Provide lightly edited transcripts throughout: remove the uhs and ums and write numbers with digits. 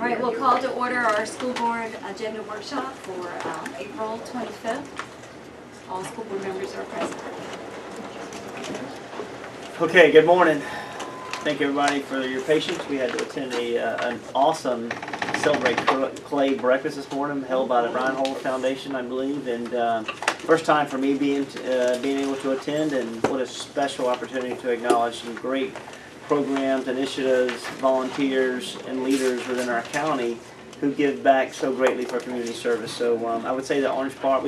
All right, we'll call to order our school board agenda workshop for April 25th. All school board members are present. Okay, good morning. Thank you everybody for your patience. We had to attend an awesome Celebrate Clay breakfast this morning held by the Reinhold Foundation, I believe, and first time for me being able to attend, and what a special opportunity to acknowledge some great programs, initiatives, volunteers, and leaders within our county who give back so greatly for community service. So I would say that Orange Park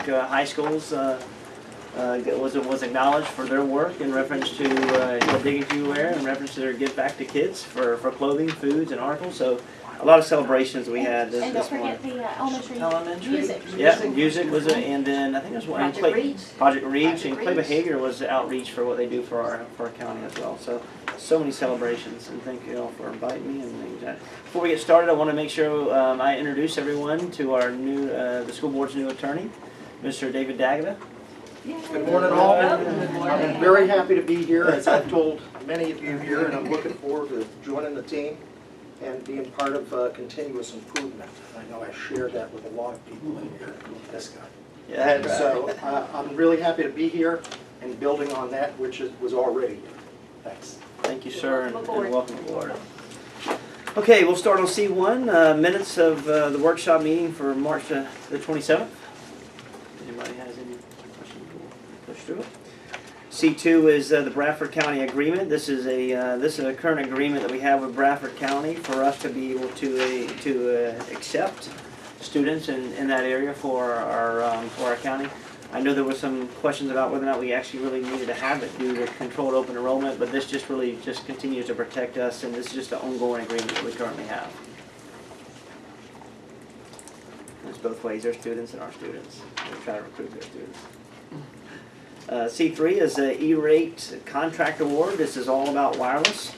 High Schools was acknowledged for their work in reference to what dignity you wear, in reference to their give back to kids for clothing, foods, and articles. So a lot of celebrations we had this morning. And don't forget the elementary music. Yeah, music was and then I think it was one Project Reach, and Clay Behavior was outreach for what they do for our county as well. So many celebrations, and thank you all for inviting me and things like that. Before we get started, I want to make sure I introduce everyone to our new the school board's new attorney, Mr. David Dagda. Good morning, all. I'm very happy to be here, as I've told many of you here, and I'm looking forward to joining the team and being part of continuous improvement. I know I shared that with a lot of people in here, this guy. Yeah. And so I'm really happy to be here and building on that which was already here. Thanks. Thank you, sir, and welcome aboard. Okay, we'll start on C1, minutes of the workshop meeting for March the 27th. Anybody has any questions? We'll push through it. C2 is the Bradford County agreement. This is a current agreement that we have with Bradford County for us to be able to accept students in that area for our county. I know there were some questions about whether or not we actually really needed to have it due to controlled open enrollment, but this just really continues to protect us, and this is just an ongoing agreement that we currently have. It's both ways, their students and our students. We're trying to recruit their students. C3 is the E-rate contract award. This is all about wireless.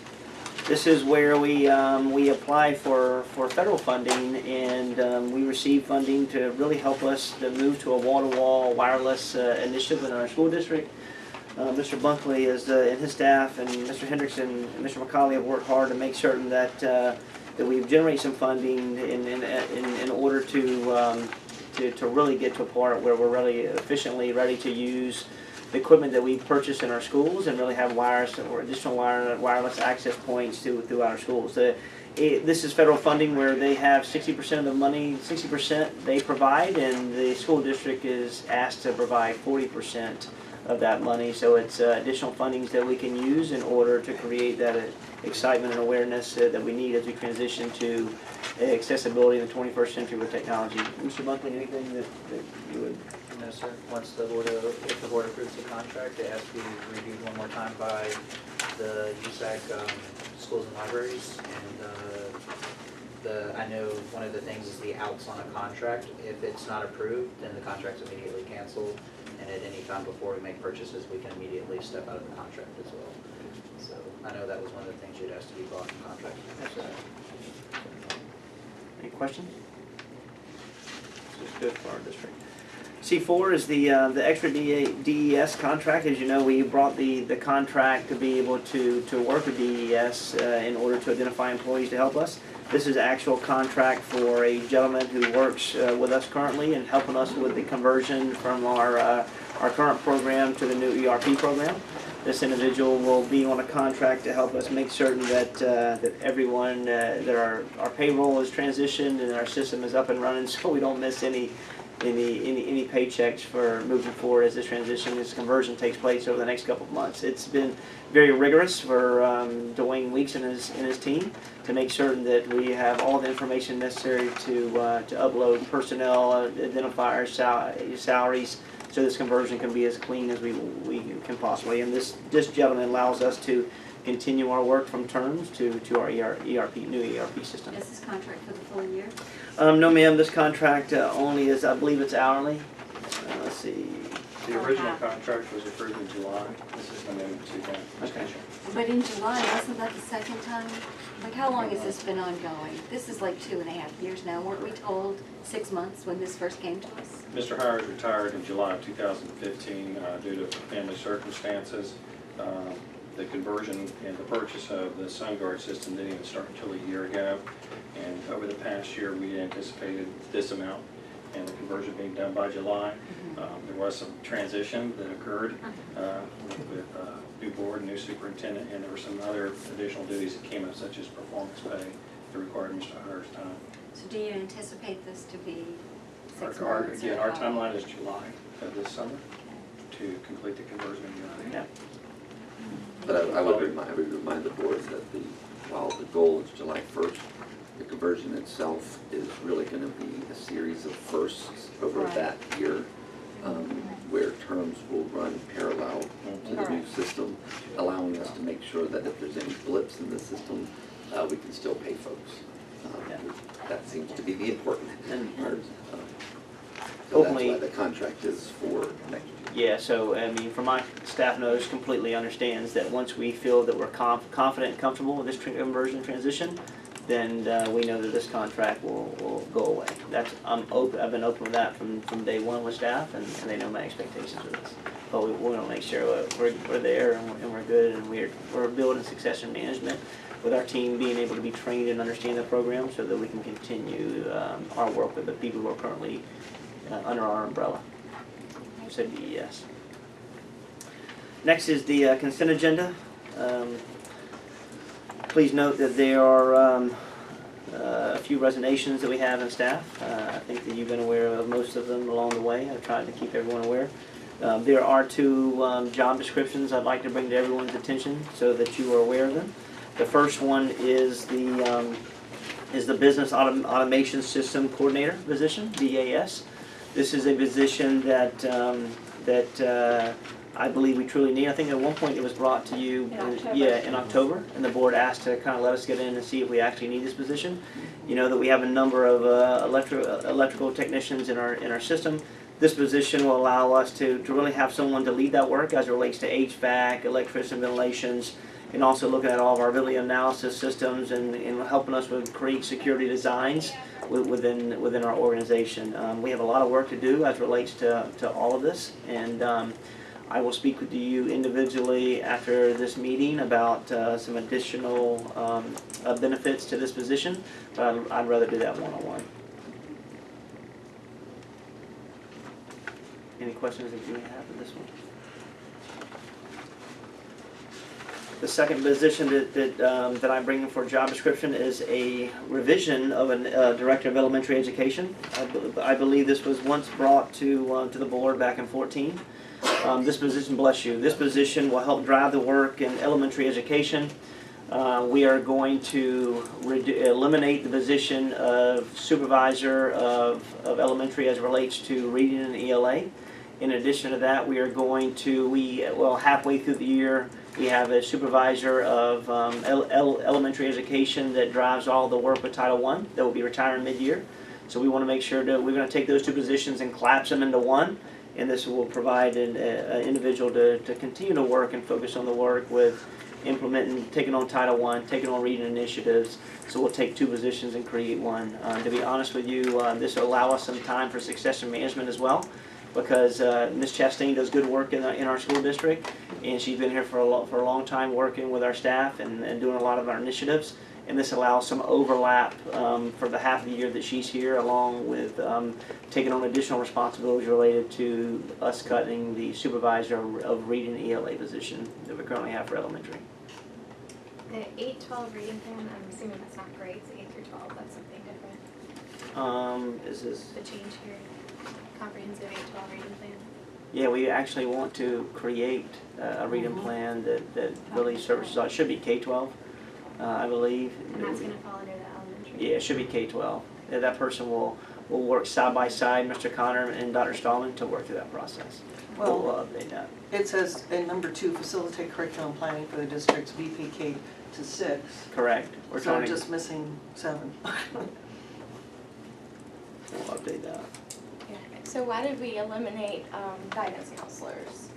This is where we apply for federal funding, and we receive funding to really help us to move to a wall-to-wall wireless initiative in our school district. Mr. Bunkley and his staff, and Mr. Hendrickson and Mr. McCauley have worked hard to make certain that we generate some funding in order to really get to a part where we're really efficiently ready to use the equipment that we purchase in our schools and really have wires or additional wireless access points throughout our schools. This is federal funding where they have 60% of the money, 60% they provide, and the school district is asked to provide 40% of that money. So it's additional fundings that we can use in order to create that excitement and awareness that we need as we transition to accessibility in the 21st century with technology. Mr. Bunkley, anything that you would? No, sir. Once if the board approves the contract, it has to be reviewed one more time by the USAC schools and libraries. And I know one of the things is the outs on a contract. If it's not approved, then the contract's immediately canceled. And at any time before we make purchases, we can immediately step out of the contract as well. So I know that was one of the things you'd asked to be brought in contract. Any questions? This is good for our district. C4 is the extra DES contract. As you know, we brought the contract to be able to work with DES in order to identify employees to help us. This is actual contract for a gentleman who works with us currently and helping us with the conversion from our current program to the new ERP program. This individual will be on a contract to help us make certain that everyone that our payroll is transitioned and our system is up and running, so we don't miss any paychecks for moving forward as this conversion takes place over the next couple of months. It's been very rigorous for Dwayne Weeks and his team to make certain that we have all the information necessary to upload personnel identifiers, salaries, so this conversion can be as clean as we can possibly. And this gentleman allows us to continue our work from terms to our new ERP system. Is this contract for the full year? No, ma'am. This contract only is, I believe it's hourly. Let's see. The original contract was approved in July. This is an amendment to that extension. But in July, wasn't that the second time? Like, how long has this been ongoing? This is like 2.5 years now. Weren't we told 6 months when this first came to us? Mr. Hires retired in July of 2015 due to family circumstances. The conversion and the purchase of the SunGuard system didn't even start until a year ago. And over the past year, we anticipated this amount and the conversion being done by July. There was some transition that occurred with new board, new superintendent, and there were some other additional duties that came up, such as performance pay that required Mr. Hunter's time. So do you anticipate this to be 6 Our months? yeah, or our how? timeline is July of this summer to complete the conversion. Yeah. But I would remind the board that while the goal is July 1st, the conversion itself is really going to be a series of firsts over Right. that year, where terms will run parallel to the new system, allowing us to make sure that if there's any blips in the system, we can still pay folks. Yeah. That seems to be the important And- part. So Hopefully- that's why the contract is for next year. Yeah, so, I mean, from my staff knows, completely understands that once we feel that we're confident and comfortable with this conversion transition, then we know that this contract will go away. I've been open with that from day one with staff, and they know my expectations with this. But we want to make sure we're there and we're good, and we're building succession management with our team being able to be trained and understand the program so that we can continue our work with the people who are currently under our umbrella. So DES. Next is the consent agenda. Please note that there are a few resignations that we have in staff. I think that you've been aware of most of them along the way. I've tried to keep everyone aware. There are 2 job descriptions I'd like to bring to everyone's attention so that you are aware of them. The first one is the Business Automation System Coordinator position, BAS. This is a position that I believe we truly need. I think at one point it was brought to you in October, and the board asked to kind of let us get in and see if we actually need this position. You know that we have a number of electrical technicians in our system. This position will allow us to really have someone to lead that work as it relates to HVAC, electricity, ventilations, and also looking at all of our video analysis systems and helping us with create security designs within our organization. We have a lot of work to do as it relates to all of this, and I will speak with you individually after this meeting about some additional benefits to this position, but I'd rather do that one-on-one. Any questions that you may have for this one? The second position that I'm bringing for job description is a revision of a Director of Elementary Education. I believe this was once brought to the board back in 2014. This position, bless you, this position will help drive the work in elementary education. We are going to eliminate the position of supervisor of elementary as it relates to reading and ELA. In addition to that, we are going to, halfway through the year, we have a supervisor of elementary education that drives all the work with Title I that will be retiring mid-year. So we want to make sure that we're going to take those 2 positions and collapse them into one. And this will provide an individual to continue to work and focus on the work with implementing, taking on Title I, taking on reading initiatives. So we'll take 2 positions and create one. To be honest with you, this will allow us some time for succession management as well, because Ms. Chastain does good work in our school district, and she's been here for a long time working with our staff and doing a lot of our initiatives. And this allows some overlap for the half of the year that she's here, along with taking on additional responsibilities related to us cutting the supervisor of reading ELA position that we currently have for elementary. The 8-12 reading plan, I'm assuming that's not grades, 8 through 12, that's something different. Is this? The change here, comprehensive 8-12 reading plan. Yeah, we actually want to create a reading plan that really services, it should be K-12, I believe. And that's gonna fall under the elementary. Yeah, it should be K-12. That person will work side by side, Mr. Connor and Dr. Stallman, to work through that process. We'll update that. It says in number 2, facilitate curriculum planning for the district's VPK to 6. Correct. We're So trying we're to, just missing 7. we'll update that. Yeah. So why did we eliminate guidance counselors?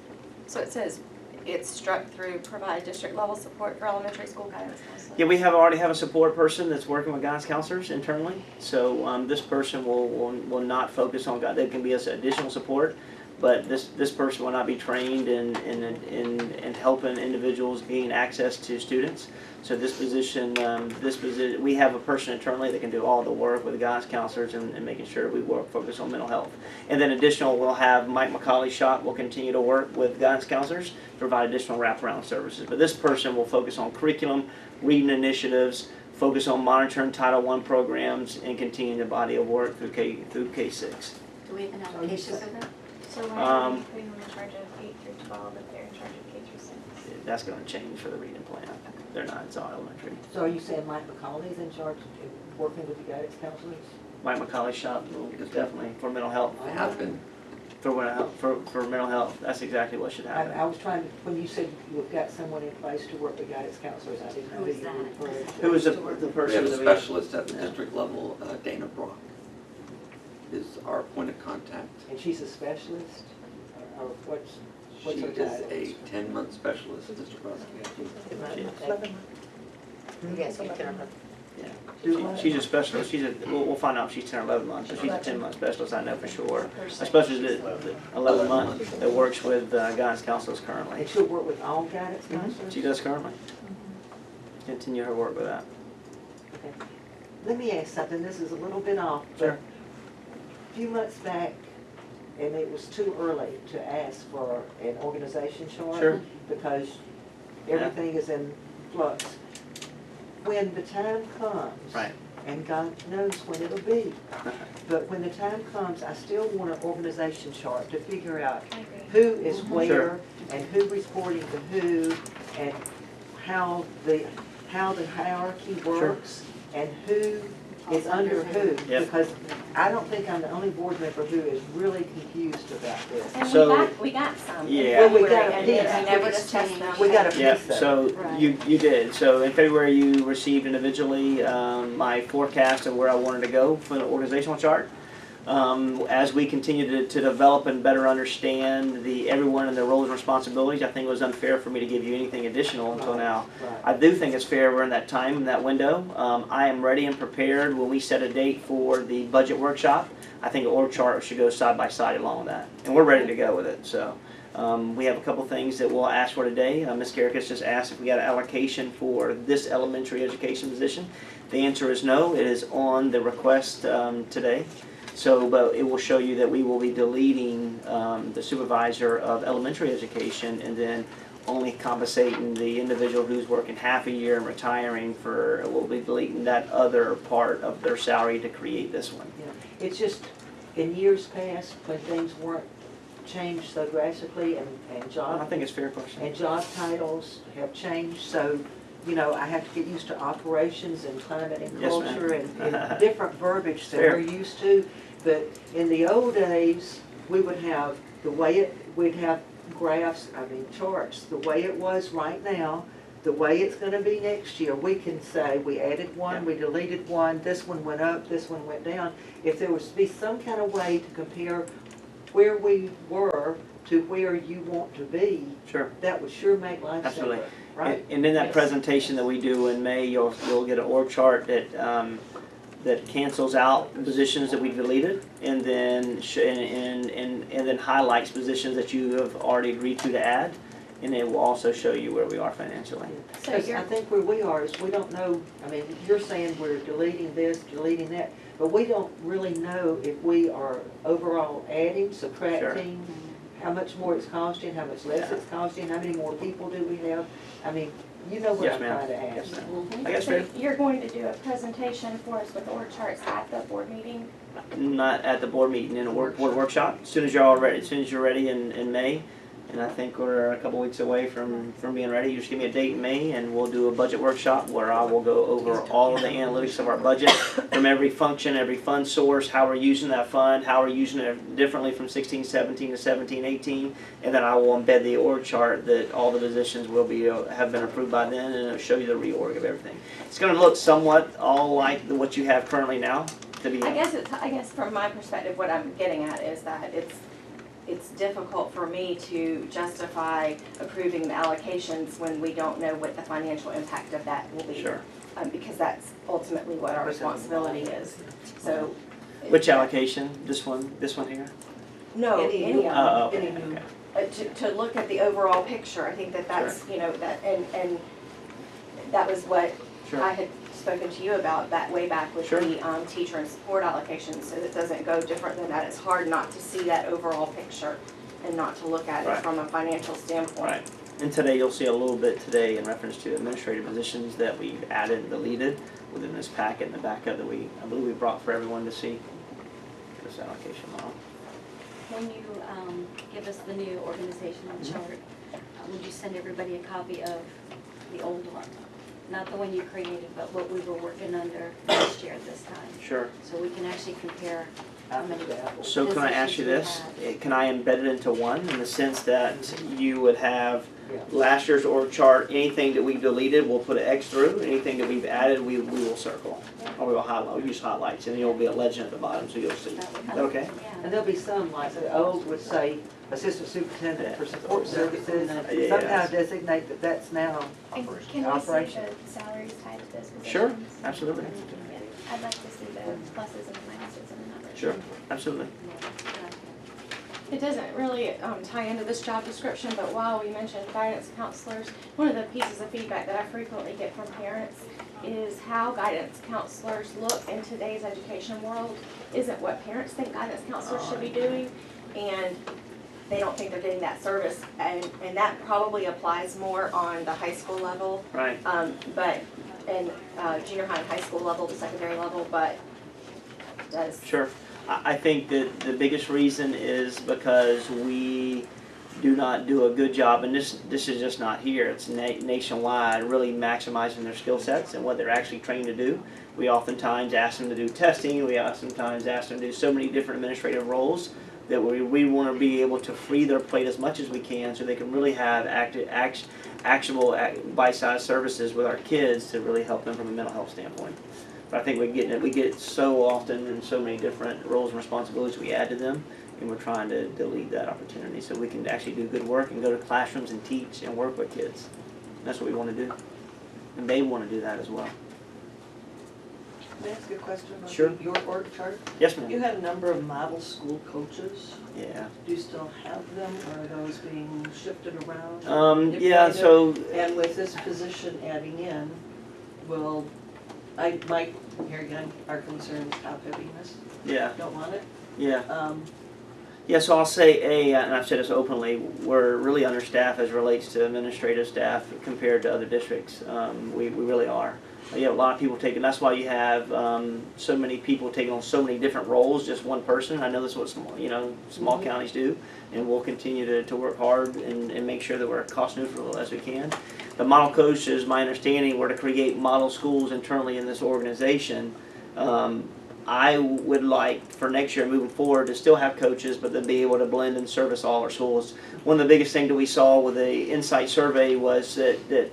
So it says it's struck through provide district level support for elementary school guidance counselors. Yeah, we already have a support person that's working with guidance counselors internally. So this person will not focus on, they can be as additional support, but this person will not be trained in helping individuals gain access to students. So this position, we have a person internally that can do all the work with the guidance counselors and making sure we focus on mental health. And then additional, we'll have Mike McCauley's shop will continue to work with guidance counselors, provide additional wraparound services. But this person will focus on curriculum, reading initiatives, focus on monitoring Title I programs, and continue the body of work through K-6. Do we have an application for that? So why are we putting them in charge of 8 through 12 if they're in charge of K through 6? That's going to change for the reading plan. They're not, it's all elementary. So are you saying Mike McCauley's in charge of working with the guidance counselors? Mike McCauley's shop will definitely for mental health. I have been, For mental health, for mental health, that's exactly what should I happen. was trying to, when you said you've got someone in place to work with guidance counselors, I didn't know Who who is you that? were referring to. Who was the we person have a that we? specialist at the Yeah. district level, Dana Brock is our point of contact. And she's a specialist? Or what's She her is title? a 10-month specialist, Mr. Brodsky. Yes, you can. She's a specialist. We'll find out if she's 10 or 11 months. But she's a 10-month specialist, I know for sure. A specialist is 11 months that works with guidance counselors currently. And she'll work with all guidance counselors? She does currently. Continue her work with that. Okay. Let me ask something, this is a little bit off, but Sure. a few months back, and it was too early to ask for an organization chart. Sure. Because everything is in flux. When the time comes. Right. And God knows when it'll be, but when the time comes, I still want an organization chart to figure out I agree. who is Sure. where and who reporting to who and how the hierarchy works and who is under who. Yep. Because I don't think I'm the only board member who is really confused about this. And So- we got some. in Yeah. Well, we February, got a and piece. I never discussed them. We got a Yeah, piece of it. so Right. you did. So in February, you received individually my forecast of where I wanted to go for the organizational chart. As we continue to develop and better understand everyone and their roles and responsibilities, I think it was unfair for me to give you anything additional until now. Right. I do think it's fair we're in that time, in that window. I am ready and prepared when we set a date for the budget workshop. I think the org chart should go side by side along with that, and we're ready to go with it. So we have a couple things that we'll ask for today. Ms. Garricus just asked if we got an allocation for this elementary education position. The answer is no. It is on the request today. So, but it will show you that we will be deleting the supervisor of elementary education and then only compensating the individual who's working half a year and retiring we'll be deleting that other part of their salary to create this one. Yeah. It's just, in years past, when things weren't changed so drastically and I job think it's a fair question. and job titles have changed, so, you know, I have to get used to operations and climate and Yes, ma'am. culture and different verbiage that Fair. we're used to. But in the old days, we would have we'd have graphs, charts, the way it was right now, the way it's gonna be next year. We can say, we added one, we deleted one, this one went up, this one went down. If there was to be some kind of way to compare where we were to where you want to be, Sure. that would sure make life Absolutely. simpler, right? And in that Yes. presentation that we do in May, you'll get an org chart that cancels out positions that we deleted, and then and then highlights positions that you have already agreed to add, and it will also show you where we are financially. So Because you're, I think where we are is we don't know, you're saying we're deleting this, deleting that, but we don't really know if we are overall adding, subtracting, how much more it's costing, how much less Yeah. it's costing, how many more people do we have? You know what Yes, I'm ma'am. trying to ask. Yes, ma'am. I guess so fair. you're going to do a presentation for us with org charts at the board meeting? Not at the board meeting, in a board workshop. As soon as you're ready in May, and I think we're a couple weeks away from being ready. You just give me a date in May, and we'll do a budget workshop where I will go over all of the analytics of our budget from every function, every fund source, how we're using that fund, how we're using it differently from 16-17 to 17-18, and then I will embed the org chart that all the positions will be have been approved by then, and it'll show you the reorg of everything. It's going to look somewhat all like what you have currently now. To be I guess from my perspective, what I'm getting at is that it's difficult for me to justify approving the allocations when we don't know what the financial impact of that will be. Sure. Because that's ultimately what our responsibility is. So. Which allocation? This one here? No, any of them. Oh, Any okay, new- okay. To look at the overall picture, I think that that's, you know, that, and that was what Sure. I had spoken to you about that way back with Sure. the teacher and support allocations, so that it doesn't go different than that. It's hard not to see that overall picture and not to look at it Right. from a financial standpoint. Right. And today, you'll see a little bit today in reference to administrative positions that we've added and deleted within this packet in the backup that I believe we brought for everyone to see. This allocation model. When you give us the new organizational chart, would you send everybody a copy of the old one? Not the one you created, but what we were working under last year at this time, Sure. so we can actually compare how many. So can I ask you this? Can I embed it into one in the sense that you would have last year's org chart, anything that we've deleted, we'll put an X through, anything that we've added, we will circle. Or we will highlight, we'll use highlights, and there'll be a legend at the bottom, so you'll see. Is that okay? And Yeah. there'll be some, like the old would say, assistant superintendent for support services, Yeah. somehow designate that that's now And can we see operation. the salaries tied to those positions? Sure, absolutely. I'd like to see the pluses and the minuses and the numbers. Sure, absolutely. It doesn't really tie into this job description, but while we mentioned guidance counselors, one of the pieces of feedback that I frequently get from parents is how guidance counselors look in today's education world isn't what parents think guidance counselors should be doing, and they don't think they're getting that service, and that probably applies more on the high school level, Right. but, and junior high and high school level, the secondary level, but does. Sure. I think that the biggest reason is because we do not do a good job, and this is just not here, it's nationwide, really maximizing their skill sets and what they're actually trained to do. We oftentimes ask them to do testing, we oftentimes ask them to do so many different administrative roles that we want to be able to free their plate as much as we can so they can really have actionable bite-sized services with our kids to really help them from a mental health standpoint. But I think we get it so often in so many different roles and responsibilities we add to them, and we're trying to delete that opportunity so we can actually do good work and go to classrooms and teach and work with kids. That's what we want to do, and they want to do that as well. May I ask you a question about Sure. your org chart? Yes, You ma'am. had a number of model school coaches. Yeah. Do you still have them, or are those being shifted around? Yeah. So. And with this position adding in, here again, our concern is top heaviness. Yeah. Don't want it. Yeah. Yeah, so I'll say, and I've said this openly, we're really understaffed as relates to administrative staff compared to other districts. We really are. You have a lot of people taking, that's why you have so many people taking on so many different roles, just one person. I know that's what small counties do, and we'll continue to work hard and make sure that we're cost neutral as we can. The model coaches, my understanding, were to create model schools internally in this organization. I would like for next year moving forward to still have coaches, but to be able to blend and service all our schools. One of the biggest things that we saw with the Insight survey was that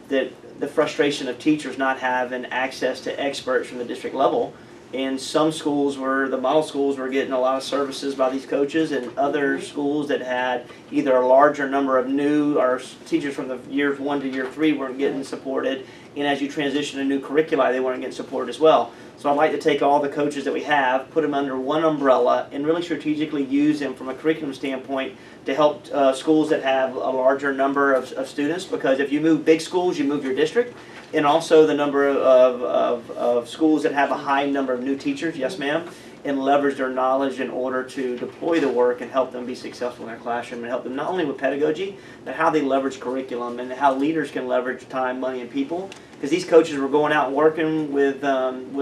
the frustration of teachers not having access to experts from the district level. And some schools the model schools were getting a lot of services by these coaches, and other schools that had either a larger number of new or teachers from the years 1 to year 3 weren't getting supported. And as you transition to new curricula, they weren't getting supported as well. So I'd like to take all the coaches that we have, put them under one umbrella, and really strategically use them from a curriculum standpoint to help schools that have a larger number of students. Because if you move big schools, you move your district. And also the number of schools that have a high number of new teachers, yes ma'am, and leverage their knowledge in order to deploy the work and help them be successful in their classroom and help them not only with pedagogy, but how they leverage curriculum and how leaders can leverage time, money, and people. Because these coaches were going out and working with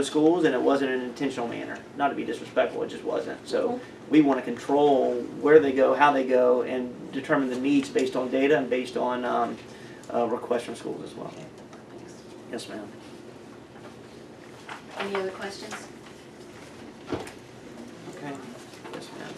schools, and it wasn't in an intentional manner. Not to be disrespectful, it just wasn't. So we want to control where they go, how they go, and determine the needs based on data and based on requests from schools as well. Yes, ma'am. Any other questions? Okay. Yes, ma'am.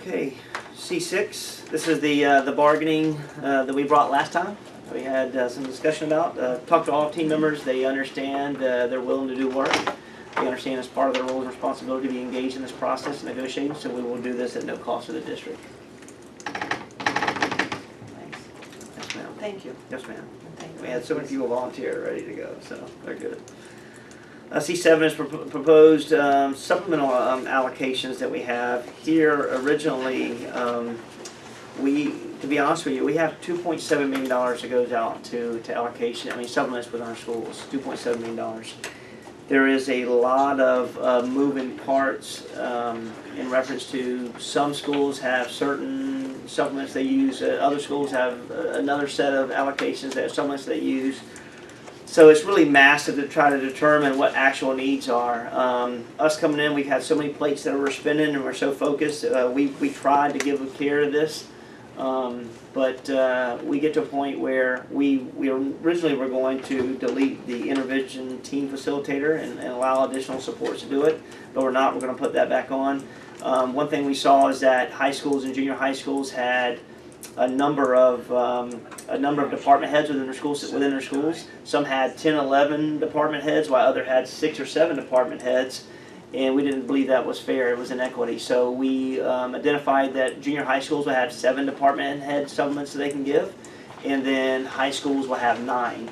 Okay, C6. This is the bargaining that we brought last time. We had some discussion about. Talked to all team members. They understand. They're willing to do work. They understand it's part of their role and responsibility to be engaged in this process and negotiating. So we will do this at no cost to the district. Yes, ma'am. Thank you. Yes, ma'am. Thank you. We had so many people volunteer ready to go, so they're good. C7 is proposed supplemental allocations that we have here. Originally, to be honest with you, we have $2.7 million that goes out to allocation, supplements within our schools, $2.7 million. There is a lot of moving parts in reference to some schools have certain supplements they use, other schools have another set of allocations that supplements they use. So it's really massive to try to determine what actual needs are. Us coming in, we've had so many plates that we're spinning and we're so focused. We tried to give care to this, but we get to a point where we originally were going to delete the intervention team facilitator and allow additional supports to do it, but we're not. We're going to put that back on. One thing we saw is that high schools and junior high schools had a number of department heads within their schools. Some had 10, 11 department heads, while others had 6 or 7 department heads, and we didn't believe that was fair. It was inequity. So we identified that junior high schools will have 7 department head supplements that they can give, and then high schools will have 9.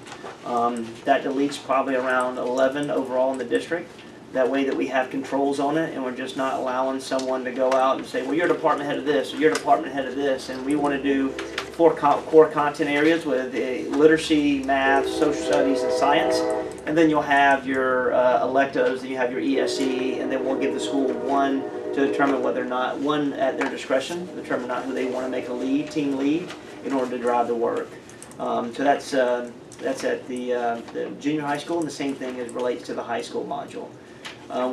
That deletes probably around 11 overall in the district. That way that we have controls on it, and we're just not allowing someone to go out and say, well, you're department head of this, or you're department head of this, and we want to do 4 core content areas with literacy, math, social studies, and science, and then you'll have your electives, and you have your ESE, and then we'll give the school one to determine whether or not, one at their discretion, determine not who they want to make a team lead, in order to drive the work. So that's at the junior high school, and the same thing as relates to the high school module.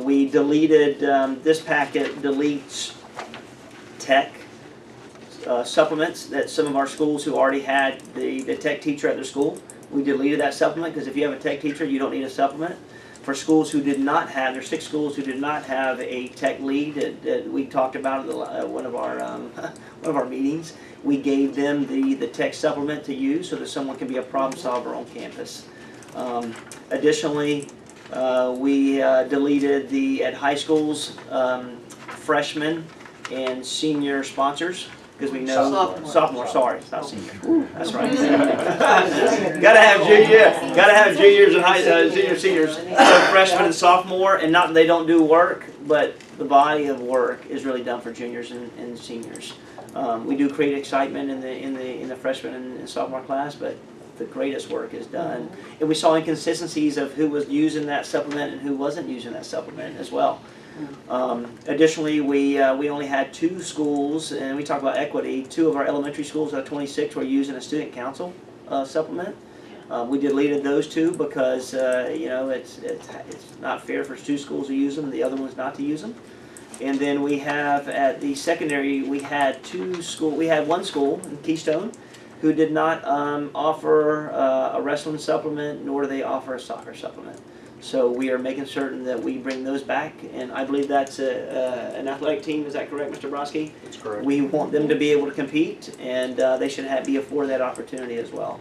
We deleted, this packet deletes tech supplements that some of our schools who already had the tech teacher at their school. We deleted that supplement because if you have a tech teacher, you don't need a supplement. For schools who did not have, there's 6 schools who did not have a tech lead that we talked about at one of our meetings. We gave them the tech supplement to use so that someone can be a problem solver on campus. Additionally, we deleted at high schools freshmen and senior sponsors because we know sophomore. Sorry, it's not senior. That's right. Gotta have juniors and seniors. So freshmen and sophomore, and not that they don't do work, but the body of work is really done for juniors and seniors. We do create excitement in the freshman and sophomore class, but the greatest work is done. And we saw inconsistencies of who was using that supplement and who wasn't using that supplement as well. Additionally, we only had 2 schools, and we talk about equity. 2 of our elementary schools out of 26 were using a student council supplement. We deleted those 2 because it's not fair for 2 schools to use them and the other ones not to use them. And then we have at the secondary, we had one school in Keystone who did not offer a wrestling supplement, nor do they offer a soccer supplement. So we are making certain that we bring those back, and I believe that's an athletic team. Is that correct, Mr. Brodsky? That's correct. We want them to be able to compete, and they should be afforded that opportunity as well.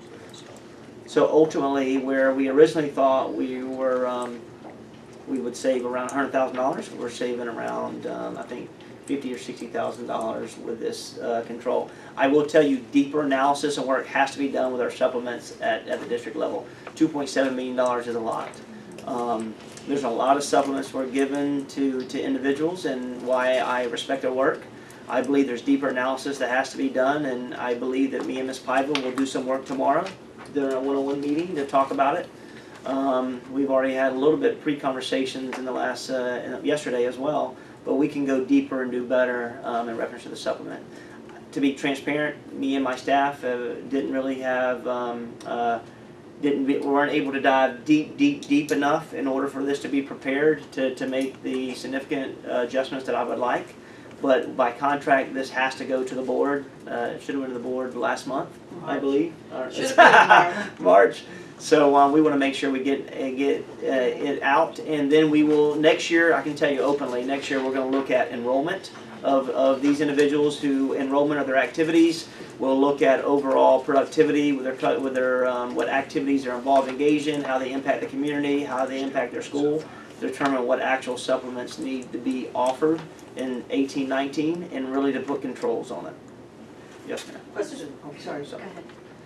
So ultimately, where we originally thought we would save around $100,000, we're saving around I think $50,000 or $60,000 with this control. I will tell you, deeper analysis and work has to be done with our supplements at the district level. $2.7 million is a lot. There's a lot of supplements we're given to individuals, and why I respect their work. I believe there's deeper analysis that has to be done, and I believe that me and Ms. Pivell will do some work tomorrow during a one-on-one meeting to talk about it. We've already had a little bit pre-conversations in the last yesterday as well, but we can go deeper and do better in reference to the supplement. To be transparent, me and my staff didn't really have we weren't able to dive deep enough in order for this to be prepared to make the significant adjustments that I would like. But by contract, this has to go to the board. It should have went to the board last month, I believe. Should have been March. So we want to make sure we get it out, and then we will next year. I can tell you openly, next year we're going to look at enrollment of these individuals who enrollment of their activities. We'll look at overall productivity with their what activities they're involved, engaged in, how they impact the community, how they impact their school, determine what actual supplements need to be offered in 18-19, and really to put controls on it. Yes, ma'am. Question, oh, sorry. Go ahead.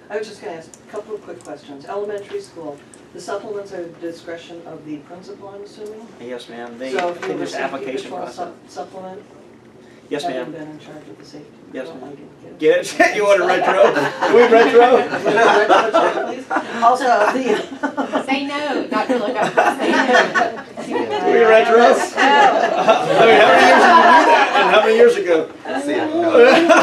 I was just going to ask a couple of quick questions. Elementary school, The supplements are discretion of the principal, I'm assuming? Yes, ma'am. They, So I if you think have a there's safety application patrol process. supplement, Yes, having ma'am. been in charge of the safety. Yes, patrol, ma'am. I didn't Get it? You want a retro? Can we retro? Also, the, Say no, Dr. Lookup, say no. Can we retro? I mean, how many years did you do that? And how many years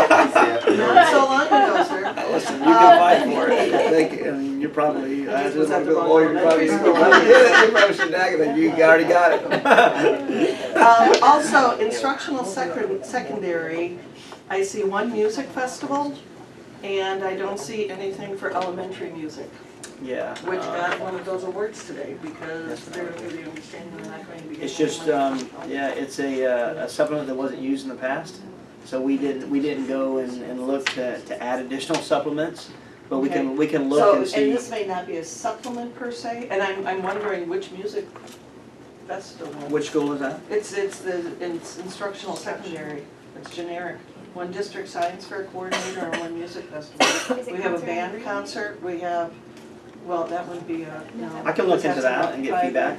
ago? not so long ago, sir. Listen, you can fight for it. I think, and you're probably, I just just was want at to the go to the lawyer, you probably, elementary school. you probably should nag it, you already got it. Also, instructional secondary, I see one music festival, and I don't see anything for elementary music, Yeah. which got one of those awards today, because they're really understanding they're not going to be getting. It's just, yeah, it's a supplement that wasn't used in the past. So we didn't go and look to add additional supplements, but we can look and So, see. and this may not be a supplement per se, and I'm wondering which music festival. Which school is that? It's instructional secondary, it's generic. One district science fair coordinator and one music festival. Is it We have a concert band every concert, we have, well, that would be a, no. I can look because into that's that and get about feedback.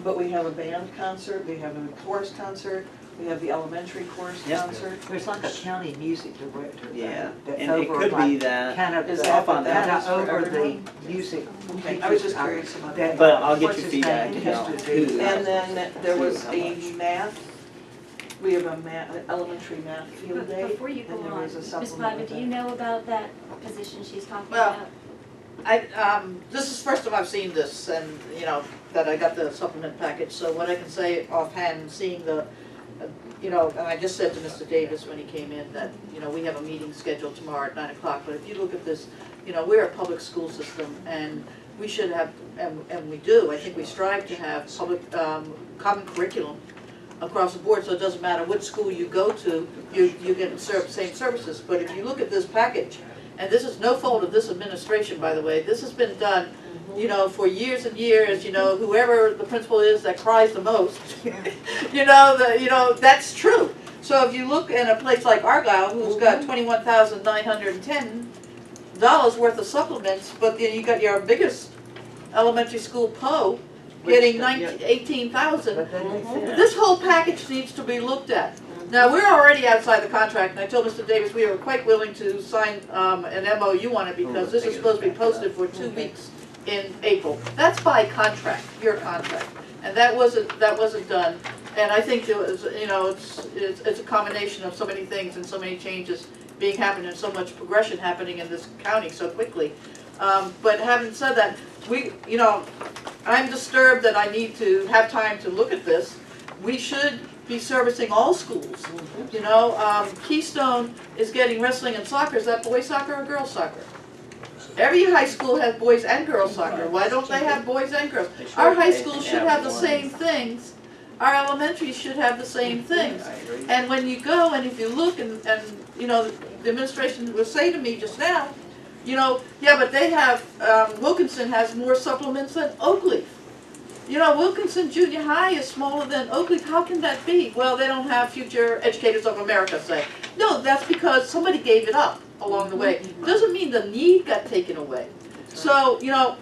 But we have a band concert, we have a chorus concert, we have the elementary chorus Yeah. concert. There's like a county music director. Yeah, that's and it over could be like that, Kind of, Is the- that find what out. that is kind for of over the everyone? music. Okay, I was just curious about that. but I'll get What's you his feedback name? to know Used to be. who. And then there was a math, we have a elementary math field day. Before you go and there on, was a Ms. supplement Piva, with do you that. know about that position she's talking Well, about? This is the first time I've seen this and, you know, that I got the supplement package, so what I can say offhand, seeing the, you know, and I just said to Mr. Davis when he came in that, you know, we have a meeting scheduled tomorrow at 9 o'clock, but if you look at this, you know, we're a public school system and we should have, and we do, I think we strive to have public, common curriculum across the board, so it doesn't matter what school you go to, you get the same services. But if you look at this package, and this is no fault of this administration, by the way, this has been done, you know, for years and years, you know, whoever the principal is that cries the most, you know, that's true. So if you look in a place like Argyle, who's got $21,910 worth of supplements, but then you got your biggest elementary school, Poe, getting 18,000. But then they said- This whole package needs to be looked at. Now, we're already outside the contract, and I told Mr. Davis we were quite willing to sign an MOU on it because this is supposed to be posted for 2 weeks in April. That's by contract, your contract, and that wasn't done. And I think it was, you know, it's a combination of so many things and so many changes being happened and so much progression happening in this county so quickly. But having said that, you know, I'm disturbed that I need to have time to look at this. We should be servicing all schools. You know, Keystone is getting wrestling and soccer. Is that boys soccer or girls soccer? Every high school has boys and girls soccer. Why don't they have boys and girls? Our high schools should have the same things. Our elementaries should have the same things. I agree. And when you go and if you look and you know, the administration will say to me just now, you know, yeah, but they have, Wilkinson has more supplements than Oakleaf. You know, Wilkinson Junior High is smaller than Oakleaf. How can that be? Well, they don't have Future Educators of America, say. No, that's because somebody gave it up along the way. Doesn't mean the need got taken away. So, you know,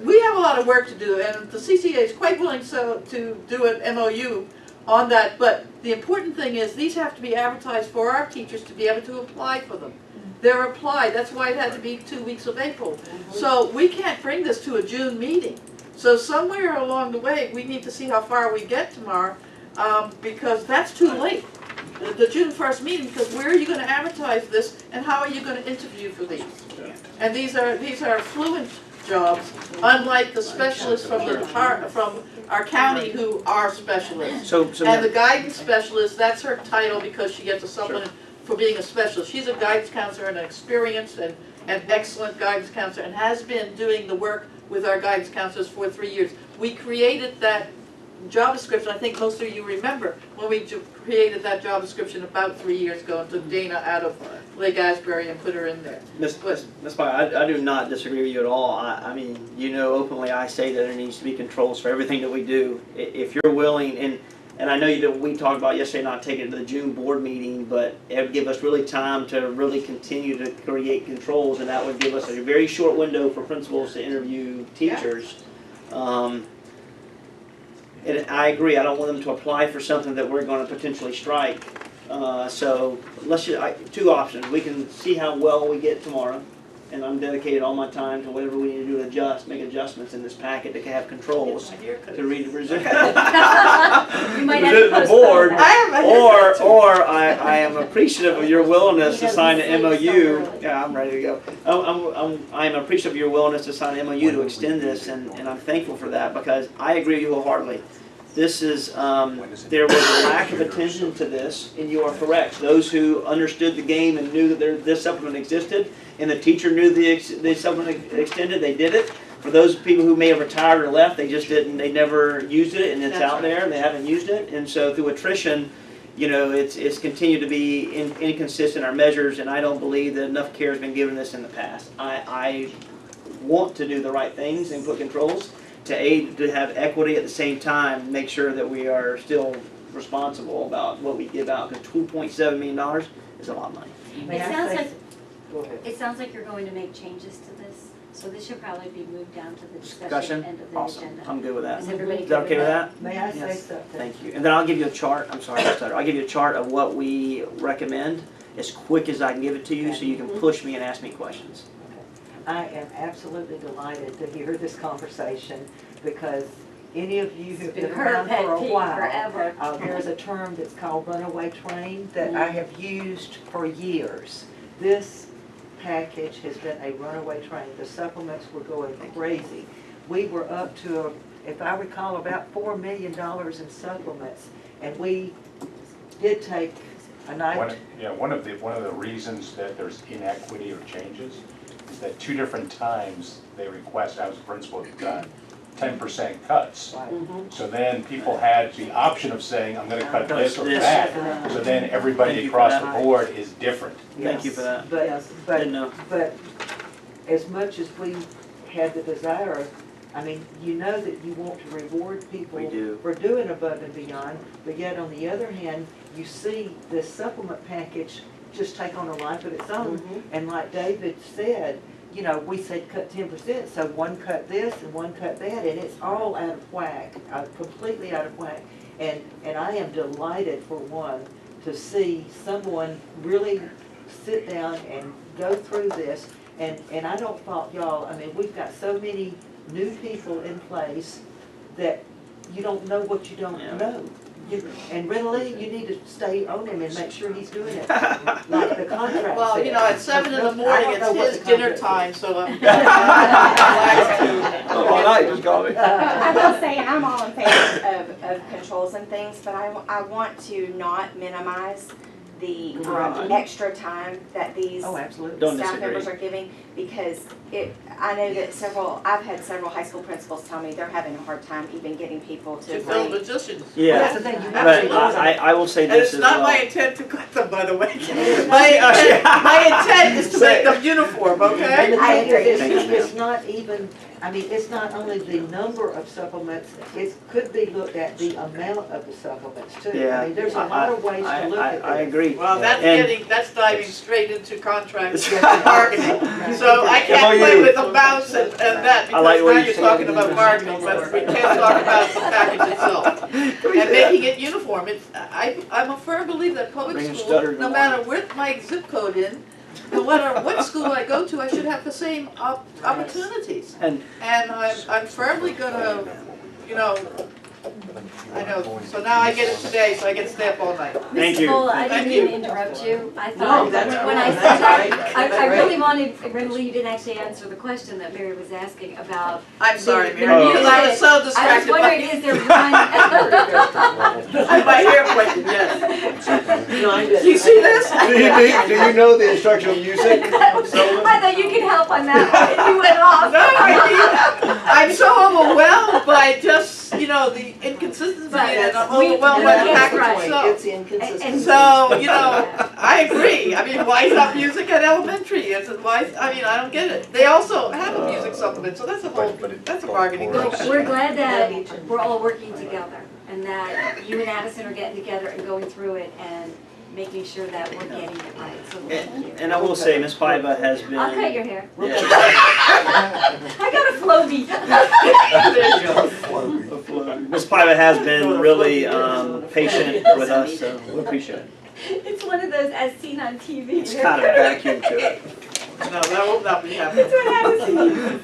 we have a lot of work to do, and the CCA is quite willing to do an MOU on that, but the important thing is these have to be advertised for our teachers to be able to apply for them. They're applied, that's why it had to be 2 weeks of April. So we can't bring this to a June meeting. So somewhere along the way, we need to see how far we get tomorrow, because that's too late. The June 1st meeting, because where are you gonna advertise this, and how are you gonna interview for these? And these are fluent jobs, unlike the specialists from our county who are specialists. So And the guidance specialist, that's her title because she gets a supplement for being a specialist. She's a guidance counselor and an experienced and excellent guidance counselor and has been doing the work with our guidance counselors for 3 years. We created that job description, I think most of you remember, when we created that job description about 3 years ago and took Dana out of Lake Asbury and put her in there. Ms. Pye, I do not disagree with you at all. I mean, you know, openly I say that there needs to be controls for everything that we do. If you're willing, and And I know we talked about yesterday not taking it to the June board meeting, but it would give us really time to really continue to create controls, and that would give us a very short window for principals to interview teachers. And I agree, I don't want them to apply for something that we're gonna potentially strike. So let's just, two options, we can see how well we get tomorrow, and I'm dedicated all my time to whatever we need to do to make adjustments in this packet to have controls, to read, present You might have to the postpone board, that. or I am appreciative of your willingness to sign the MOU. Yeah, I'm ready to go. I'm appreciative of your willingness to sign the MOU to extend this, and I'm thankful for that, because I agree with you wholeheartedly. This is, there was a lack of attention to this, and you are correct. Those who understood the game and knew that this supplement existed, and the teacher knew the supplement extended, they did it. For those people who may have retired or left, they just didn't, they never used it, and it's out there, and they haven't used it. And so through attrition, you know, it's continued to be inconsistent, our measures, and I don't believe that enough care has been given this in the past. I want to do the right things and put controls to aid, to have equity at the same time, make sure that we are still responsible about what we give out, because $2.7 million is a lot of money. May I sounds say like- s- Go ahead. It sounds like you're going to make changes to this, so this should probably be moved down to the discussion Discussion? end of the Awesome. agenda. I'm good with that. Is everybody Is good that okay with that? May I say Yes. something? Thank you. And then I'll give you a chart, I'm sorry, I'll give you a chart of what we recommend as quick as I can give it to you, so you can push me and ask me questions. I am absolutely delighted to hear this conversation, because any of you who've been Her around pet for a peeve while, forever. there's a term that's called runaway train that I have used for years. This package has been a runaway train. The supplements were going crazy. We were up to, if I recall, about $4 million in supplements, and we did take a night. One of the reasons that there's inequity or changes is that 2 different times they request, I was the principal at the time, 10% cuts. So then people had the option of saying, I'm gonna cut this or that. So then everybody Thank you for across that. the board is different. Thank you for that. But, Didn't know. but as much as we had the desire, I mean, you know that you want to reward people We do. for doing above and beyond, but yet on the other hand, you see this supplement package just take on a life of its own. And like David said, you know, we said cut 10%, so one cut this and one cut that, and it's all out of whack, completely out of whack. And I am delighted, for one, to see someone really sit down and go through this. And I don't fault y'all. I mean, we've got so many new people in place that you don't know what you don't Yeah. know. And Renee, you need to stay on him and make sure he's doing it like the contract Well, you know, at says. 7 in the I morning, don't know what it's the his dinner contract time, says. so I'm relaxed. All night, just call me. I will say, I'm all in favor of controls and things, but I want to not minimize the Right. extra time that these Oh, absolutely. Don't staff disagree. members are giving, because I know that I've had several high school principals tell me they're having a hard time even getting people to To fill agree. positions. Yeah, That's the thing, you but have to- I will say And this it's as not well. my intent to cut them, by the way. My intent is to make them uniform, And okay? the I thing agree. is, Thank you, it's not even, I mean, it's not only the number of supplements, it could be looked at the amount of the supplements too. Yeah. I mean, there's a lot of ways to look at this. I agree. Well, And- that's diving straight into contracts Yes. and bargaining. So I can't play with the mouse and that, I like because what now you you're said. talking about bargaining, but we can't talk about the package itself. And making it uniform, I'm a firm believer that public Bring a school, stutter to no the matter where my zip code in, no matter what school I go to, I should have the same opportunities. And And I'm firmly gonna, you know, I know, so now I get it today, so I get to stay up all night. Thank Mrs. you. Cole, I Thank didn't you. mean to interrupt you. I No, thought, that's when I cool. said That's that, great. I That's really great. wanted, Renee, you didn't actually answer the question that Mary was asking about. I'm sorry, the Mary, music. because I was so I was distracted wondering, by is there one? my hair pointing, yes. Behind us. Do you see this? do you know the instructional music? I thought you could help on that one, and you went off. No, I'm so overwhelmed by just, you know, the inconsistency, and I'm We- overwhelmed by the that's package right. itself. It's inconsistent. And- So, you know, I agree. I mean, why stop music at elementary? Is it why, I mean, I don't get it. They also have a music supplement, so that's a whole, that's a bargaining Well, thing. we're glad that we're all working together, and that you and Addison are getting together and going through it and making sure that we're getting it right, so thank you. And I will say, Ms. Paiva has been. I'll cut your hair. Yeah. I got a Flowbee. Ms. Paiva has been really patient with us, so we appreciate it. It's one of those as seen on TV. It's kind of a vacuum to it. No, that will not be happening. That's what Addison.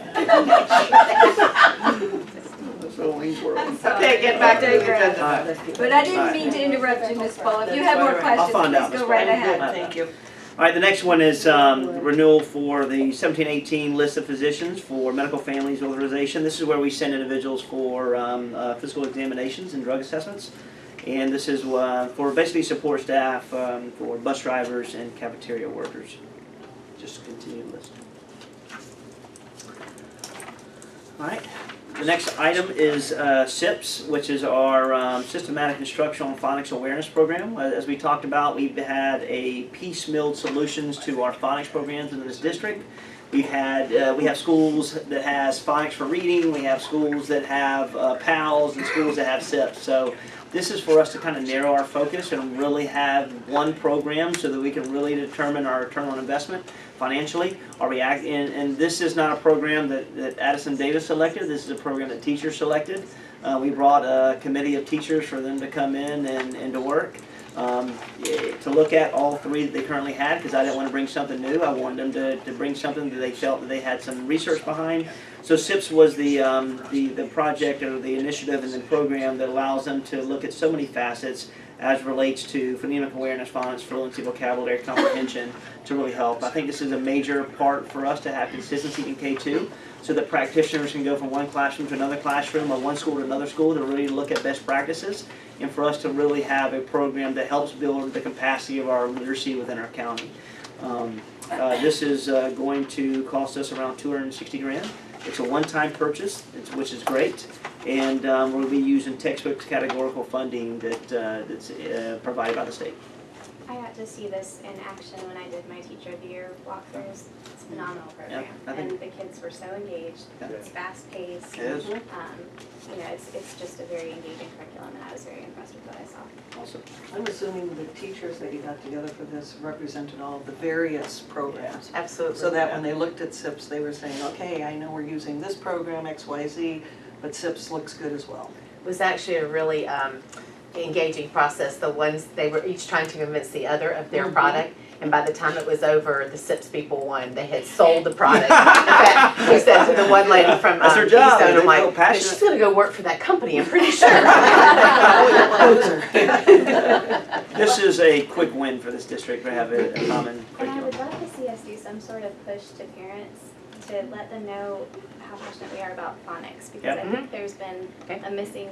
That's what Wayne's World. I'm sorry. Okay, get back to the agenda. Alright. But I didn't mean to interrupt you, Ms. Paul. If you have more questions, find out, please Ms. go right Paul. ahead. Thank you. All right, the next one is renewal for the 17-18 list of physicians for Medical Families Authorization. This is where we send individuals for physical examinations and drug assessments. And this is for basically support staff, for bus drivers and cafeteria workers. Just a continued list. All right. The next item is SIPS, which is our Systematic Instructional and Phonics Awareness Program. As we talked about, we've had a piecemeal solutions to our phonics programs in this district. We have schools that has phonics for reading, we have schools that have PALS, and schools that have SIPS. So this is for us to kind of narrow our focus and really have one program so that we can really determine our return on investment financially. And this is not a program that Addison Davis selected, this is a program that teachers selected. We brought a committee of teachers for them to come in and to work. To look at all three that they currently had, because I didn't want to bring something new. I wanted them to bring something that they felt that they had some research behind. So SIPS was the project or the initiative and the program that allows them to look at so many facets as relates to phonemic awareness, phonics, fluency, vocabulary, comprehension to really help. I think this is a major part for us to have consistency in K2 so that practitioners can go from one classroom to another classroom or one school to another school to really look at best practices and for us to really have a program that helps build the capacity of our literacy within our county. This is going to cost us around $260,000. It's a one-time purchase, which is great, and we'll be using textbooks categorical funding that's provided by the state. I got to see this in action when I did my Teacher of the Year walkthroughs. It's a phenomenal program, I think- and the kids were so engaged. Yeah. It's fast paced. It is. You know, it's just a very engaging curriculum, and I was very impressed with what I saw. Awesome. I'm assuming the teachers that you got together for this represented all of the various programs. Absolutely. So that when they looked at SIPS, they were saying, okay, I know we're using this program, XYZ, but SIPS looks good as well. It was actually a really engaging process. The ones, they were each trying to convince the other of their product. And by the time it was over, the SIPS people won. They had sold the product. In fact, we said to the one lady from That's their job. Keystone, They I'm like, feel passionate. she's going to go work for that company, I'm pretty sure. This is a quick win for this district to have a common And I curriculum. would love to see us do some sort of push to parents to let them know how passionate we are about phonics, because Yep. I think there's been Okay. a missing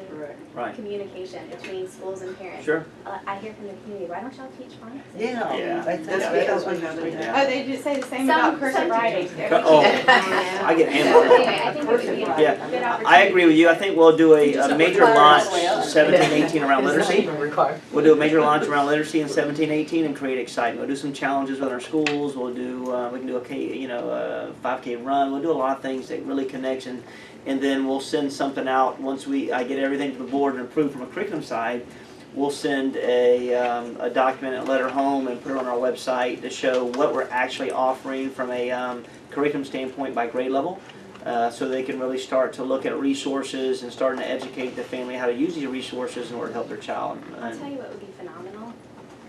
Right. communication between schools and parents. Sure. I hear from the community, why don't y'all teach phonics? Yeah, Yeah. I think that's because we have it. Yeah. Oh, they do say the same Some- about cursive some writing. Oh, I get So hammered. anyway, I think it would be a good Yeah. opportunity. I agree with you. I think we'll do a major launch 17-18 around It's not literacy. even required. We'll do a major launch around literacy in 17-18 and create excitement. We'll do some challenges with our schools. We'll do we can do a 5K run. We'll do a lot of things that really connects and then we'll send something out once I get everything to the board and approved from a curriculum side. We'll send a document and a letter home and put it on our website to show what we're actually offering from a curriculum standpoint by grade level. So they can really start to look at resources and starting to educate the family how to use these resources in order to help their child. I'll tell you what would be phenomenal,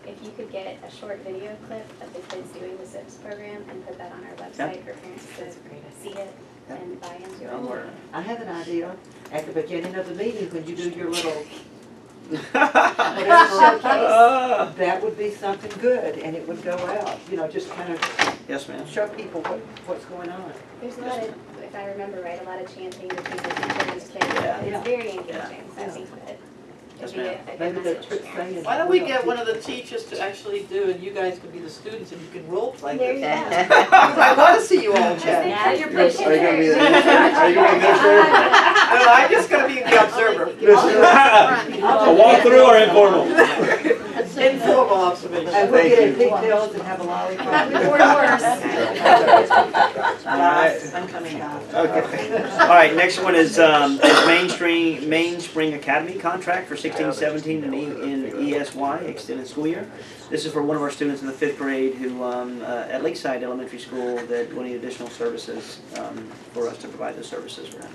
if you could get a short video clip of the kids doing the SIPS program and put that on our website for parents to see it and buy into it. Don't worry. I have an idea. At the beginning of the meeting, when you do your little, Ah. that would be something good, and it would go out, you know, just kind of Yes, ma'am. show people what's going on. There's a lot of, if I remember right, a lot of chanting between the teacher and the kids. Yeah. It's very engaging, so I think that Yes, it'd be ma'am. a good Maybe message. they're saying. Why don't we get one of the teachers to actually do, and you guys could be the students, and you can role play There you this? go. I want to see you all chat. Now you're pushing Are you gonna be the her. are you gonna be administrator? No, I'm just gonna be the observer. A walkthrough or informal? Informal. Horrible observation. And we'll get in pigtails and have a lollipop. Or worse. Guys, I'm coming down. Okay. All right, next one is Mainspring Academy contract for 16-17 in ESY, extended school year. This is for one of our students in the 5th grade who, at Lakeside Elementary School, that will need additional services for us to provide those services for him.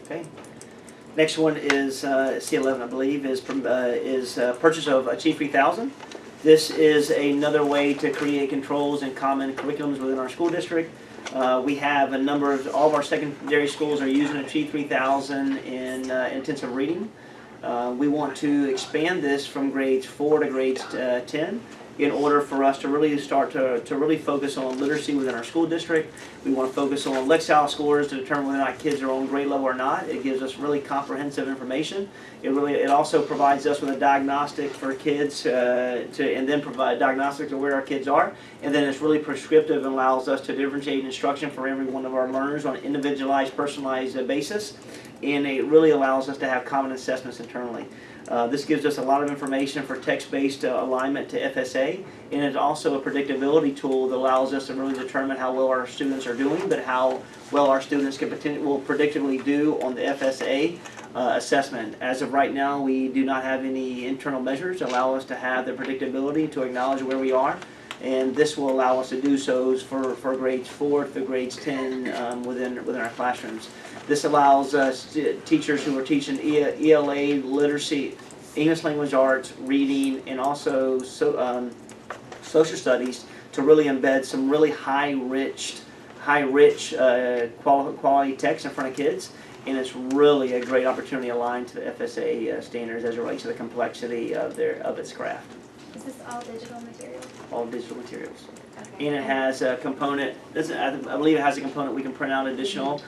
Okay. Next one is C11, I believe, is purchase of Achieve 3000. This is another way to create controls and common curriculums within our school district. We have a number of, all of our secondary schools are using Achieve 3000 in intensive reading. We want to expand this from grades 4 to grades 10 in order for us to really start to really focus on literacy within our school district. We want to focus on Lexile scores to determine whether or not kids are on grade level or not. It gives us really comprehensive information. It also provides us with a diagnostic for kids and then provide diagnostics of where our kids are. And then it's really prescriptive and allows us to differentiate instruction for every one of our learners on an individualized, personalized basis. And it really allows us to have common assessments internally. This gives us a lot of information for text-based alignment to FSA, and it's also a predictability tool that allows us to really determine how well our students are doing, but how well our students will predictably do on the FSA assessment. As of right now, we do not have any internal measures that allow us to have the predictability to acknowledge where we are, and this will allow us to do so for grades 4 to grades 10 within our classrooms. This allows us teachers who are teaching ELA, literacy, English language arts, reading, and also social studies to really embed some really high-rich quality text in front of kids. And it's really a great opportunity aligned to the FSA standards as it relates to the complexity of its craft. Is this all digital material? All digital materials. Okay. And it has a component, I believe it has a component we can print out additional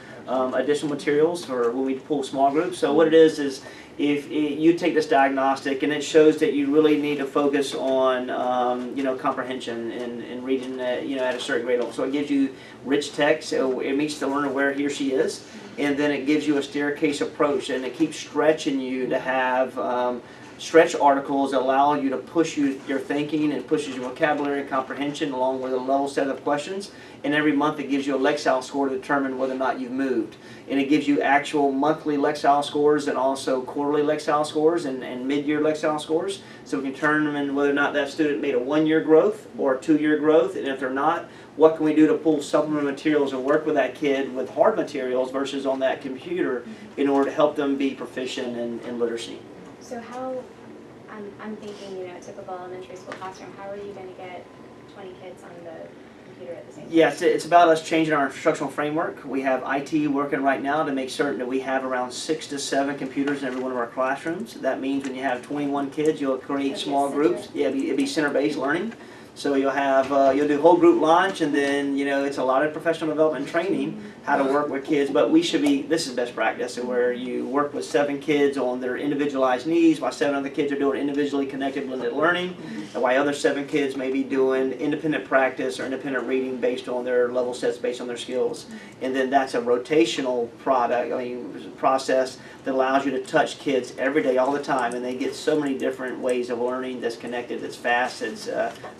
materials for when we pull small groups. So what it is if you take this diagnostic and it shows that you really need to focus on comprehension and reading at a certain grade level. So it gives you rich text, so it meets the learner where he or she is, and then it gives you a staircase approach, and it keeps stretching you to have stretch articles that allow you to push your thinking and pushes your vocabulary and comprehension along with a level set of questions. And every month it gives you a Lexile score to determine whether or not you've moved. And it gives you actual monthly Lexile scores and also quarterly Lexile scores and mid-year Lexile scores. So we can determine whether or not that student made a 1-year growth or a 2-year growth. And if they're not, what can we do to pull supplemental materials and work with that kid with hard materials versus on that computer in order to help them be proficient in literacy. So how, I'm thinking, typical elementary school classroom, how are you going to get 20 kids on the computer at the same time? Yes, it's about us changing our instructional framework. We have IT working right now to make certain that we have around 6 to 7 computers in every one of our classrooms. That means when you have 21 kids, you'll create small groups. Yeah, it'd be center-based learning. So you'll have you'll do whole group lunch, and then it's a lot of professional development and training how to work with kids. But this is best practice, where you work with 7 kids on their individualized needs, while 7 other kids are doing individually connected blended learning, and while other 7 kids may be doing independent practice or independent reading based on their level sets, based on their skills. And then that's a rotational process that allows you to touch kids every day, all the time, and they get so many different ways of learning that's connected, that's fast, that's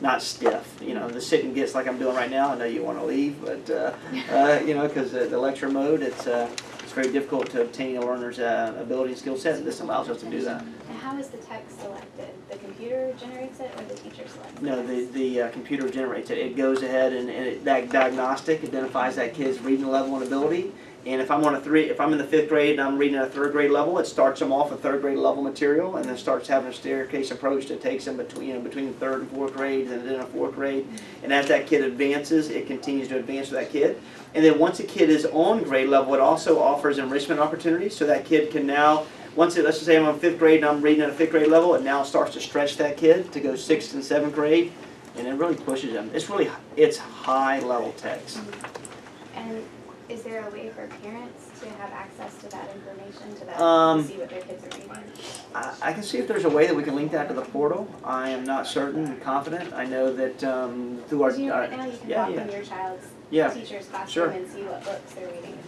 not stiff. The sit and gets like I'm doing right now. I know you want to leave, but because the lecture mode, it's very difficult to obtain a learner's ability and skill set, and this allows us to do that. And how is the text selected? The computer generates it, or the teacher selects it? No, the computer generates it. It goes ahead and that diagnostic identifies that kid's reading level and ability. And if I'm in the 5th grade and I'm reading at a 3rd grade level, it starts them off a 3rd grade level material, and then starts having a staircase approach that takes them between the 3rd and 4th grades, and then a 4th grade. And as that kid advances, it continues to advance with that kid. And then once a kid is on grade level, it also offers enrichment opportunities, so that kid can now, let's just say I'm in 5th grade and I'm reading at a 5th grade level, it now starts to stretch that kid to go 6th and 7th grade, and it really pushes them. It's high level text. And is there a way for parents to have access to that information, to see what their kids are reading? I can see if there's a way that we can link that to the portal. I am not certain and confident. I know that through our... right now you can walk in your child's teacher's classroom and see what books they're reading.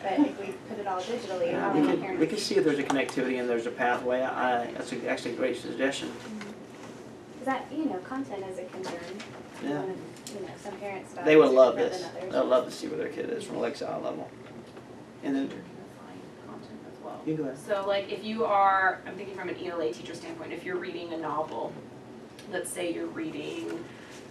but if we put it all digitally, how We many could, parents? we could see if there's a connectivity and there's a pathway. That's actually a great suggestion. Is that, you know, content is a concern. Yeah. You know, some parents' They values would are love different this. than others. They'll love to see where their kid is from a Lakeside level. And then, Content as well. you go ahead. So like if you are, I'm thinking from an ELA teacher standpoint, if you're reading a novel, let's say you're reading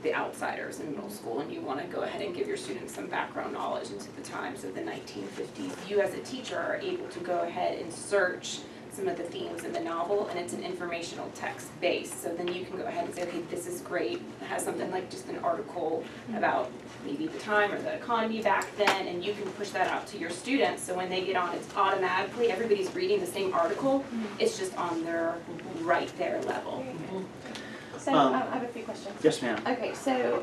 The Outsiders in middle school and you want to go ahead and give your students some background knowledge into the times of the 1950s, you as a teacher are able to go ahead and search some of the themes in the novel, and it's an informational text base. So then you can go ahead and say, okay, this is great. It has something like just an article about maybe the time or the economy back then, and you can push that out to your students. So when they get on, it's automatically, everybody's reading the same article. It's just on their right there level. So, I have a few questions. Yes, ma'am. Okay, so,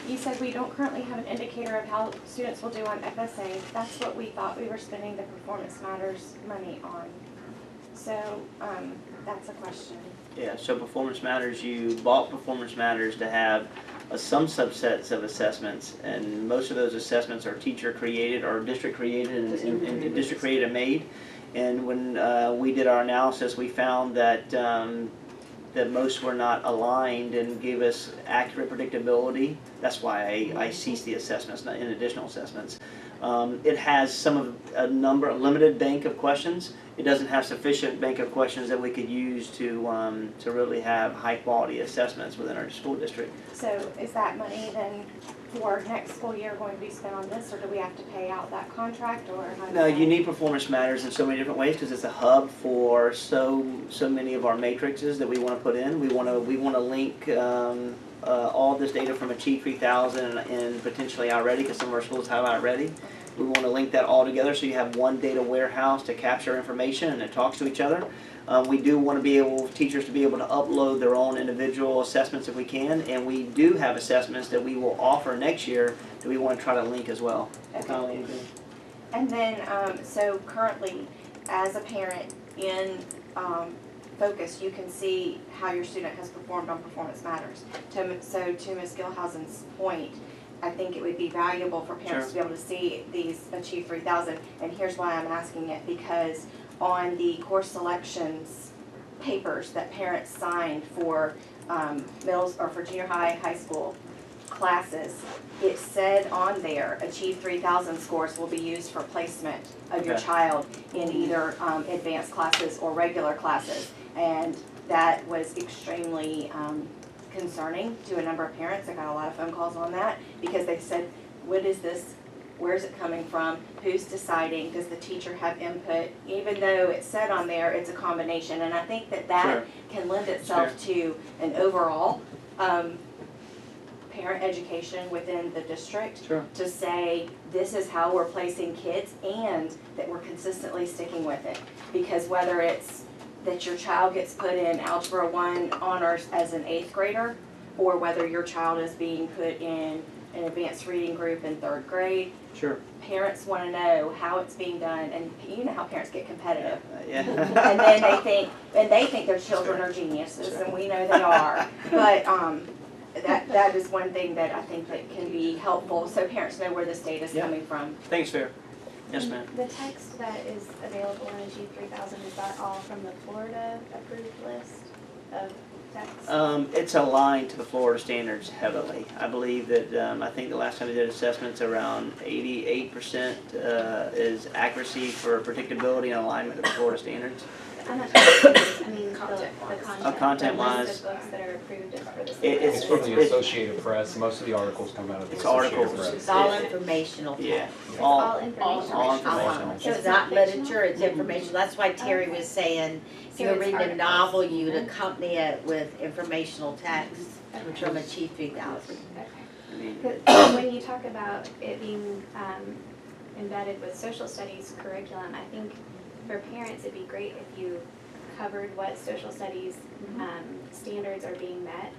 you said we don't currently have an indicator of how students will do on FSA. That's what we thought we were spending the Performance Matters money on. So, that's a question. Yeah, so Performance Matters, you bought Performance Matters to have some subsets of assessments, and most of those assessments are teacher created or district created and district created and made. And when we did our analysis, we found that that most were not aligned and gave us accurate predictability. That's why I ceased the assessments, not in additional assessments. It has a limited bank of questions. It doesn't have sufficient bank of questions that we could use to really have high quality assessments within our school district. So is that money then for next school year going to be spent on this, or do we have to pay out that contract, or how does No, that- you need Performance Matters in so many different ways because it's a hub for so many of our matrices that we want to put in. We want to link all this data from Achieve 3000 and potentially iReady, because some of our schools have iReady. We want to link that all together so you have one data warehouse to capture information and it talks to each other. We do want to teachers to be able to upload their own individual assessments if we can, and we do have assessments that we will offer next year that we want to try to link as well. Okay. And then, so currently, as a parent in Focus, you can see how your student has performed on Performance Matters. So to Ms. Gilhousen's point, I think it would be valuable for parents to be able to see these Achieve 3000. And here's why I'm asking it, because on the course selections papers that parents signed for middle or for junior high, high school classes, it said on there Achieve 3000 scores will be used for placement of your child in either advanced classes or regular classes. And that was extremely concerning to a number of parents. I got a lot of phone calls on that because they said, what is this? Where's it coming from? Who's deciding? Does the teacher have input? Even though it said on there it's a combination. And I think that can lend itself to an overall parent education within the district to say this is how we're placing kids and that we're consistently sticking with it. Because whether it's that your child gets put in Algebra 1 honors as an 8th grader, or whether your child is being put in an advanced reading group in 3rd grade. Parents want to know how it's being done, and you know how parents get competitive. And then they think their children are geniuses, and we know they are. But that is one thing that I think that can be helpful, so parents know where this data is coming from. Thanks, Fair. Yes, ma'am. The text that is available in Achieve 3000, is that all from the Florida approved list of text? It's aligned to the Florida standards heavily. I believe that, I think the last time we did assessments, around 88% is accuracy for predictability and alignment with the Florida standards. I'm not sure, I mean, the content. Content-wise. The list of books that are approved for the state. It's from the Associated Press. Most of the articles come out of the It's Associated articles. Press. It's all informational. Yeah. It's all information. All informational. So it's not literature, it's information. That's why Terry was saying, if So you're it's reading a articles. novel, you'd accompany it with informational text from Achieve 3000. I mean, But when you talk about it being embedded with social studies curriculum, I think for parents, it'd be great if you covered what social studies standards are being met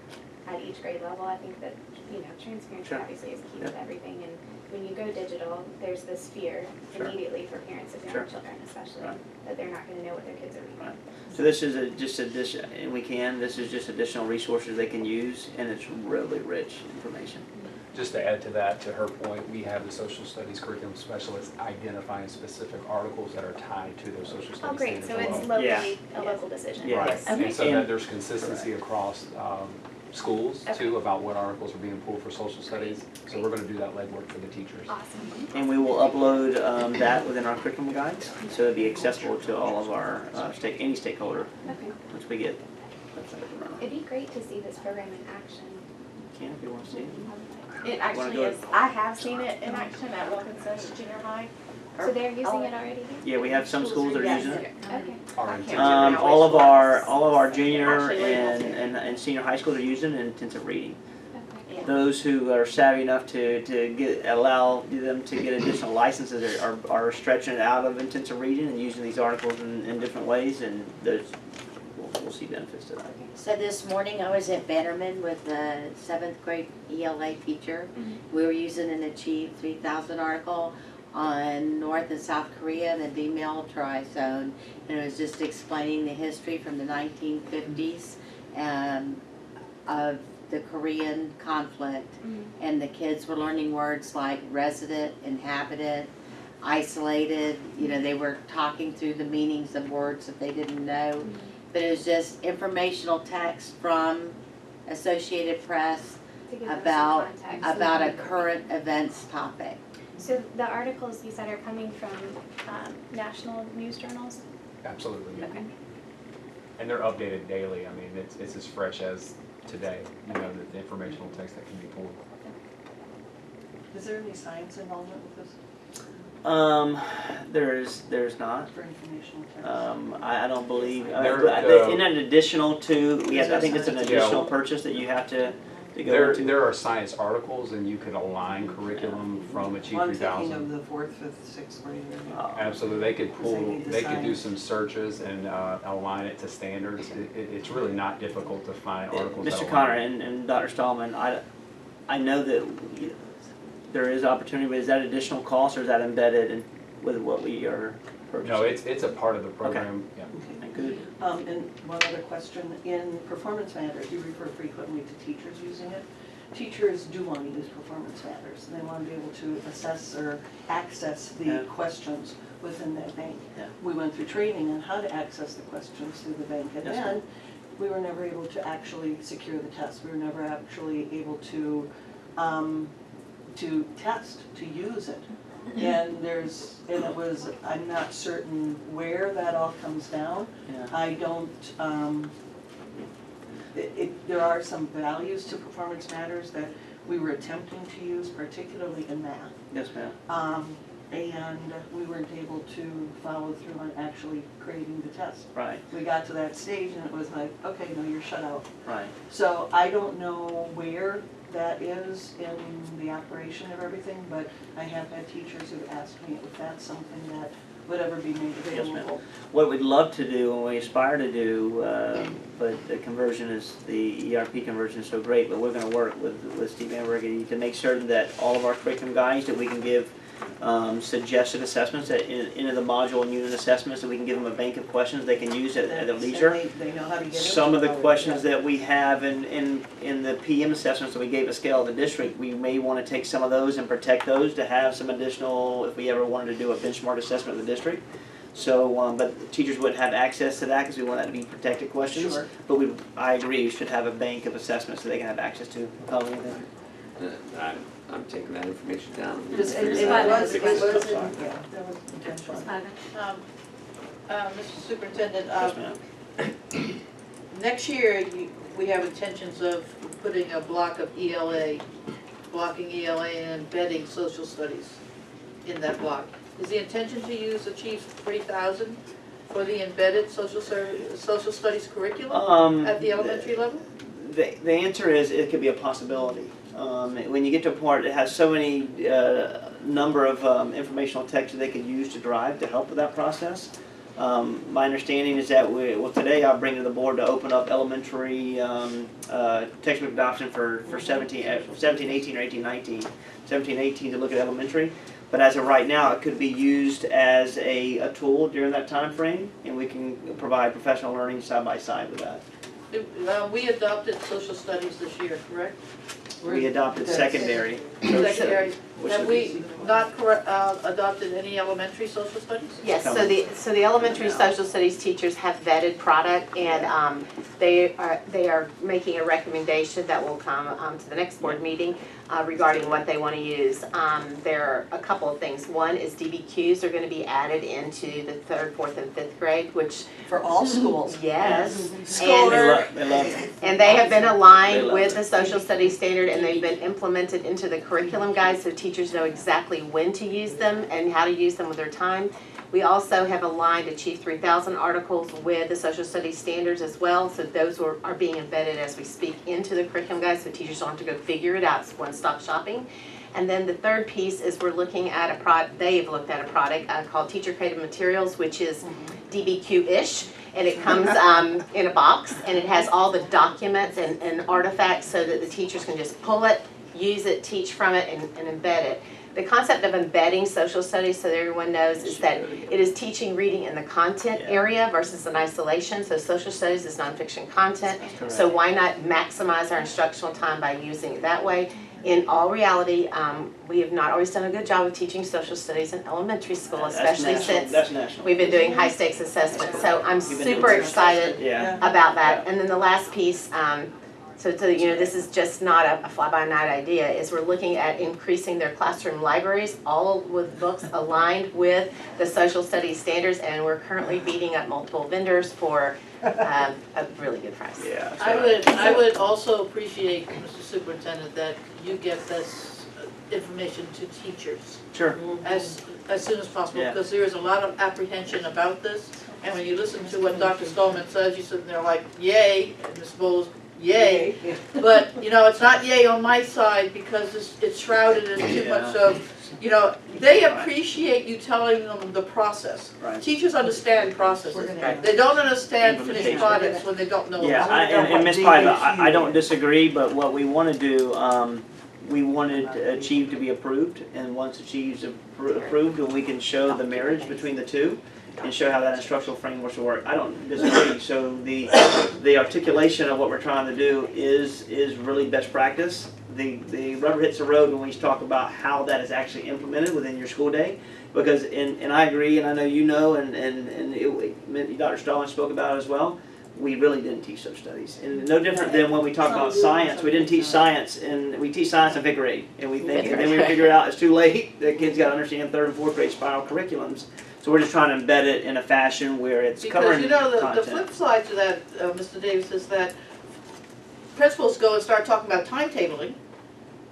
at each grade level. I think that, you know, transparency obviously is key with everything, and when you go digital, there's this fear immediately for parents of younger children especially, that they're not gonna know what their kids are reading. So this is just addition, and this is just additional resources they can use, and it's really rich information. Just to add to that, to her point, we have the social studies curriculum specialist identifying specific articles that are tied to those social studies Oh, great, standards so it's alone. locally, a local decision. Yeah. Right, Yes. Okay. and so that there's consistency across schools Okay. too, about what articles are being pulled for social studies. So we're gonna do that legwork for the teachers. Awesome. And we will upload that within our curriculum guides, so it'll be accessible to all of our any stakeholder Okay. once we get. It'd be great to see this program in action. Can if you want to see it. It Wanna actually go is, I have seen it in action at Wilkinson Junior High. So they're using it already? Yeah, we have some schools that are Yes. using it. Okay. Our intent. All of our junior Actually, labels and senior high schools are using intensive reading. Okay. Yeah. Those who are savvy enough to allow them to get additional licenses are stretching it out of intensive reading and using these articles in different ways, and we'll see benefits to that. So this morning I was at Bannerman with the 7th grade ELA teacher. We were using an Achieve 3000 article on North and South Korea and the demilitarized zone. And it was just explaining the history from the 1950s of the Korean conflict. And the kids were learning words like resident, inhabitant, isolated. You know, they were talking through the meanings of words that they didn't know. But it was just informational text from Associated Press To give them some about context. a current events topic. So the articles you said are coming from national news journals? Absolutely, yeah. Okay. And they're updated daily. I mean, it's as fresh as today, you know, the informational text that can be pulled. Is there any science involvement with this There's not. for informational text? I don't believe, There- in an additional to, I think it's an Yeah. additional purchase that you have to go There into. are science articles and you could align curriculum from Achieve Well, I'm thinking 3000. of the 4th, 5th, 6th grade. Absolutely, they could Because they pull, need the they could do science. some searches and align it to standards. It's really not difficult to find articles that Mr. align. Connor and Dr. Stallman, I know that there is opportunity, but is that additional cost or is that embedded with what we are purchasing? No, it's a part of the program, yeah. Good. And one other question, in Performance Matters, you refer frequently to teachers using it. Teachers do want to use Performance Matters, and they want to be able to assess or access the Yeah. questions within that bank. Yeah. We went through training on how to access the questions through the bank, and Yes, then we were never able to actually secure the test. We were never actually able to test, to use it. And I'm not certain where that all comes down. Yeah. I don't, there are some values to Performance Matters that we were attempting to use, particularly in math. Yes, ma'am. And we weren't able to follow through on actually creating the test. Right, We got to that stage and it was like, okay, no, you're shut out. right. So I don't know where that is in the operation of everything, but I have had teachers who've asked me if that's something that would ever be made Yes, ma'am. available. What we'd love to do and we aspire to do, but the conversion is, the ERP conversion is so great, but we're gonna work with Steve Amberg to make certain that all of our curriculum guides, that we can give suggested assessments into the module and unit assessments, that we can give them a bank of questions they can use at their leisure. And they know how to get into Some of the it. questions that we have in the PM assessments that we gave a scale of the district, we may want to take some of those and protect those to have some additional, if we ever wanted to do a benchmark assessment of the district. So, but teachers wouldn't have access to that because we want that to be protected questions. Sure. But I agree, we should have a bank of assessments so they can have access to. I'm taking that information down. Because it was, Figure yeah, it that was intentional. Mr. Superintendent, Yes, ma'am. next year, we have intentions of putting a block of ELA, blocking ELA and embedding social studies in that block. Is the intention to use Achieve 3000 for the embedded social studies curriculum at the elementary level? The answer is, it could be a possibility. When you get to a part that has so many number of informational texts that they could use to drive to help with that process. My understanding is that today I'll bring to the board to open up elementary textbook adoption for 17, 18, or 18, 19. 17, 18 to look at elementary. But as of right now, it could be used as a tool during that time frame, and we can provide professional learning side by side with that. We adopted social studies this year, correct? we adopted secondary. Secondary, Which have would we not adopted any elementary social studies? Yes, so the elementary social studies teachers have vetted product, and they are making a recommendation that will come to the next board meeting regarding what they want to use. There are a couple of things. One is DBQs are going to be added into the 3rd, 4th, and 5th grade, which For all schools. yes, They love it. and they have been aligned They love with it. the social studies standard, and they've been implemented into the curriculum guide, so teachers know exactly when to use them and how to use them with their time. We also have aligned Achieve 3000 articles with the social studies standards as well, so those are being embedded as we speak into the curriculum guide, so teachers don't have to go figure it out. It's one-stop shopping. And then the third piece is we're looking at they've looked at a product called Teacher Creative Materials, which is DBQ-ish. And it comes in a box, and it has all the documents and artifacts so that the teachers can just pull it, use it, teach from it, and embed it. The concept of embedding social studies, so that everyone knows, is that it is teaching reading in the content area versus in isolation. So social studies is nonfiction content. So why not maximize our instructional time by using it that way? In all reality, we have not always done a good job of teaching social studies in elementary school, especially since we've been doing high stakes assessment. So I'm super excited about that. And then the last piece, so this is just not a fly-by-night idea, is we're looking at increasing their classroom libraries, all with books aligned with the social studies standards, and we're currently beating up multiple vendors for a really good price. Yeah. I would also appreciate, Mr. Superintendent, that you get this information to teachers Sure. as soon as possible, Yeah. because there is a lot of apprehension about this. And when you listen to what Dr. Stallman says, you sit there like, yay, and Ms. Bowles, yay. But, it's not yay on my side because it's shrouded in too much of, they appreciate you telling them the process. Right. Teachers understand processes. They don't understand finished products when they don't know. Yeah, and Ms. Piva, I don't disagree, but what we want to do, we wanted Achieve to be approved, and once Achieve's approved, we can show the marriage between the two and show how that instructional framework will work. I don't disagree. So the articulation of what we're trying to do is really best practice. The rubber hits the road when we talk about how that is actually implemented within your school day. Because, and I agree, and I know you know, and Dr. Stallman spoke about it as well, we really didn't teach those studies. And no different than when we talk about science, we didn't teach science, and we teach science in 5th grade. And we think, and then we figure out it's too late, the kids got to understand 3rd and 4th grade spiral curriculums. So we're just trying to embed it in a fashion where it's covering Because the content. flip side to that, Mr. Davis, is that principals go and start talking about timetabling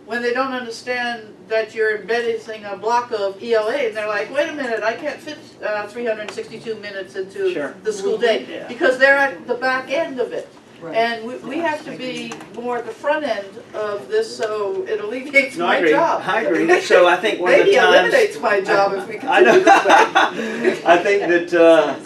when they don't understand that you're embedding a block of ELA, and they're like, wait a minute, I can't fit 362 minutes into the school day, because they're at the back end of it. Right. And we have to be more at the front end of this, so it alleviates No, my job. I agree. So I think one of the Maybe times eliminates my job if we can I do it this way. know. I think that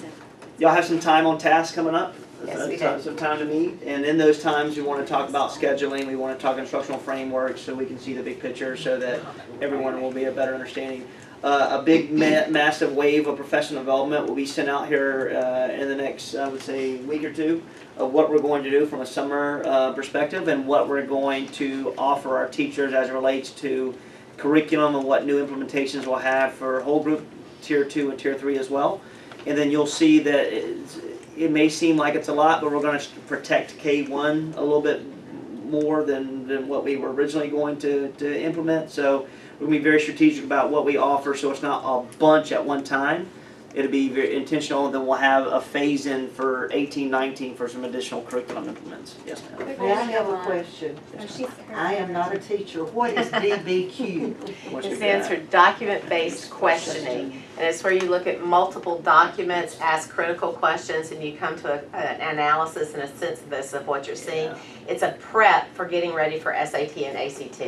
y'all have some time on task coming up. Yes, we do. Some time to meet, and in those times we want to talk about scheduling. We want to talk instructional frameworks so we can see the big picture, so that everyone will be a better understanding. A big massive wave of professional development will be sent out here in the next, I would say, week or two, of what we're going to do from a summer perspective, and what we're going to offer our teachers as it relates to curriculum and what new implementations we'll have for whole group tier 2 and tier 3 as well. And then you'll see that it may seem like it's a lot, but we're going to protect K1 a little bit more than what we were originally going to implement. So we're going to be very strategic about what we offer, so it's not a bunch at one time. It'll be very intentional, and then we'll have a phase-in for 18-19 for some additional curriculum implements. Yes, ma'am. May I have a question? I am not a teacher. What is DBQ? It stands for document-based questioning, and it's where you look at multiple documents, ask critical questions, and you come to an analysis and a synthesis of what you're seeing. It's a prep for getting ready for SAT and ACT.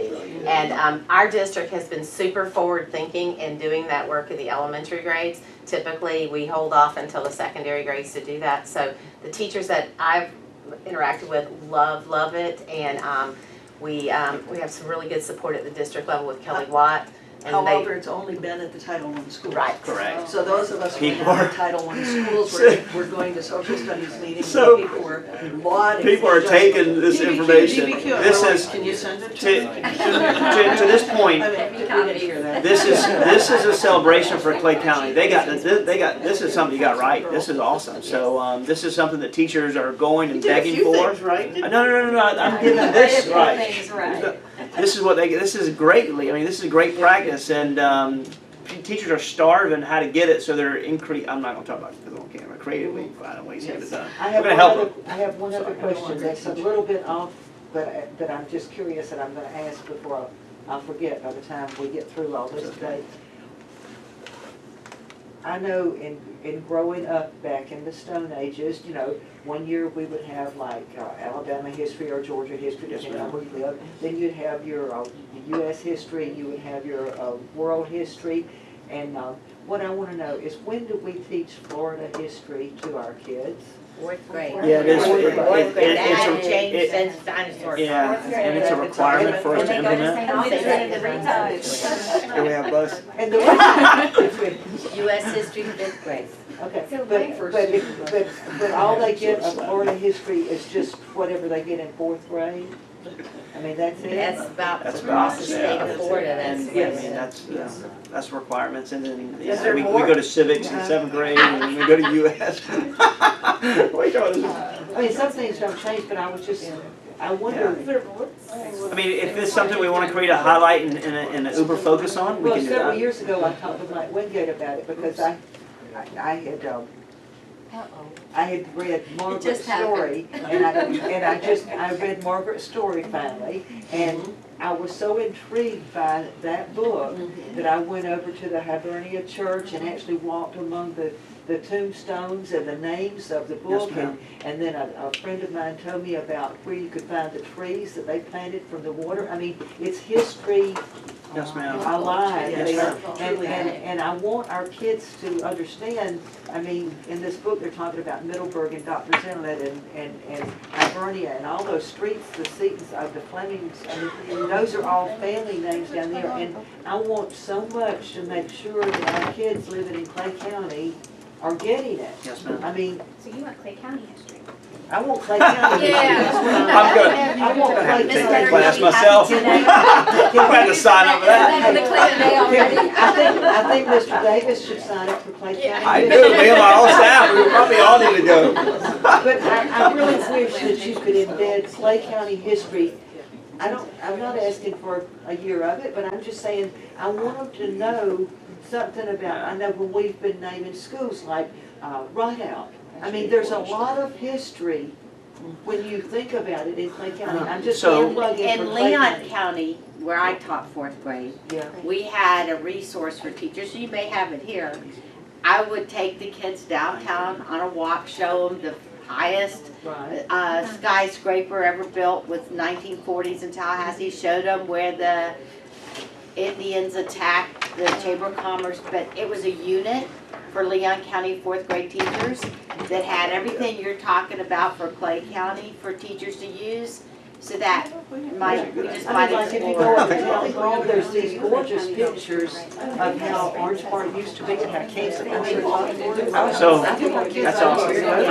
And our district has been super forward-thinking in doing that work in the elementary grades. Typically, we hold off until the secondary grades to do that. So the teachers that I've interacted with love it, and we have some really good support at the district level with Kelly Watt. And However, it's only been at the Title I schools. Right. Correct. So those of us who People have are- the Title I schools, we're going to social studies meetings, So- and people were lauding. People are taking this information. DBQ, This we're like, is, can you send it to to me? this point, I mean, we didn't hear that. this is a celebration for Clay County. This is something you got right. This is awesome. So, this is something that teachers are going and begging for. right? No, I'm getting this right. Things right. This is what this is greatly, I mean, this is great practice, and teachers are starving how to get it, so they're I'm not gonna talk about it on camera, creatively, finding ways to get it done. I We're have gonna one help other, them. I have one other question that's a little bit off, but I'm just curious, and I'm gonna ask before I'll forget by the time we get through all this today. I know in growing up back in the Stone Ages, you know, one year we would have like Alabama history or Georgia history, Yes, depending on ma'am. where you live. Then you'd have your U.S. history, you would have your world history. And what I want to know is, when do we teach Florida history to our kids? Fourth grade. Yeah, it is. Fourth grade, that it's hasn't a- changed it- since dinosaurs. Yeah, and it's a requirement for us to implement. Here we have Buzz. And the reason, U.S. history, fifth grade. okay, So but all they get of Florida history is just whatever they get in fourth grade? I mean, that's it? That's about That's across about the it, state yeah. of Florida, And, that's. I mean, that's requirements, and then, Is there we more? go to civics in 7th grade, and we go to US. Wait, I mean, some things don't change, but I wonder. I mean, if it's something we want to create a highlight and an uber focus on, we Well, can do several that. years ago, I talked with Mike Wingate about it, because I had read Margaret's just story, and I read Margaret's story finally, and I was so intrigued by that book that I went over to the Hibernia Church and actually walked among the tombstones and the names of the book, ma'am. and then a friend of mine told me about where you could find the trees that they planted from the water. I mean, it's history Yes, ma'am. alive. Yes, And I want our kids to understand, I mean, in this book, they're talking about Middleburg and Dr. Inlet and Hibernia and all those streets, the seats of the Flemings. I mean, those are all family names down there. And I want so much to make sure that our kids living in Clay County are getting it. Yes, ma'am. I mean, So you want Clay County history? I want Clay County. Yeah. I'm good. I want I'm gonna have to Clay take County. that class myself. I'm gonna have to sign up for that. I think Mr. Davis should sign up for Clay County. I do, me and my whole staff, we probably all need to go. But I really wish that you could embed Clay County history. I'm not asking for a year of it, but I'm just saying, I want them to know something about, I know when we've been naming schools like Rideout. I mean, there's a lot of history when you think about it in Clay County. I'm just So- saying plug in for In Clay Leon County. County, where I taught fourth grade, Yeah. we had a resource for teachers, you may have it here. I would take the kids downtown on a walk, show them the highest Right. skyscraper ever built with 1940s in Tallahassee, showed them where the Indians attacked the Chamber of Commerce, but it was a unit for Leon County fourth grade teachers that had everything you're talking about for Clay County for teachers to use, so that we just I mean, might like if you explore. go up to County Hall, there's these gorgeous pictures of how Orange Park used to be and how Kansas, I mean, So, I think our kids that's ought to awesome. hear That's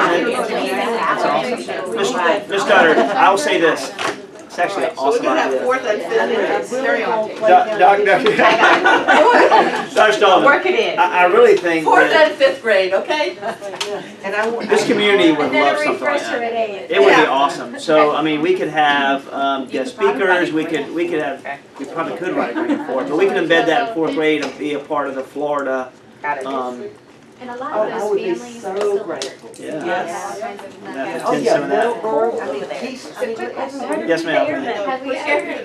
that. awesome. Ms. Cutter, I will say this, it's actually an So we're awesome gonna have idea. fourth and fifth I mean, I grades. really Carry on. want Clay County. Dr. Stallman, Work it in. I really think Fourth that and fifth grade, okay? And I want. this community would And then love a something like refresher that. at eight. It would be Yeah. awesome. So, I mean, we could have guest speakers, we could have, we probably could write a grant for it, but we can embed that in fourth grade and be a part of the Florida, Got it. And a lot Oh, of I those would be families so are still grateful. Yeah. Yeah, all kinds of Yeah. Oh, Attend yeah, some of that. Middleburg, I mean, Keys, I mean, everywhere. Yes, ma'am. Have we ever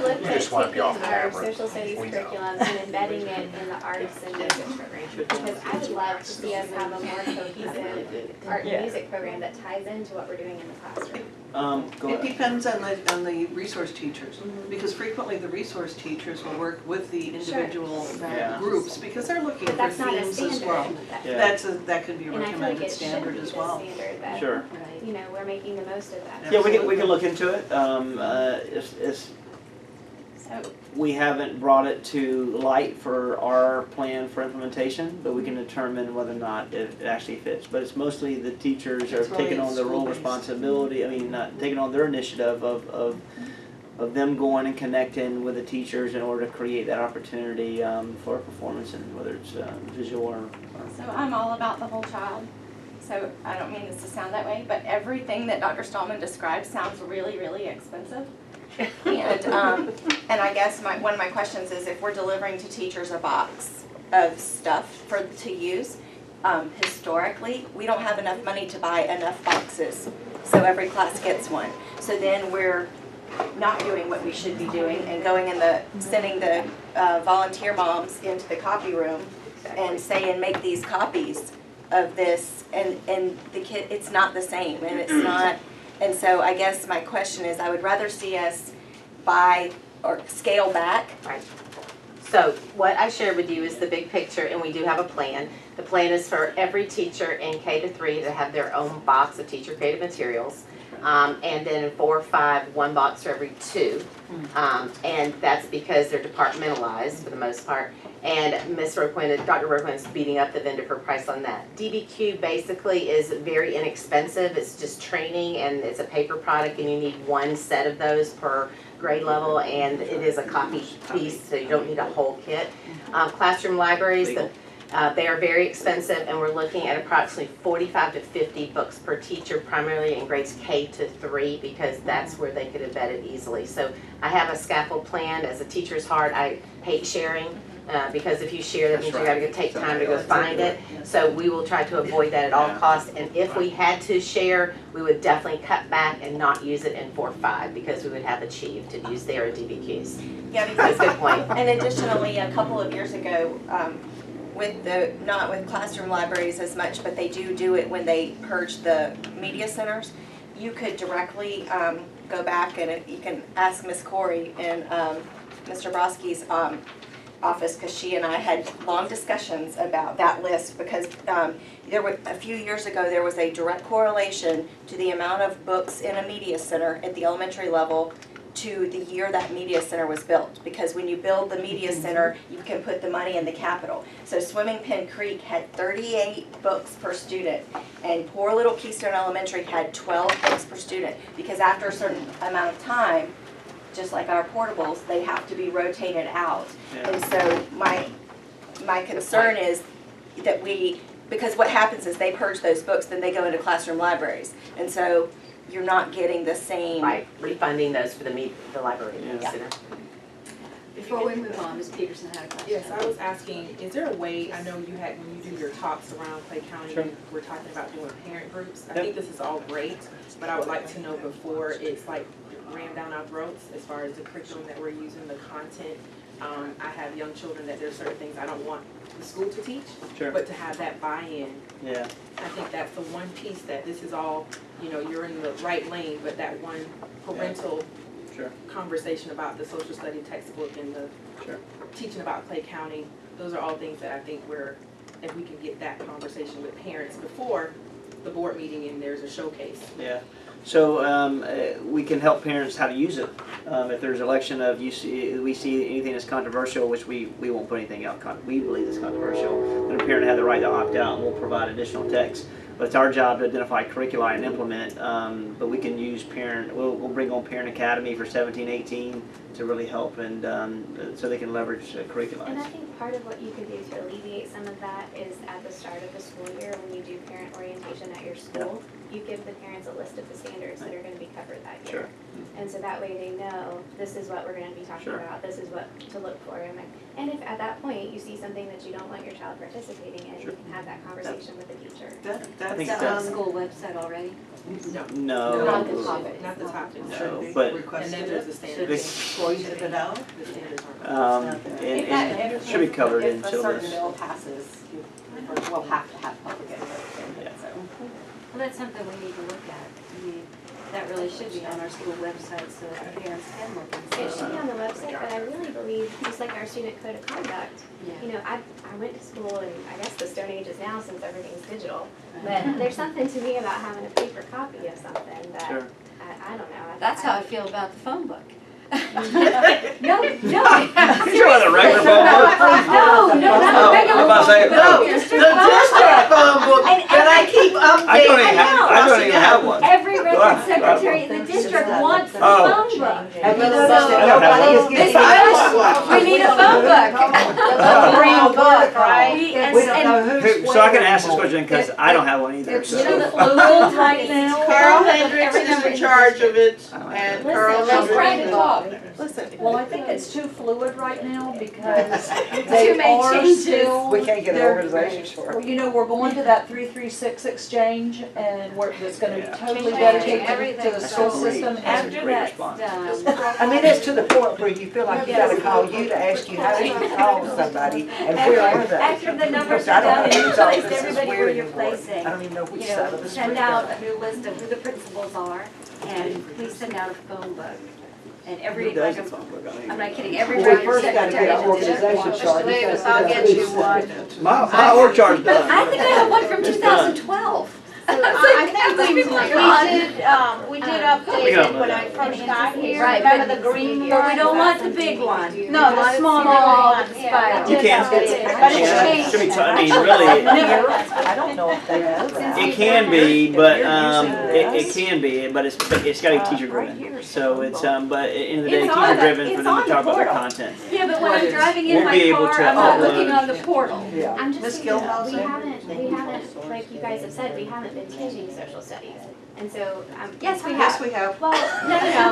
looked We at just wanna taking be off our camera. social studies We know. curriculum and embedding it in the arts and music program? Because I would love to see us have a more cohesive art and music program that ties into what we're doing in the classroom. Go It ahead. depends on the resource teachers, because frequently the resource teachers will work with the individual Yeah. groups, because they're looking But for that's not a themes as well. standard. Yeah. That could be a And I feel like recommended it should standard be as the well. standard that, Sure. you know, we're making the most of that. Yeah, we can look into it. It's, So we haven't brought it to light for our plan for implementation, but we can determine whether or not it actually fits. But it's mostly the teachers are It's really taking on the role school-based. responsibility, I mean, not taking on their initiative of them going and connecting with the teachers in order to create that opportunity for performance, and whether it's visual or So I'm all about the whole child. So I don't mean this to sound that way, but everything that Dr. Stallman described sounds really, really expensive. And I guess one of my questions is, if we're delivering to teachers a box of stuff to use, historically, we don't have enough money to buy enough boxes, so every class gets one. So then we're not doing what we should be doing and going in sending the volunteer moms into the copy room and saying, make these copies of this, and the kid, it's not the same, and it's not. And so I guess my question is, I would rather see us buy or scale back. Right. So what I shared with you is the big picture, and we do have a plan. The plan is for every teacher in K-3 to have their own box of teacher creative materials. And then in 4 or 5, 1 box for every 2. And that's because they're departmentalized for the most part. And Dr. Roquin is beating up the vendor for price on that. DBQ basically is very inexpensive. It's just training, and it's a paper product, and you need 1 set of those per grade level, and it is a copy piece, so you don't need a whole kit. Classroom libraries, they are very expensive, and we're looking at approximately 45 to 50 books per teacher, primarily in grades K-3, because that's where they could embed it easily. So I have a scaffold plan. As a teacher's heart, I hate sharing, because if you share, that means you gotta take time to go find it. So we will try to avoid that at all costs, and if we had to share, we would definitely cut back and not use it in 4-5, because we would have achieved to use their DBQs. Yeah, because, That's a good point. And additionally, a couple of years ago, not with classroom libraries as much, but they do it when they purge the media centers. You could directly go back, and you can ask Ms. Corey in Mr. Broski's office, because she and I had long discussions about that list, because a few years ago there was a direct correlation to the amount of books in a media center at the elementary level to the year that media center was built, because when you build the media center, you can put the money in the capital. So Swimming Pen Creek had 38 books per student, and poor little Keystone Elementary had 12 books per student, because after a certain amount of time, just like our portables, they have to be rotated out. Yeah. And so my concern is that because what happens is they purge those books, then they go into classroom libraries, and so you're not getting the same. Right, refunding those for the library center. Before we move on, Ms. Peterson had a question. Yes, I was asking, is there a way, I know you had, when you do your talks around Clay County, Sure. we're talking about doing parent groups. I Yep. think this is all great, but I would like to know before it's like rammed down our throats as far as the curriculum that we're using, the content. I have young children that there's certain things I don't want the school to teach, Sure. but to have that buy-in. Yeah. I think that's the one piece that this is all, you're in the right lane, but that one parental Sure. conversation about the social study textbook and the Sure. teaching about Clay County, those are all things that I think if we can get that conversation with parents before the board meeting and there's a showcase. Yeah. So we can help parents how to use it. If there's election of we see anything that's controversial, which we won't put anything out. We believe is controversial, then a parent had the right to opt out, and we'll provide additional text. But it's our job to identify curricula and implement. But we can use we'll bring on Parent Academy for 17-18 to really help, and so they can leverage curricula. And I think part of what you could do to alleviate some of that is at the start of the school year, when you do parent orientation at your school, you give the parents a list of the standards that are going to be covered that year. Sure. And so that way they know, this is what we're going to be talking Sure. about, this is what to look for. And if at that point you see something that you don't want your child participating in, Sure. you can have that conversation with the teacher. I think Is that on the school website already? No. Not the topic. Not the topic. No, but And then there's the standards. it out? The standards aren't. And it should be covered in If a certain syllabus. bill passes, we'll have to have public input. Yeah. Well, that's something we need to look at. I mean, that really should be on our school website so that parents can look and see. It should be on the website, but I really believe, just like our student code of conduct, Yeah. I went to school and I guess the Stone Age is now since everything's digital. But there's something to me about having a paper copy of something that, Sure. I don't know. That's how I feel about the phone book. No, no. You want a regular phone book? No, not a regular I'm about to say, phone no. book. The district phone book that I keep I don't even have, I don't even have one. Every record secretary in the district wants a Oh. phone book. Have you noticed So- that nobody is Miss getting Irish, we need a phone book. Green book, right? We- We don't know who's. So I can ask this question because I don't have one either, It's so. too fluid right now. Carl Hendricks is in charge of it, and Carl Listen, let's try to Hendricks. talk. Well, I think it's too fluid right now because Too they many are changes. still. We can't get an they're- organization short. Well, you know, we're going to that 336 exchange and it's gonna be Yeah. totally Changing dedicated to everything. the school So system. That's a After great that's response. done. I mean, it's to the point where you feel like you gotta call you to ask you how you call somebody and where are they? After the numbers Because I are don't done and you use all place this, it's everybody where weird you're anymore. placing, I don't even know which you side know, of the send street out they're a new list of who the principals are, and please send out a phone book. And every, Who does like, the phone book? I don't even I'm not know. kidding, every Well, we record first gotta secretary get our in the district organization wants. chart. Davis, I'll get you one. My org chart's done. I think I have one from It's done. 2012. I think we did We update don't it know when that. I first got here. Right, Remember the green one? But we don't want the big one. No, the small one. spiral. You can't, But it's yeah, should be, changed. I mean, really, I don't know if they know that. it can be, but, it can be, but it's gotta be teacher driven. So it's, but at the end of the day, It's on teacher the- driven it's for them on to the talk about their portal. content. Yeah, but when I'm driving in We'll my be able car, to I'm not upload. looking on the portal. Yeah. I'm just Ms. thinking, Gilhouse? we haven't, like you guys have said, we haven't been teaching social studies. And so, Yes, we Yes, have. we have. well, no,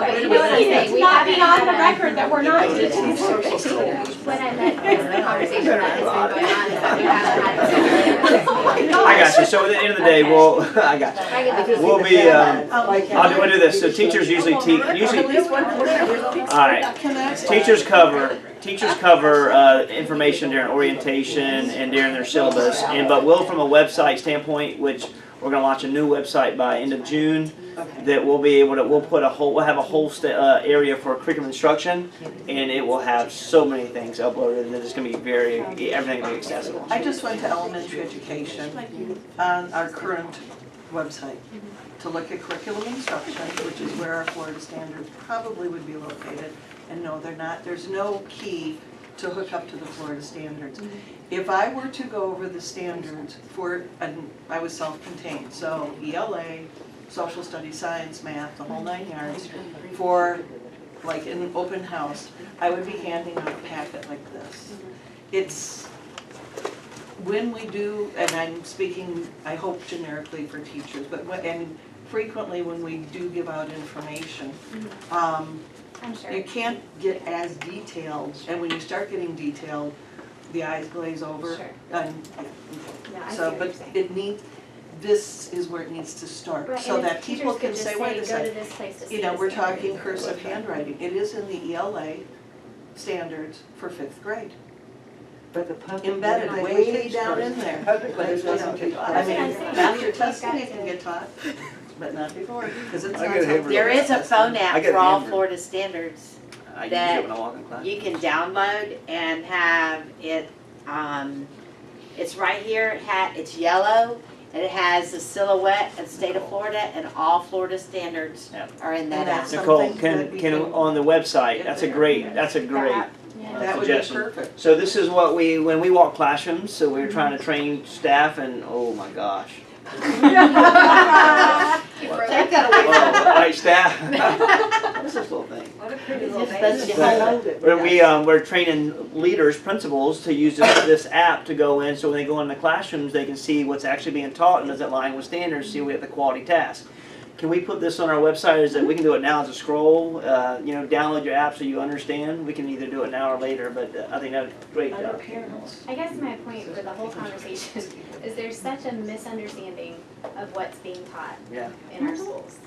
but you know what I'm saying? It's We not haven't beyond the had a- record that we're not teaching Social social studies. What I meant was the conversation that has been going on is that we haven't had. I got you, so at the end of the day, we'll, I got you. I get the We'll be, we'll do this, so teachers usually alright, teachers cover, information during orientation and during their syllabus, but we'll, from a website standpoint, which we're gonna launch a new website by end of June, that we'll be able to, we'll have a whole area for curriculum instruction, and it will have so many things uploaded, and it's gonna be everything will be accessible. I just went to elementary education on our current website to look at curriculum instruction, which is where our Florida standards probably would be located. And no, they're not, there's no key to hook up to the Florida standards. If I were to go over the standards for, and I was self-contained, so ELA, social studies, science, math, the whole 9 yards, for like an open house, I would be handing out a packet like this. It's, when we do, and I'm speaking, I hope generically for teachers, but and frequently when we do give out information, I'm sure. you can't get as detailed, and when you start getting detailed, the eyes glaze over. Sure. And, No, I see so, what but you're saying. it needs, this is where it needs to start, Right, so and if that people teachers can could just say, wait a go to second. this place to see You know, the we're standards. talking cursive handwriting, it is in the ELA standards for 5th grade. But the public. Embedded they way teach down those. in there. Public But it doesn't get taught. I mean, That's what I'm saying. after You've testing, got it can to- get taught, but not before, because it's I not get something. him There is a phone I app get for all hammered. Florida standards I use that it when I walk in class. you can download and have it, it's right here, it's yellow, and it has the silhouette of the state of Florida, and all Florida standards Yep. are in that And app. that's Nicole, something that we can, can on the website, get that's a there. great, That would be suggestion. perfect. So this is what when we walk classrooms, so we're trying to train staff and, oh my gosh. Take that away from Whoa, right, staff? What's this little thing? What a pretty little Just baby. lets you hold it. We're training leaders, principals, to use this app to go in, so when they go in the classrooms, they can see what's actually being taught and does it line with standards, see we have the quality task. Can we put this on our website, is that we can do it now as a scroll, download your app so you understand, we can either do it now or later, but I think that's great. Other parents. I guess my point for the whole conversation is there's such a misunderstanding of what's being taught Yeah. in our schools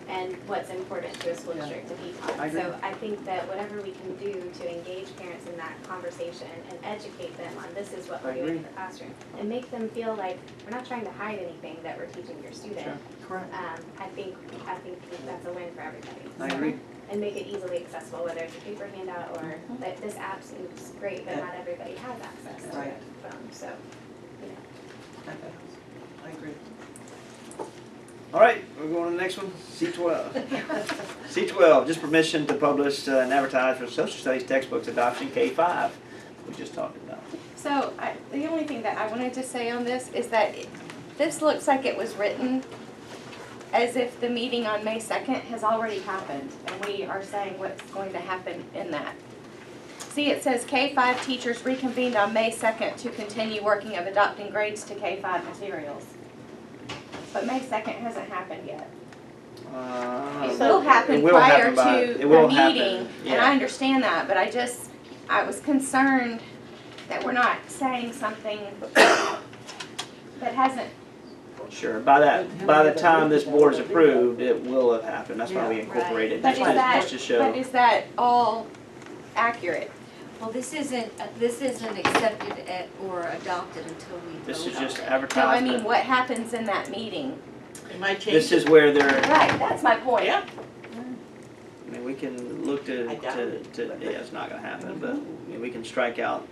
and what's important to a school Yeah. district to be I taught. agree. So I think that whatever we can do to engage parents in that conversation and educate them on this is what I we're doing agree. in the classroom and make them feel like we're not trying to hide anything that we're teaching your student. Sure. Correct. I think that's a win for everybody. I So- agree. And make it easily accessible, whether it's a paper handout or that this app seems great, but Yeah. not everybody has access to Right. a phone, so, you know. I agree. All right, we're going to the next one, C12. C12, just permission to publish and advertise for social studies textbooks adoption K-5, we just talked about. So, the only thing that I wanted to say on this is that this looks like it was written as if the meeting on May 2nd has already happened, and we are saying what's going to happen in that. See, it says K-5 teachers reconvened on May 2nd to continue working of adopting grades to K-5 materials. But May 2nd hasn't happened yet. It will happen prior to the meeting, and I understand that, but I was concerned that we're not saying something that hasn't. Sure, by the time this board is approved, it will have happened, that's why we incorporated But just to show. But is that all accurate? Well, this isn't accepted or adopted until we vote on it. This is just No, I advertisement. mean, what happens in that meeting? It might change. This is where they're, Right, that's my point. Yeah. I mean, we can look to, yeah, it's not gonna happen, but, I mean, we can strike out.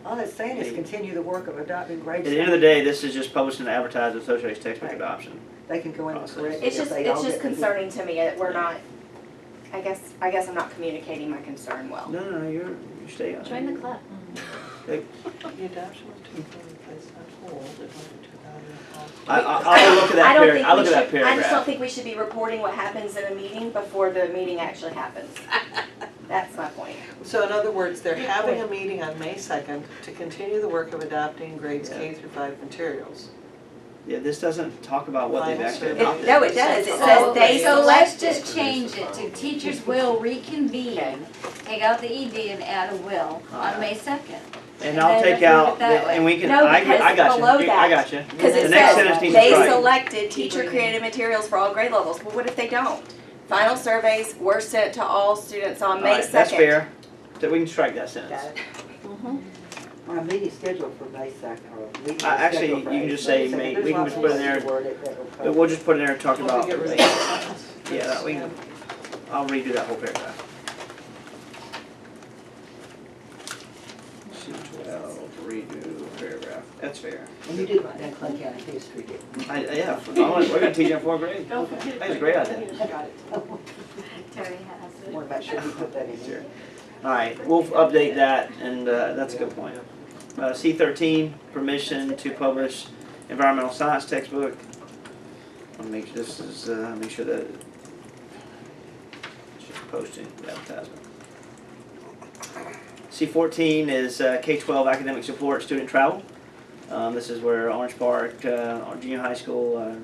All it's saying is continue the work of adopting grades. At the end of the day, this is just published and advertised as social studies textbook adoption. They can go in and correct it It's if just, they don't it's just get the- concerning to me that we're not, I guess I'm not communicating my concern well. No, you stay on it. Join the club. The adoption of two placed on hold in order to evaluate all. I'll look at that paragraph, I'll look at that I just don't paragraph. think we should be reporting what happens in a meeting before the meeting actually happens. That's my point. So in other words, they're having a meeting on May 2nd to continue the work of adopting grades K through 5 materials. Yeah, this doesn't talk about what they've actually It- adopted. No, it does. It So says they so let's selected. just change it to teachers will reconvene, take out the ED and add a will on May 2nd. And I'll then take approve out, it that way. and we can, No, I because got below you, that, I got you. Because The it next sentence says, needs to they strike. selected teacher-created materials for all grade levels. Well, what if they don't? Final surveys were sent to all students on May 2nd. Alright, that's fair. So we can strike that sentence. Our meeting scheduled for May 2nd, or meeting Actually, scheduled for you can just say May 2nd. May, There's we can lots just of put in ways there, to word it that will cover we'll just put in there and talk about. Get rid of that sentence. Yeah, we can, I'll redo that whole paragraph. C12, redo paragraph, that's fair. And you did write that Clay County history, didn't you? We're gonna teach in 4th grade. Don't forget. That's a great idea. Got it. Terry has it. Want to make sure you put that in Sure. here. Alright, we'll update that, and that's a good point. C13, permission to publish environmental science textbook. I'll make this is, make sure that it's just posting the advertisement. C14 is K-12 academic support student travel. This is where Orange Park, our junior high school,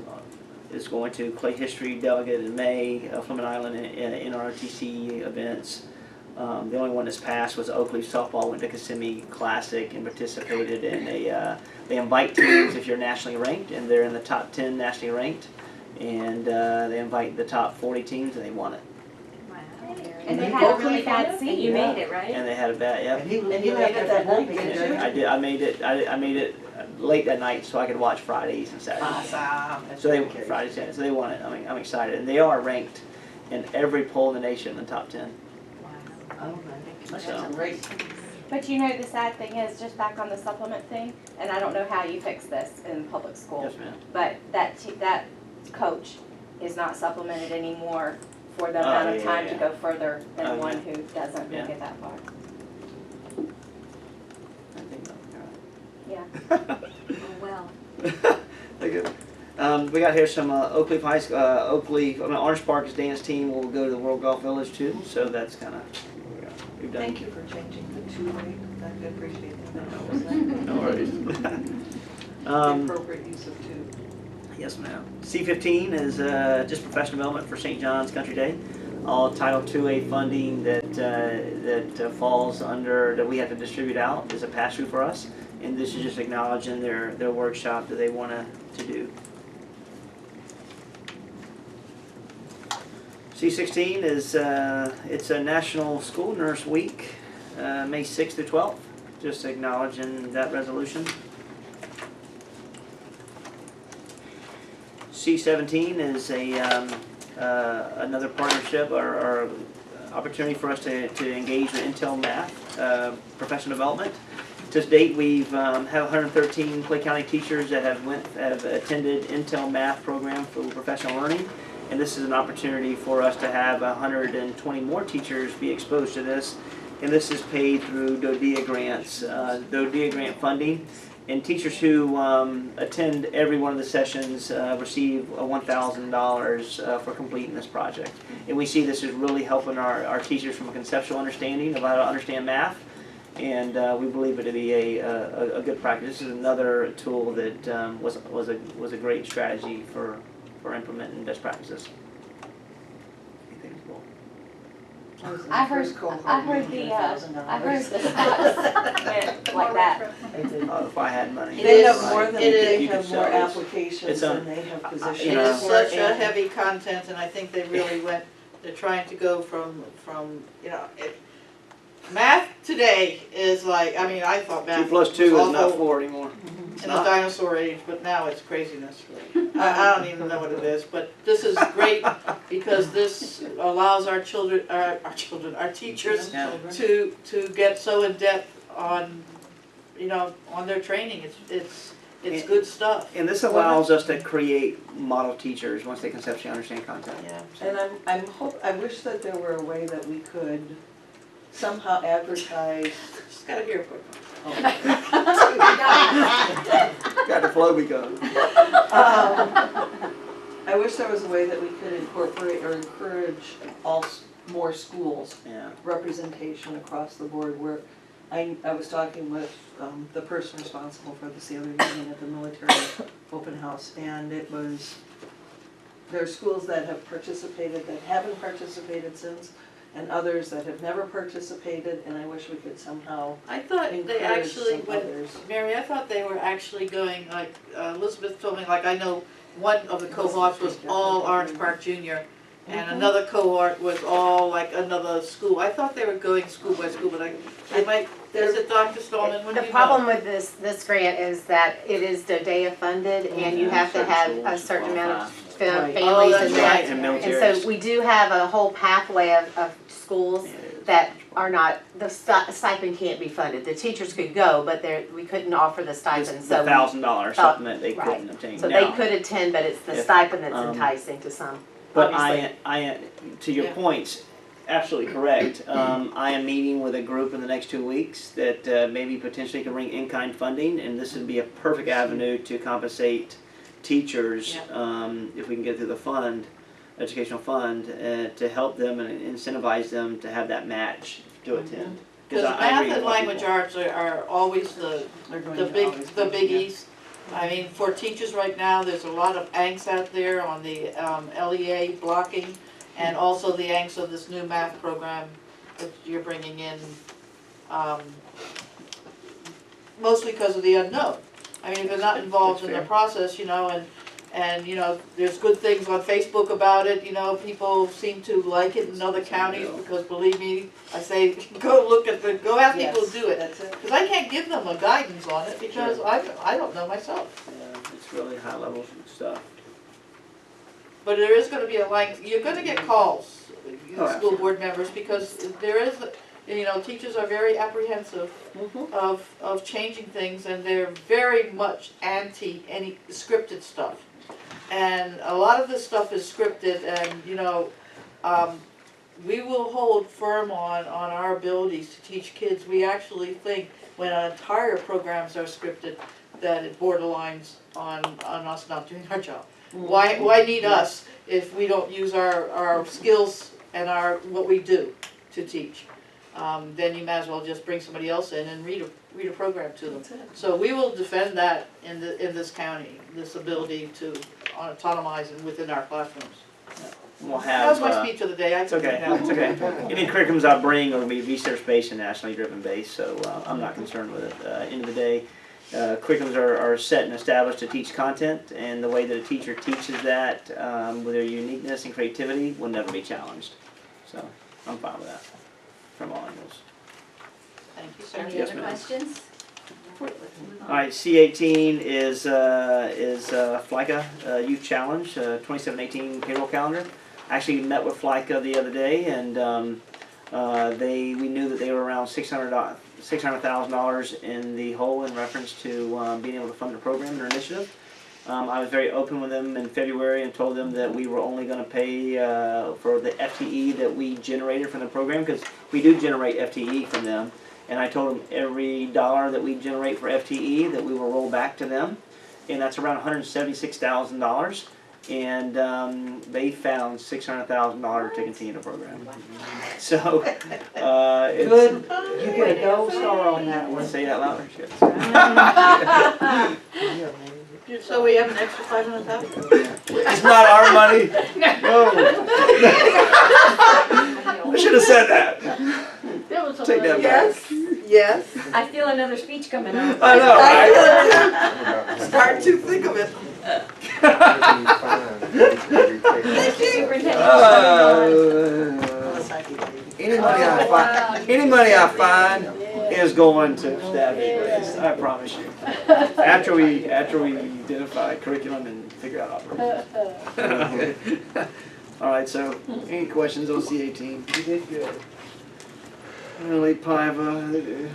is going to Clay History Delegate in May, Fleming Island in ROTC events. The only one that's passed was Oakley softball went to Kissimmee Classic and participated in they invite teams if you're nationally ranked, and they're in the top 10 nationally ranked, and they invite the top 40 teams, and they won it. And they had a really bad seat. And you made it, right? And they had a bet, yeah. And he And left you made it that home night, because didn't you? I did. I made it late that night so I could watch Fridays and Saturdays. Awesome. So they Fridays, Saturdays. So they won it. I'm excited, and they are ranked in every poll in the nation in the top 10. Oh, That's So. great. But you know, the sad thing is, just back on the supplement thing, and I don't know how you fix this in public school, Yes, ma'am. but that coach is not supplemented anymore for the amount of time to go further than Oh, one yeah. who doesn't Yeah. make it that far. I think Yeah. Oh, well. They're good. We got here some Oak High School, Orange Park's dance team will go to the World Golf Village too, so that's kind of, we've done. Thank you for changing the 2-way. I appreciate that. No worries. The appropriate use of 2. Yes, ma'am. C15 is just professional development for St. John's Country Day. All Title IIA funding that falls under, that we have to distribute out is a pass-through for us. And this is just acknowledging their workshop that they want to do. C16 is, it's a National School Nurse Week, May 6th through 12th. Just acknowledging that resolution. C17 is another partnership or opportunity for us to engage with Intel Math professional development. To date, we've have 113 Clay County teachers that have attended Intel Math program for professional learning, and this is an opportunity for us to have 120 more teachers be exposed to this, and this is paid through DODEA grants, DODEA grant funding, and teachers who attend every one of the sessions receive $1,000 for completing this project, and we see this is really helping our teachers from a conceptual understanding of how to understand math. And we believe it to be a good practice. This is another tool that was a great strategy for implementing best practices. I heard the spots went like that. If I had money. They have more Like, than, it they you could have sell more this. applications It's than they have It positions. You know. is such a heavy content, and I think they really they're trying to go from, math today is like, I mean, I thought math 2 + 2 is was not awful 4 anymore. in the dinosaur age, but now it's craziness. I don't even know what it is, but this is great because this allows our teachers Yeah. to get so in depth on, on their training. It's good stuff. And this allows us to create model teachers once they conceptually understand content. Yeah. And I wish that there were a way that we could somehow advertise. Just gotta hear quick. Got the flow begun. I wish there was a way that we could incorporate or encourage more schools Yeah. representation across the board where I was talking with the person responsible for this the other evening at the military open house, and it was, there are schools that have participated that haven't participated since, and others that have never participated, and I wish we could somehow I thought they encourage actually, some when, others. Mary, I thought they were actually going, like, Elizabeth told me, like, I know one of the cohorts was all Orange Park Junior, and another cohort was all like another school. I thought they were going school by school, but I might, is it Dr. Stallman? What do The you problem know? with this grant is that it is DODEA funded and you have to have a certain amount of Right. families that's in right. that. And And militaries. so we do have a whole pathway of schools that are not, the stipend can't be funded. The teachers could go, but we couldn't offer the stipend, The so. $1,000 supplement they right. couldn't obtain. So Now, they could attend, but it's the if, stipend that's enticing to some, But obviously. to your Yeah. points, absolutely correct. I am meeting with a group in the next 2 weeks that maybe potentially can bring in-kind funding, and this would be a perfect avenue to compensate teachers if we can get through the educational fund, to help them and incentivize them to have that match to attend. Because I math agree with and a lot of language people. arts are always the biggies. I mean, for teachers right now, there's a lot of angst out there on the LEA blocking, and also the angst of this new math program that you're bringing in, mostly because of the unknown. I mean, if they're not involved in the process, and there's good things on Facebook about it, people seem to like it in other counties, because believe me, I say, go ask people to do it. That's it. Because I can't give them a guidance on it, because I don't know myself. Yeah, it's really high level stuff. But there is gonna be you're gonna get calls, Oh, school board members, because there is, teachers are very apprehensive of changing things, and they're very much anti any scripted stuff. And a lot of this stuff is scripted, and, we will hold firm on our abilities to teach kids. We actually think when entire programs are scripted, that it borderlines on us not doing our job. Why need us if we don't use our skills and what we do to teach? Then you might as well just bring somebody else in and read a program to them. So we will defend that in this county, this ability to autonomize and within our classrooms. We'll That was have. my speech of the day. It's okay. It's okay. Any curriculums I bring are going to be research-based and nationally driven based, so I'm not concerned with it. End of the day, curriculums are set and established to teach content, and the way that a teacher teaches that with their uniqueness and creativity will never be challenged. So I'm fine with that from all angles. Thank you, sir. Any Yes, other ma'am. questions? All right, C18 is FLICA Youth Challenge 27-18 payroll calendar. I actually met with FLICA the other day, and we knew that they were around $600 $600,000 in the hole in reference to being able to fund the program or initiative. I was very open with them in February and told them that we were only going to pay for the FTE that we generated from the program, because we do generate FTE from them. And I told them every dollar that we generate for FTE that we will roll back to them, and that's around $176,000. And they found $600,000 to continue the program. So it's Good, you get a gold star on that one. Say that louder. So we have an extra 500,000? It's not our money. No. I should have said that. Take that back. Yes. I feel another speech coming up. I know. Right? Start to think of it. Any money I find is going to staffing grants. I promise you. After we identify curriculum and figure out operations. All right. So, any questions on C18? You did good. Lily Piva.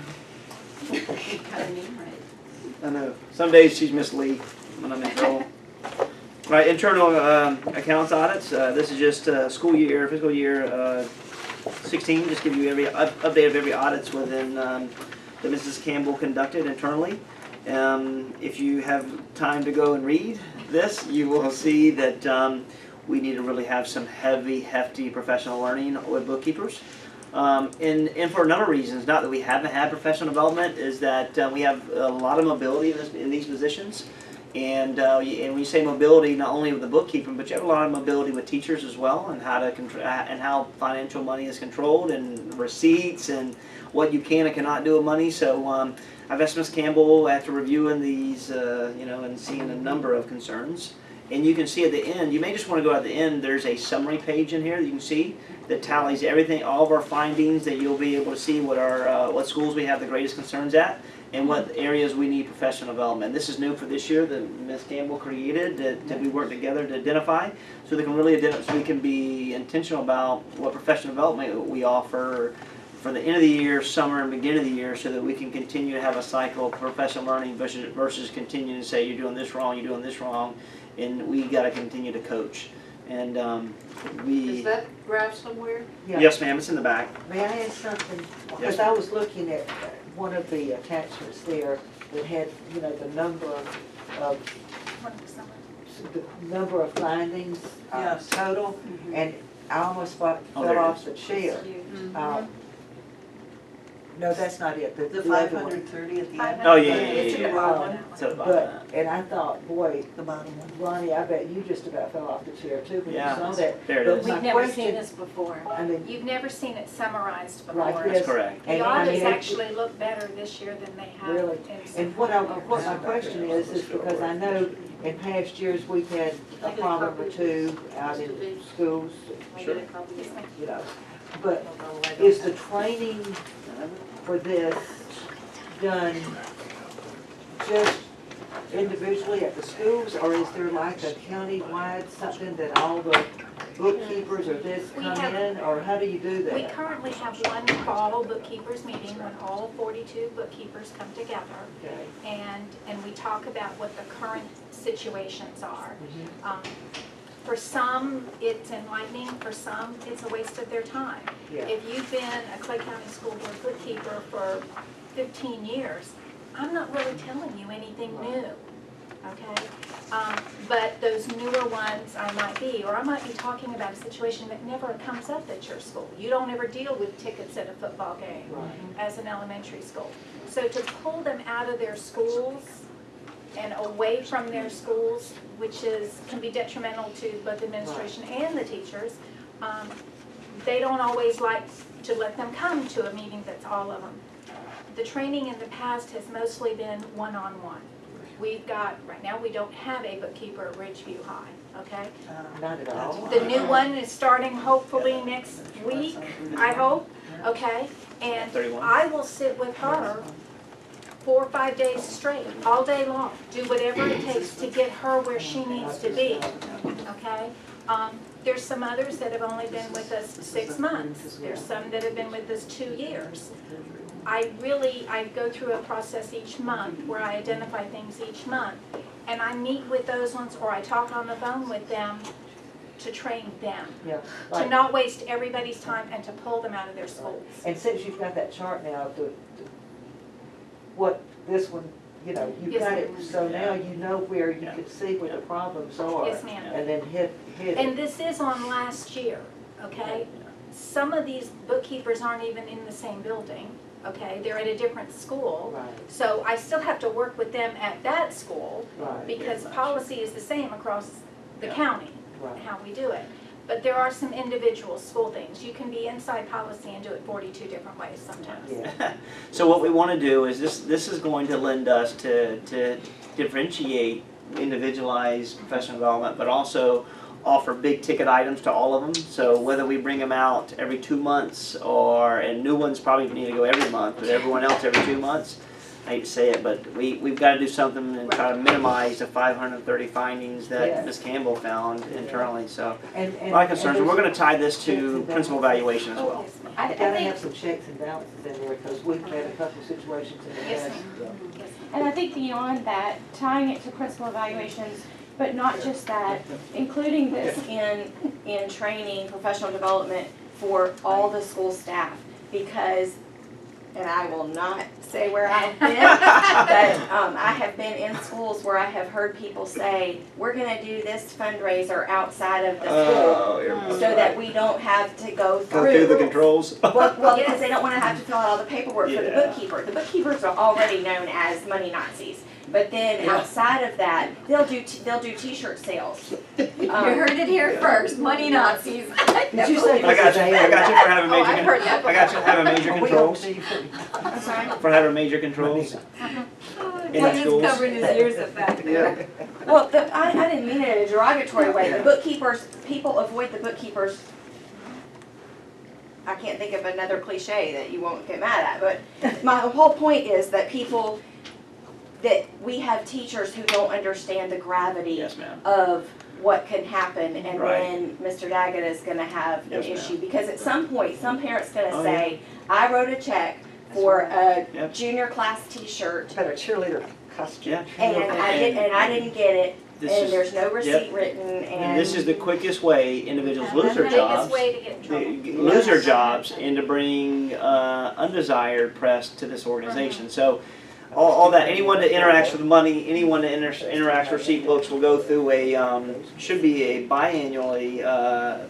I know. Some days she's Miss Lee when I'm in trouble. Right, internal accounts audits. This is just fiscal year 16. Just give you every update of every audits within that Mrs. Campbell conducted internally. If you have time to go and read this, you will see that we need to really have some hefty professional learning with bookkeepers. And for a number of reasons, not that we haven't had professional development, is that we have a lot of mobility in these positions. And when you say mobility, not only with the bookkeeping, but you have a lot of mobility with teachers as well, and how to and how financial money is controlled, and receipts, and what you can and cannot do with money. So I've asked Ms. Campbell, after reviewing these, and seeing a number of concerns. And you can see at the end, you may just want to go at the end, there's a summary page in here that you can see that tallies everything, all of our findings, that you'll be able to see what our what schools we have the greatest concerns at, and what areas we need professional development. This is new for this year that Ms. Campbell created that we work together to identify, so they can really identify, so we can be intentional about what professional development we offer for the end of the year, summer, and beginning of the year, so that we can continue to have a cycle of professional learning versus continuing to say you're doing this wrong, and we got to continue to coach. And Is that graph somewhere? Yeah. Yes, ma'am, it's in the back. May I ask something? Yes. Because I was looking at one of the attachments there that had, the number of the number of findings Yes. total, and I almost fell there it off is. the chair. No, that's not it. The other one. 530 at the end? Oh, yeah. It's in the bottom. It's at the bottom. But, and I thought, boy, The bottom one. Ronnie, I bet you just about fell off the chair too when you Yeah. saw that. There it But is. my We've never question- seen this before. I mean, You've never seen it summarized like before. this. That's correct. And The I mean, audits it- actually look better this year than they have Really? in some. And what my question is because I know in past years we've had a problem or two out in schools, Sure. But is the training for this done just individually at the schools, or is there like a county-wide something that all the bookkeepers or this We come have- in, or how do you do that? We currently have one fall bookkeepers meeting when all 42 bookkeepers come together. Okay. And we talk about what the current situations are. Mhm. For some, it's enlightening, for some, it's a waste of their time. Yeah. If you've been a Clay County School Board bookkeeper for 15 years, I'm not really telling you anything new, okay? But those newer ones I might be, or I might be talking about a situation that never comes up at your school. You don't ever deal with tickets at a football game as an elementary school. So to pull them out of their schools and away from their schools, which can be detrimental to both administration and the teachers, they don't always like to let them come to a meeting that's all of them. The training in the past has mostly been one-on-one. We've got, right now, we don't have a bookkeeper at Ridgeview High, okay? Not at all. The new one is starting hopefully next week, I hope, okay? And 31. I will sit with her 4 or 5 days straight, all day long, do whatever it takes to get her where she needs to be, okay? There's some others that have only been with us 6 months. There's some that have been with us 2 years. I go through a process each month where I identify things each month. And I meet with those ones, or I talk on the phone with them to train them. Yeah. To Like, not waste everybody's time and to pull them out of their schools. and since you've got that chart now, what this one, you know, you've Yes, got it, ma'am. so now you know where you can see what the problems are. Yes, ma'am. And then hit it. And this is on last year, okay? Some of these bookkeepers aren't even in the same building, okay? They're at a different school. Right, So I still have to work with them at that school right, because policy is the same across the county, right. how we do it. But there are some individual school things. You can be inside policy and do it 42 different ways sometimes. Yeah. So what we want to do is this is going to lend us to differentiate individualized professional development, but also offer big ticket items to all of them. So whether we bring them out every 2 months and new ones probably need to go every month, but everyone else every 2 months. I hate to say it, but we've got to do something and try to minimize the 530 findings that Yes. Ms. Campbell found internally. So And my concerns, and we're going there's to tie this checks to and principal balances. evaluation as well. I Gotta think, have some checks and balances in there, because we've had a couple of situations in the Yes, past. ma'am. Yes, and I think beyond that, tying it to principal evaluations, but not just that, including this in training, professional development for all the school staff, because, and I will not say where I've been, but I have been in schools where I have heard people say, we're gonna do this fundraiser outside of the school, so that we don't have to go through. the controls. Well, because they don't wanna have to fill out all the paperwork for the Yeah. bookkeeper. The bookkeepers are already known as money Nazis. But then Yeah. outside of that, they'll do t-shirt sales. You heard it here first, money Nazis. Did you say? I got you for having Oh, major, I've heard that I got you for having major We don't controls, see. I'm sorry? for having major controls in the He's schools. covering his ears up back there. Well, I didn't mean it in a derogatory way. The bookkeepers, people avoid the bookkeepers. I can't think of another cliche that you won't get mad at, but my whole point is that that we have teachers who don't understand the gravity Yes, ma'am. of what can happen, and Right. then Mr. Daggett is gonna have an Yes, ma'am. issue. Because at some point, some parent's gonna Oh, say, I wrote a check for a Yep. junior class t-shirt, Had a cheerleader costume. Yeah. and I didn't get it, This and is- there's no receipt yep. written, And this is the quickest way individuals And lose their the jobs. biggest way to get in trouble. Lose their jobs and to bring undesired press to this organization. So all that, anyone that interacts with money, anyone that interacts with receipt books will go through should be a biannually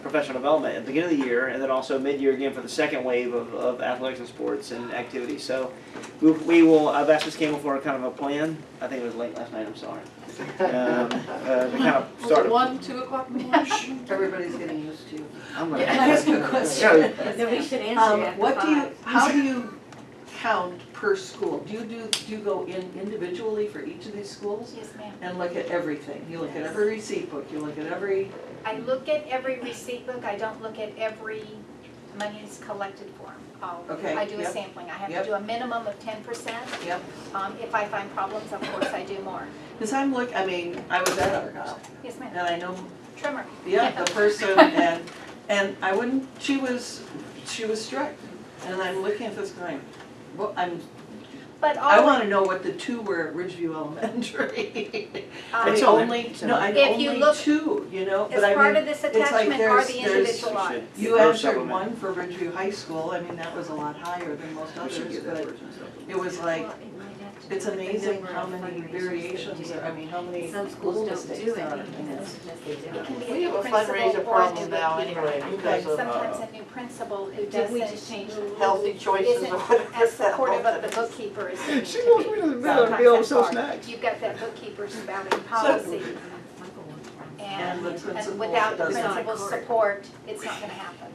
professional development at the beginning of the year, and then also mid-year again for the second wave of athletics and sports and activities. So we will, I've asked Ms. Campbell for kind of a plan. I think it was late last night, I'm sorry. To kind of Was start. it 1, 2 o'clock in the morning? Everybody's getting used to. I'm Can gonna- I ask you a question? Yeah. Then we should answer you after What do you, 5. how do you count per school? Do you go in individually for each of these schools Yes, ma'am. and look at everything? You look at every receipt book, you look at every, I look at every receipt book, I don't look at every money's collected form. Okay, I do a yep, sampling, I have yep. to do a minimum of 10%. yep. If I find problems, of course, I do more. Because I mean, I was at Argyle, Yes, ma'am. and I know, Trimmer. yeah, the person, and I wouldn't, she was strict. And I'm looking at this going, well, But I all, want to know what the two were at Ridgeview Elementary. It's I on only, there. It's on no, there. I If you only look- two, you know, as but I part mean, of this it's like attachment are the there's- individual audits. you Or answered supplement. one for Ridgeview High School, I mean, that was a lot higher than most We should others, get that but version. it was like, it's amazing how many variations, I mean, how many Some schools little don't mistakes do there are. it. And it's- It can be We a have a new principal fundraiser or a problem new now bookkeeper. anyway, because of Sometimes a new principal who Did we doesn't, just change who healthy choices isn't or whatever. as supportive of the bookkeeper as they need She to wants be. me to the Sometimes middle and that's sell hard. snacks. You've got that bookkeeper spouting policy, And the principal without the doesn't- principal's support, it's not gonna happen.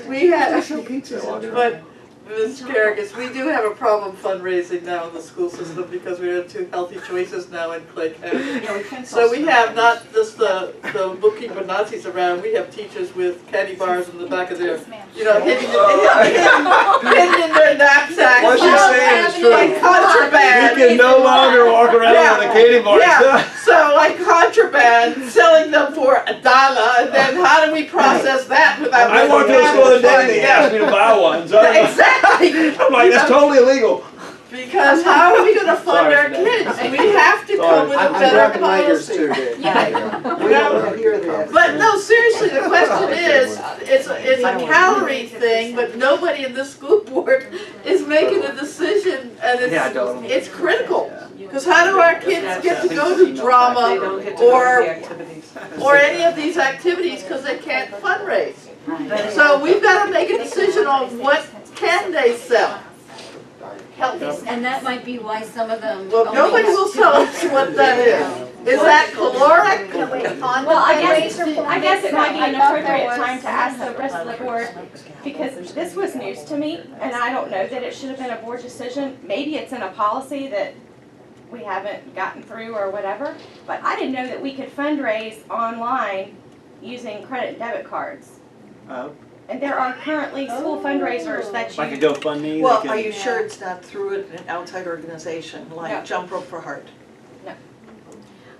We had, pizza. but Ms. Carrigus, we do have a problem fundraising now in the school system because we have 2 healthy choices now in Clay County. Yeah, we can't So sell we snacks. have not just the bookkeeper Nazis around, we have teachers with candy bars in the back of their, Yes, ma'am. hidden in their knapsacks. What she's saying is true. Like contraband. You can no longer walk around with a candy bar. Yeah, so like contraband, selling them for $1, and then how do we process does that without. I walked to the store the other day and they asked me to buy one, so I'm Exactly. I'm like, that's totally illegal. Because how are we gonna fund Sorry our for that. kids? We have to come with a I'm better working Rangers policy. too, Dave. We don't wanna hear this. But no, seriously, the question is, it's a calorie thing, but nobody in this school board is making a decision, and Yeah, I don't. it's critical. Because how do our kids get to go to They drama don't get to go to or the activities. or any of these activities because they can't fundraise? So we've got to make a decision on what can they sell. And that might be why some of them. Well, only nobody have will two tell us what that is. Is that caloric? Well, I guess it might be an appropriate time to ask the rest of the board, because this was news to me, and I don't know that it should have been a board decision. Maybe it's in a policy that we haven't gotten through or whatever, but I didn't know that we could fundraise online using credit and debit cards. And there are currently school fundraisers that Like a you, GoFundMe. Well, they are can- you sure it's not through an outside organization No. like Jump Rope for Heart?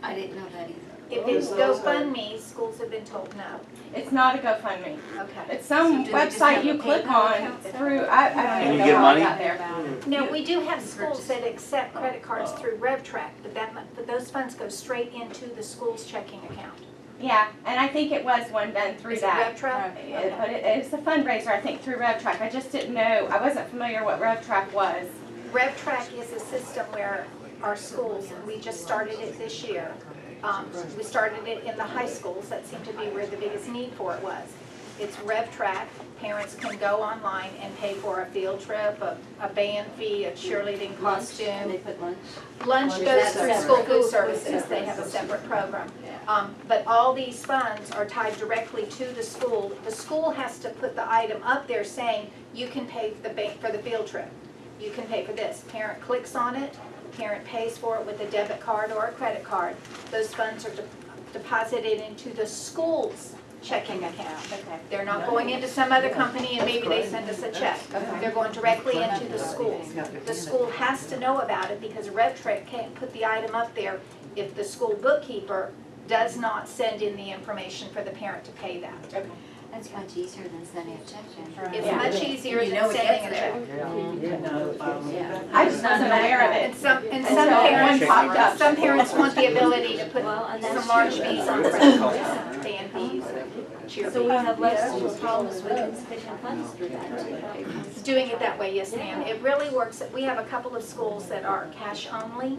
I didn't know that either. If it's GoFundMe, schools have been told no. it's not a GoFundMe. Okay. It's some So do we just website have you a click PayPal on account set through, up? I And don't you even get know how I money? got there. Now, we do have schools that accept credit cards through RevTrak, but those funds go straight into the school's checking account. Yeah, and I think it was one done through Is it that. RevTrak? But it's a fundraiser, I think, through RevTrak. I just didn't know, I wasn't familiar what RevTrak was. RevTrak is a system where our schools, and we just started it this year. We started it in the high schools, that seemed to be where the biggest need for it was. It's RevTrak, parents can go online and pay for a field trip, a band fee, a cheerleading They costume. put lunch. Lunch Or is goes that through separate? school food services, they have a separate program. But all these funds are tied directly to the school. The school has to put the item up there saying, you can pay for the field trip. You can pay for this. Parent clicks on it, parent pays for it with a debit card or a credit card. Those funds are deposited into the school's checking account. They're not going into some other company and maybe they send us a check. They're going directly into the schools. The school has to know about it because RevTrak can't put the item up there if the school bookkeeper does not send in the information for the parent to pay that. That's much easier than sending a check in. It's much easier You than know it sending a gets check. Yeah. I just wasn't aware of it. And some Until parents, one popped up. some parents want the ability to put Well, and that's some large true. fees on credit cards, band fees, cheer So we fees. have less problems with insufficient funds through that too. Doing it that way, yes ma'am. It really works. We have a couple of schools that are cash only.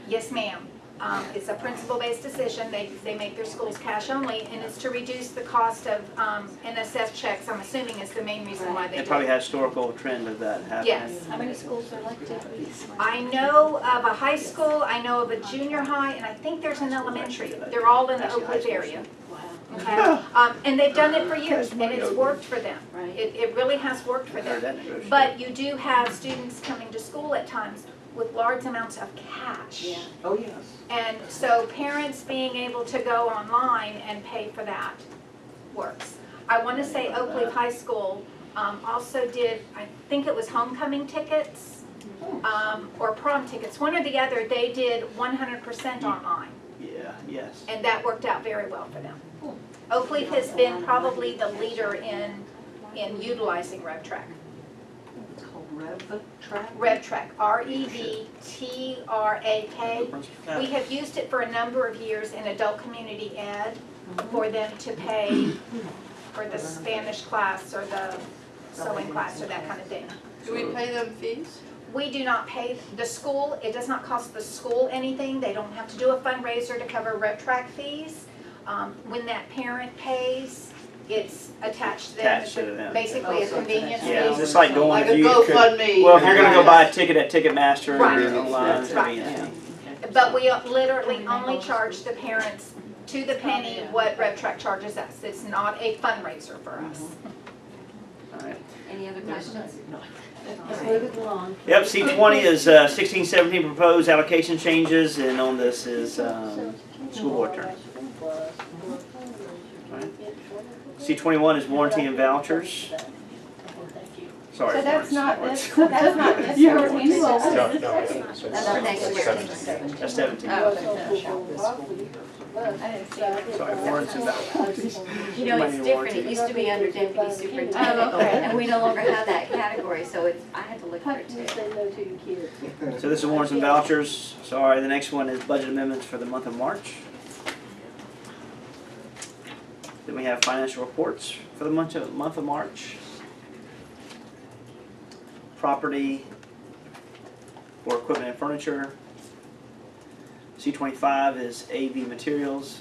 Yes ma'am. It's a principal-based decision. They make their schools cash only, and it's to reduce the cost of NSF checks, I'm assuming is the main reason why they do It it. probably has historical trend of that happening. Yes. How many schools are like that? I know of a high school, I know of a junior high, and I think there's an elementary. They're all in the Oak Cliff area. Okay? And they've done it for years, and it's worked for them. Right. It really has worked for I heard them. that negotiation. But you do have students coming to school at times with large amounts of cash. Yeah. Oh, yes. And so parents being able to go online and pay for that works. I want to say Oak Cliff High School also did, I think it was homecoming tickets or prom tickets, one or the other. They did 100% online, Yeah, yes. and that worked out very well for them. Oak Cliff has been probably the leader in utilizing RevTrak. It's called RevTrak. RevTrak, RevTrak. We have used it for a number of years in adult community ed for them to pay for the Spanish class or the sewing class or that kind of thing. Do we pay them fees? We do not pay the school, it does not cost the school anything. They don't have to do a fundraiser to cover RevTrak fees. When that parent pays, it's attached to them. Attached to them. Basically a convenience fee. Yeah, it's like going Like if a you could. GoFundMe. Well, if you're gonna go buy a ticket at Ticketmaster Right. or online, it's Right. convenient. But we literally only charge the parents to the penny what RevTrak charges us. It's not a fundraiser for us. All right. Any other questions? Let's move it along. Yep, C20 is 16-17 proposed allocation changes, and on this is school board turn. Alright. C21 is warranty and vouchers. Sorry, So that's Florence. not Florence. this, that's not this year's annual. No, That's no, for next year. 17. That's 17. I didn't see it. Sorry, Florence and Val. You know, it's different, it used to be under deputy superintendent, Oh, okay. and we no longer have that category, so it's, I had to look for it too. So this is warrants and vouchers. Sorry, the next one is budget amendments for the month of March. Then we have financial reports for the month of March. Property for equipment and furniture. C25 is AV materials.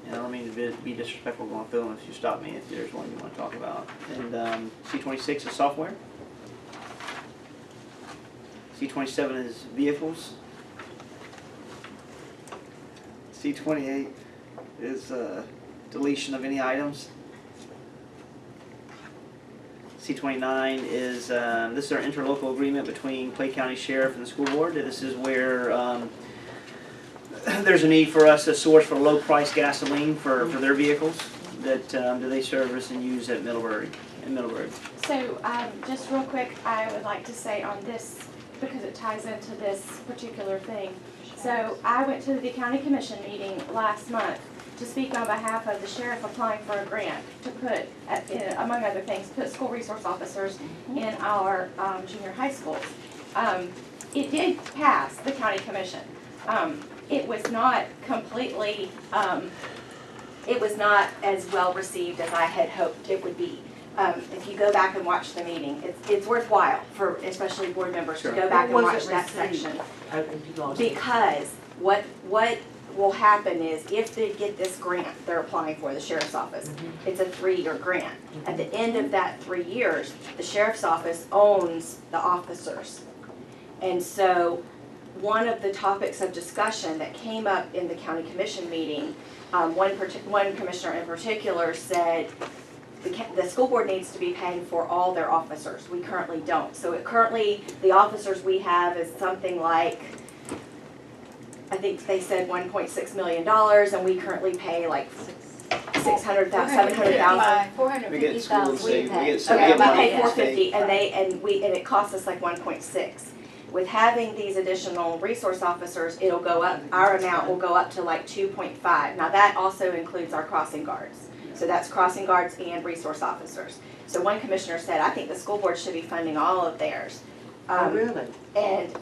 And I don't mean to be disrespectful going through them if you stop me if there's one you want to talk about. And C26 is software. C27 is vehicles. C28 is deletion of any items. C29 is, this is our interlocal agreement between Clay County Sheriff and the school board. This is where there's a need for us to source for low-price gasoline for their vehicles that they service and use at Middleburg. So, just real quick, I would like to say on this, because it ties into this particular thing. So, I went to the county commission meeting last month to speak on behalf of the sheriff applying for a grant to put, among other things, put school resource officers in our junior high schools. It did pass the county commission. It was not completely, it was not as well received as I had hoped it would be. If you go back and watch the meeting, it's worthwhile for especially board members to go back and watch that section. Because what will happen is if they get this grant they're applying for, the sheriff's office, it's a 3-year grant. At the end of that 3 years, the sheriff's office owns the officers. And so one of the topics of discussion that came up in the county commission meeting, one commissioner in particular said the school board needs to be paying for all their officers. We currently don't. So currently the officers we have is something like, I think they said $1.6 million, and we currently pay like $700,000. $450,000 we pay. Okay, we pay $450,000, and it costs us like $1.6 million. With having these additional resource officers, it'll go up. Our amount will go up to like 2.5. Now that also includes our crossing guards. So that's crossing guards and resource officers. So one commissioner said, I think the school board should be funding all of theirs. Really? And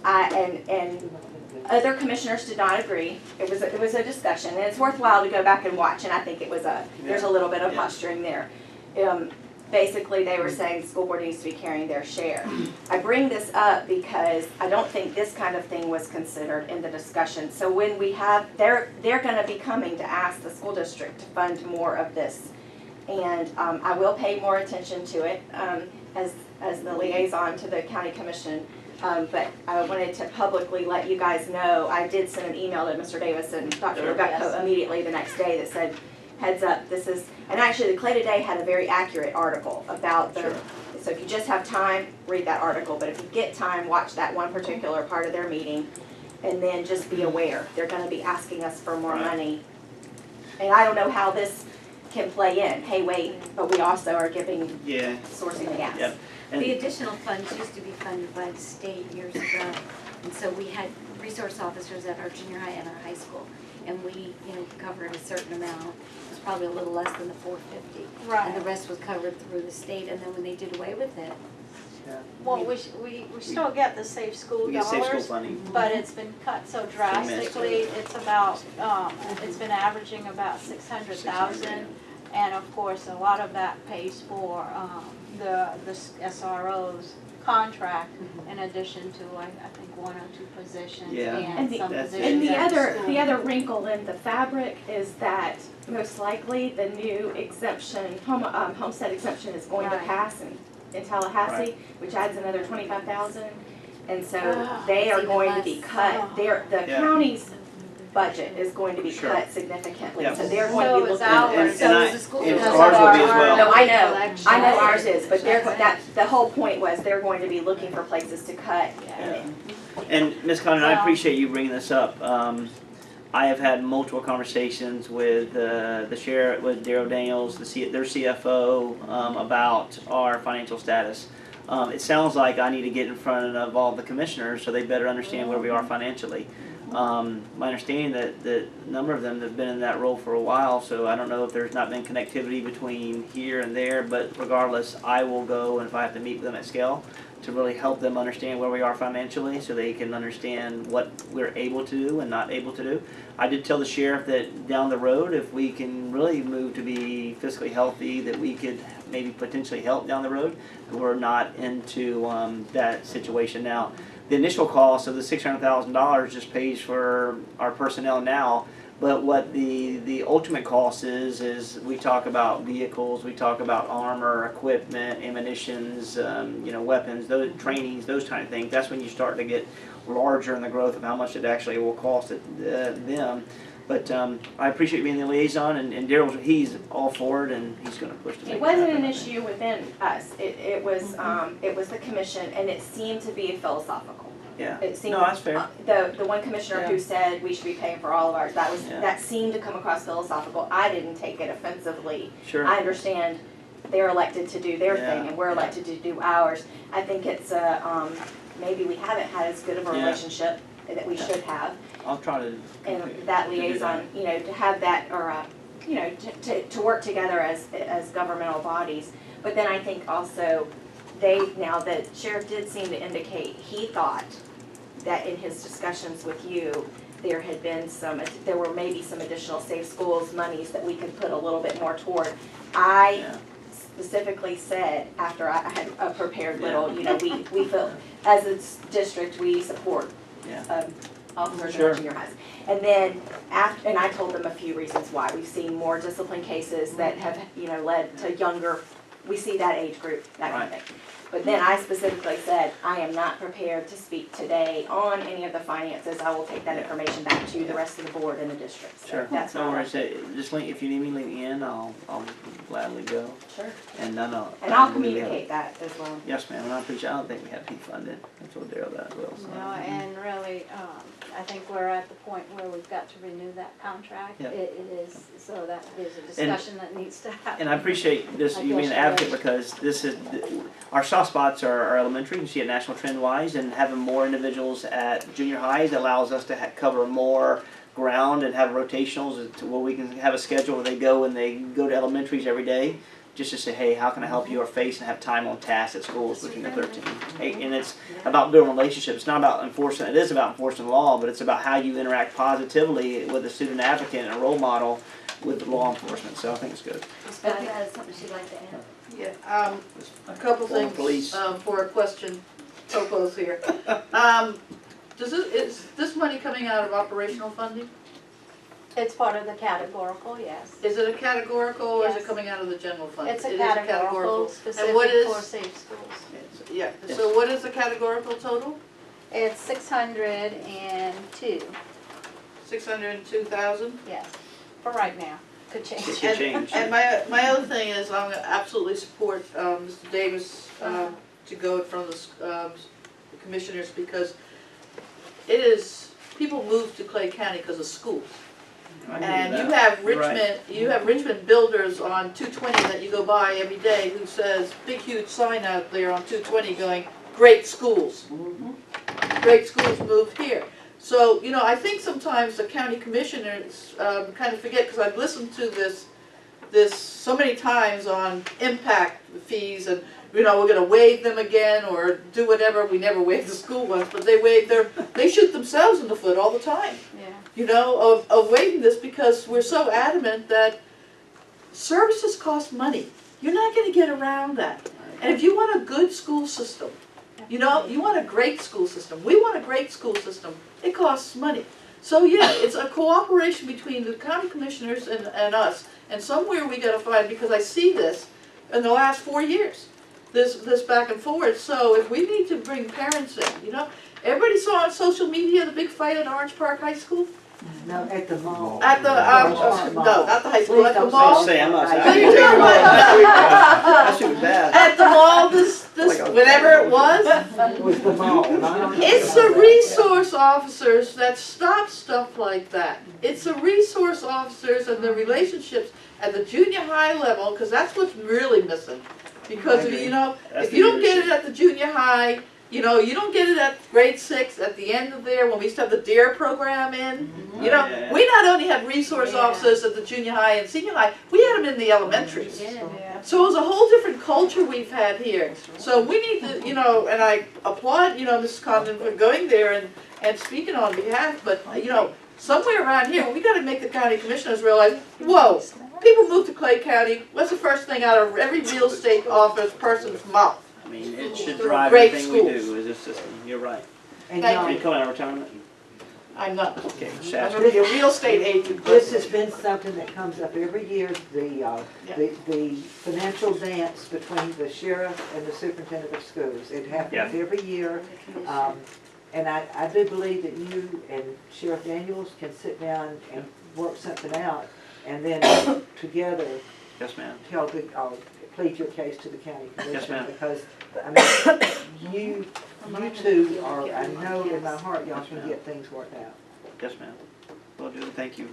other commissioners did not agree. It was a discussion, and it's worthwhile to go back and watch. And I think it was there's a little bit of posturing there. Basically, they were saying the school board needs to be carrying their share. I bring this up because I don't think this kind of thing was considered in the discussion. So when we have, they're going to be coming to ask the school district to fund more of this, and I will pay more attention to it as the liaison to the county commission. But I wanted to publicly let you guys know, I did send an email to Mr. Davis and Dr. Gutko immediately the next day that said, heads up, this is, and actually the Clay Today had a very accurate article about the, so if you just have time, read that article, but if you get time, watch that one particular part of their meeting, and then just be aware, they're gonna be asking us for more money. And I don't know how this can play in, hey wait, but we also are giving, sourcing the gas. The additional funds used to be funded by the state years ago, and so we had resource officers at our junior high and our high school, and we, covered a certain amount. It was probably a little less than the $450. Right. And the rest was covered through the state, and then when they did away with it. Well, we still get the safe school We get safe school dollars, funding. but it's been cut so drastically. It's about, it's been averaging about 600,000. And of course, a lot of that pays for the SRO's contract in addition to, I think, 1 or 2 positions and some positions And at the school. the other wrinkle in the fabric is that most likely the new exemption, homestead exemption is going to pass in Tallahassee, which adds another 25,000. And so they are going to be cut. The county's budget is going to be cut significantly. So they're going to be looking at ours. And ours will be as well. No, I know ours is, but the whole point was they're going to be looking for places to cut. And Ms. Condon, I appreciate you bringing this up. I have had multiple conversations with the sheriff, with Darryl Daniels, their CFO, about our financial status. It sounds like I need to get in front of all the commissioners so they better understand where we are financially. My understanding that a number of them have been in that role for a while, so I don't know if there's not been connectivity between here and there, but regardless, I will go, and if I have to meet with them at scale, to really help them understand where we are financially so they can understand what we're able to do and not able to do. I did tell the sheriff that down the road, if we can really move to be fiscally healthy, that we could maybe potentially help down the road. We're not into that situation now. The initial cost of the $600,000 just pays for our personnel now, but what the ultimate cost is we talk about vehicles, we talk about armor, equipment, ammunitions, weapons, those trainings, those kind of things. That's when you start to get larger in the growth of how much it actually will cost them. But I appreciate being the liaison, and Daryl, he's all for it, and he's going to push to make It it wasn't happen. an issue within us. It was the commission, and it seemed to be philosophical. Yeah. It seemed, No, that's fair. The one commissioner Yeah. who said we should be paying for all of ours, Yeah. that seemed to come across philosophical. I didn't take it offensively. Sure. I understand they're elected to do their Yeah, thing, and we're elected to do ours. I think it's maybe we haven't had as good of a Yeah. relationship that we should have. I'll try to. And that liaison, to have that, or, to work together as governmental bodies. But then I think also, the sheriff did seem to indicate, he thought that in his discussions with you, there were maybe some additional Safe Schools monies that we could put a little bit more toward. I specifically said, after I had a prepared little, we feel, as a district, we support officers in Sure. our junior highs. And then and I told them a few reasons why. We've seen more discipline cases that have, led to younger, we see that age group, that kind of thing. But then I specifically said, I am not prepared to speak today on any of the finances. I will take that information back to the rest of the board and the district. So Sure. that's No what worries. Just if you need me, let me in. I'll gladly go. Sure. And I'll communicate that as well. Yes, ma'am. And I appreciate. I don't think we have peak funded. I told Daryl that as well. So. No, and really, I think we're at the point where we've got to renew that contract. Yep. It is, so that there's a discussion that needs to happen. And I appreciate this, I you being an guess advocate, you're because this is, our soft spots are elementary, you see it national trend wise, and having more individuals at junior highs allows us to cover more ground and have rotationals to where we can have a schedule where they go to elementaries every day, just to say, hey, how can I help you, or face and have time on task at schools between the 13. And it's about building relationships. It's not about enforcing, it is about enforcing the law, but it's about how you interact positively with a student advocate and a role model with law enforcement. So I think it's good. Ms. Beth has something she'd like to add. Yeah, a couple Former things, police. For a question, topos here. Is this money coming out of operational funding? It's part of the categorical, yes. Is it a categorical, or is it Yes. coming out of the general fund? It's a It is categorical And specific what is, for safe schools. yeah, so what is the categorical total? It's 602, 602,000? yes, for right now. Could change. It could change. And my other thing is, I'm gonna absolutely support, Mr. Davis, to go in front of the commissioners, because it is, people move to Clay County because of schools. And you have Richmond builders on 220 that you go by every day who says, big huge sign out there on 220 going, great schools. Great schools move here. So, I think sometimes the county commissioners kind of forget, because I've listened to this so many times on impact fees, and we're gonna waive them again or do whatever. We never waived the school ones, but they shoot themselves in the foot all the time. Yeah. Of waiving this, because we're so adamant that services cost money. You're not gonna get around that. And if you want a good school system, you want a great school system. We want a great school system. It costs money. So yeah, it's a cooperation between the county commissioners and us. And somewhere we gotta find, because I see this in the last 4 years, this back and forth. So if we need to bring parents in, everybody saw on social media the big fight at Orange Park High School? No, at the mall. At the, no, not the high school, at the mall. I'm not So you're talking about- That's too bad. At the mall, this, whatever it was. With the mall, not. It's the resource officers that stop stuff like that. It's the resource officers and the relationships at the junior high level, because that's what's really missing. Because, I agree. you know, That's if the you don't get leadership. it at the junior high, you know, you don't get it at grade 6, at the end of there, when we used to have the DARE program in. You know, Yeah. we not only had resource Yeah. officers at the junior high and senior high, we had them in the elementaries. Yeah. So it was a whole different culture we've had here. So we need to, you know, and I applaud, you know, Mrs. Condon for going there and speaking on behalf, but, you know, somewhere around here, we gotta make the county commissioners realize, whoa, people move to Clay County, what's the first thing out of every real estate office person's mouth? I mean, it should drive Great everything we schools. do is this system. You're right. And Thank y'all, Are you coming out of retirement? I'm not. Okay, I'm Shasta. gonna be a real estate agent. this has been something that comes up every year, the financial dance between the sheriff and the superintendent of schools. It happens every year. And I do believe that you and Sheriff Daniels can sit down and work something out, and then together Yes, ma'am. plead your case to the county Yes, commission. ma'am. Because, I mean, you two are, I know in my heart, y'all Yes, can ma'am. get things worked out. Yes, ma'am. Will do. Thank you.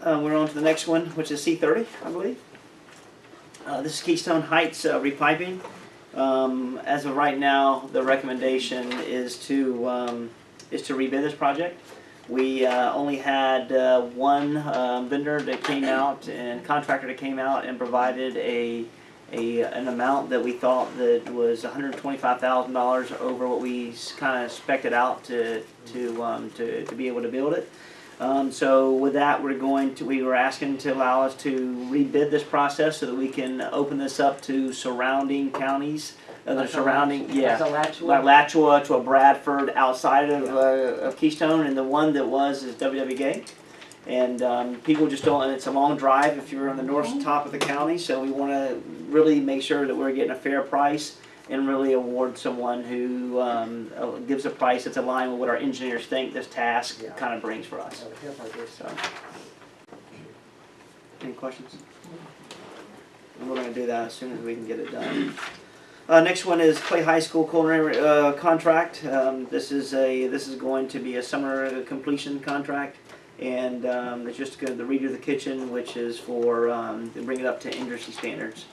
We're on to the next one, which is C30, I believe. This is Keystone Heights repiping. As of right now, the recommendation is to rebid this project. We only had one vendor that came out and contractor that came out and provided an amount that we thought that was $125,000 over what we kind of spec'd it out to be able to build it. So with that, we were asking to allow us to rebid this process so that we can open this up to surrounding counties. The surrounding, Like a Alachua? like Alachua to a Bradford outside of Keystone, and the one that was is WW Gay. And people just don't, and it's a long drive if you're on the north top of the county, so we want to really make sure that we're getting a fair price and really award someone who gives a price that's aligned with what our engineers think this task kind of brings for us. So, any questions? And we're going to do that as soon as we can get it done. Next one is Clay High School culinary contract. This is going to be a summer completion contract, and it's just the redo of the kitchen, which is for to bring it up to industry standards.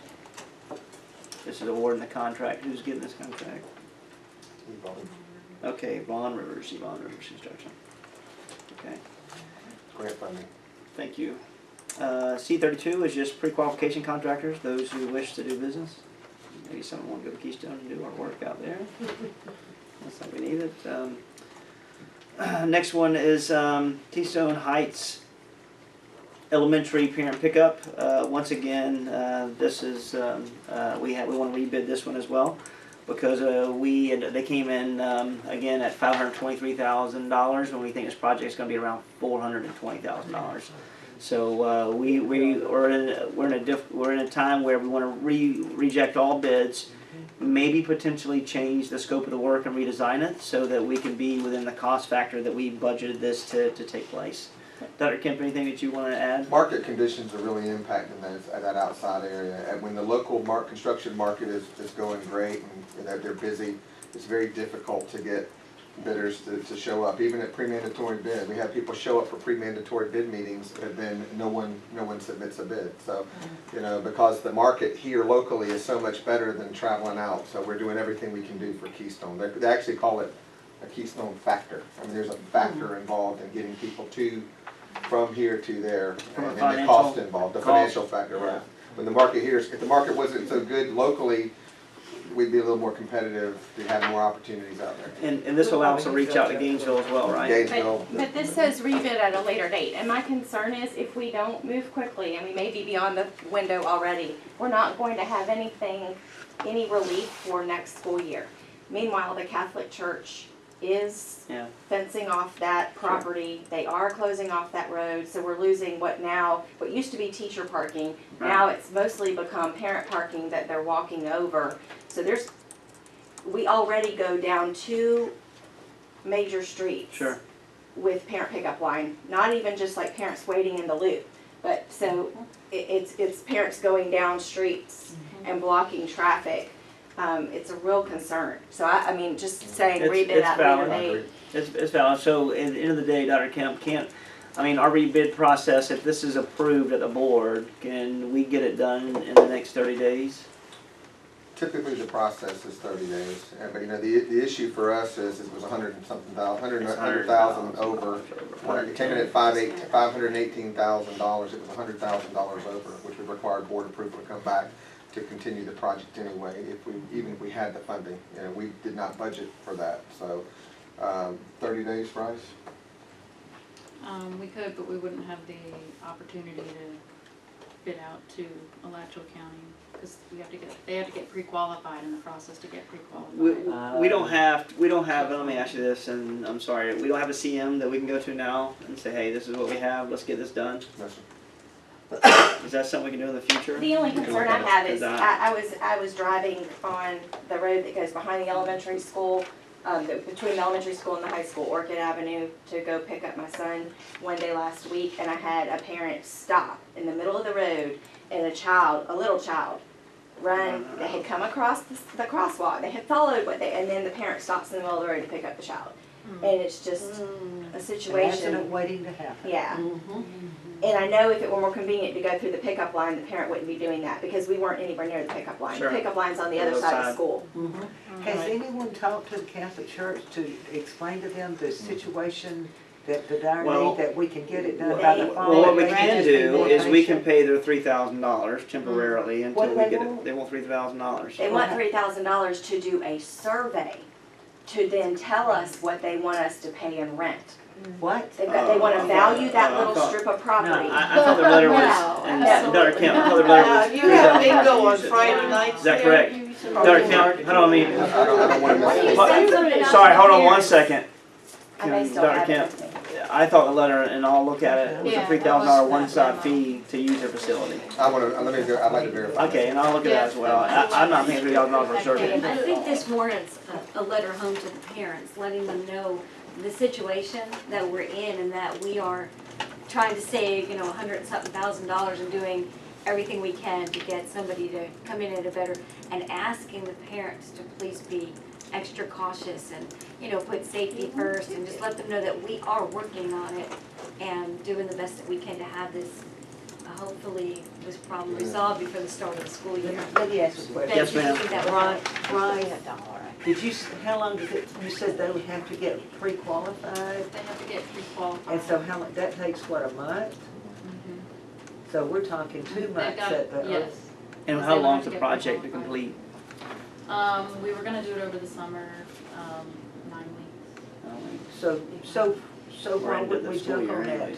This is awarding the contract. Who's getting this contract? Okay, Vaughn Rivers Construction. Okay. Grant funding. Thank you. C32 is just pre-qualification contractors, those who wish to do business. Maybe someone want to go to Keystone and do our work out there. That's not we need it. Next one is Keystone Heights Elementary Parent Pickup. Once again, this is we want to rebid this one as well because they came in again at $523,000 when we think this project is going to be around $420,000. So we're in a time where we want to reject all bids, maybe potentially change the scope of the work and redesign it so that we can be within the cost factor that we budgeted this to take place. Dr. Kemp, anything that you want to add? Market conditions are really impacting that outside area. And when the local construction market is going great and that they're busy, it's very difficult to get bidders to show up. Even at pre-mandatory bid, we have people show up for pre-mandatory bid meetings, and then no one submits a bid. So, you know, because the market here locally is so much better than traveling out, so we're doing everything we can do for Keystone. They actually call it a Keystone factor. I mean, there's a factor involved in getting people from here to there, and the cost involved, the financial factor, right? When the market here, if the market wasn't so good locally, we'd be a little more competitive to have more opportunities out there. And this will allow us to reach out to Gainesville as well, right? Gainesville. But this says rebid at a later date, and my concern is if we don't move quickly, and we may be beyond the window already, we're not going to have any relief for next school year. Meanwhile, the Catholic Church is fencing off that property. They are closing off that road, so we're losing what used to be teacher parking. Now it's mostly become parent parking that they're walking over. So we already go down 2 major streets with parent pickup line, not even just like parents waiting in the loop, but so it's parents going down streets and blocking traffic. It's a real concern. So I mean, just saying rebid at later date. It's valid. So at the end of the day, Dr. Kemp, our rebid process, if this is approved at the board, can we get it done in the next 30 days? typically the process is 30 days. But the issue for us is it was 100 and something thousand, 100,000 over. It came in at $518,000. It was $100,000 over, which would require board approval to come back to continue the project anyway, even if we had the funding. We did not budget for that, so 30 days, Bryce? We could, but we wouldn't have the opportunity to bid out to Alachua County, because they have to get pre-qualified in the process to get pre-qualified. We don't have, let me ask you this, and I'm sorry, we don't have a CM that we can go to now and say, hey, this is what we have, let's get this done? Is that something we can do in the future? The only concern I have is I was driving on the road that goes behind the elementary school, between the elementary school and the high school, Orchid Avenue, to go pick up my son one day last week, and I had a parent stop in the middle of the road and a little child, run. They had come across the crosswalk. They had followed and then the parent stops in the middle of the road to pick up the child. And it's just a situation. Accident waiting to happen. Yeah. And I know if it were more convenient to go through the pickup line, the parent wouldn't be doing that because we weren't anywhere near the pickup line. Sure. The pickup line's on the other side of the school. Has anyone talked to the Catholic Church to explain to them the situation that the dire need, that we can get it done by the fall? Well, what we can do is we can pay their $3,000 temporarily until we get it. They want $3,000. They want $3,000 to do a survey to then tell us what they want us to pay in rent. What? They want to value that little strip of property. I thought the letter was, and Dr. Kemp, I thought the letter was. You have bingo on Friday nights. Is that correct? Dr. Kemp, hold on, sorry, hold on 1 second. Dr. Kemp, I thought the letter, and I'll look at it, was a $3,000 one-side fee to use their facility. I'd like to verify. Okay, and I'll look at that as well. I'm not paying $3,000 for a survey. I think this warrants a letter home to the parents, letting them know the situation that we're in and that we are trying to save, $100-something thousand and doing everything we can to get somebody to come in at a better, and asking the parents to please be extra cautious and, put safety first, and just let them know that we are working on it and doing the best that we can to have this, hopefully, this problem resolved before the start of the school year. Let me ask you a question. Yes, ma'am. How long does it, you said they would have to get pre-qualified? They have to get pre-qualified. And so how long, that takes what, a month? So we're talking 2 months at the. Yes. And how long's the project to complete? We were gonna do it over the summer, 9 weeks. So why would we jump on that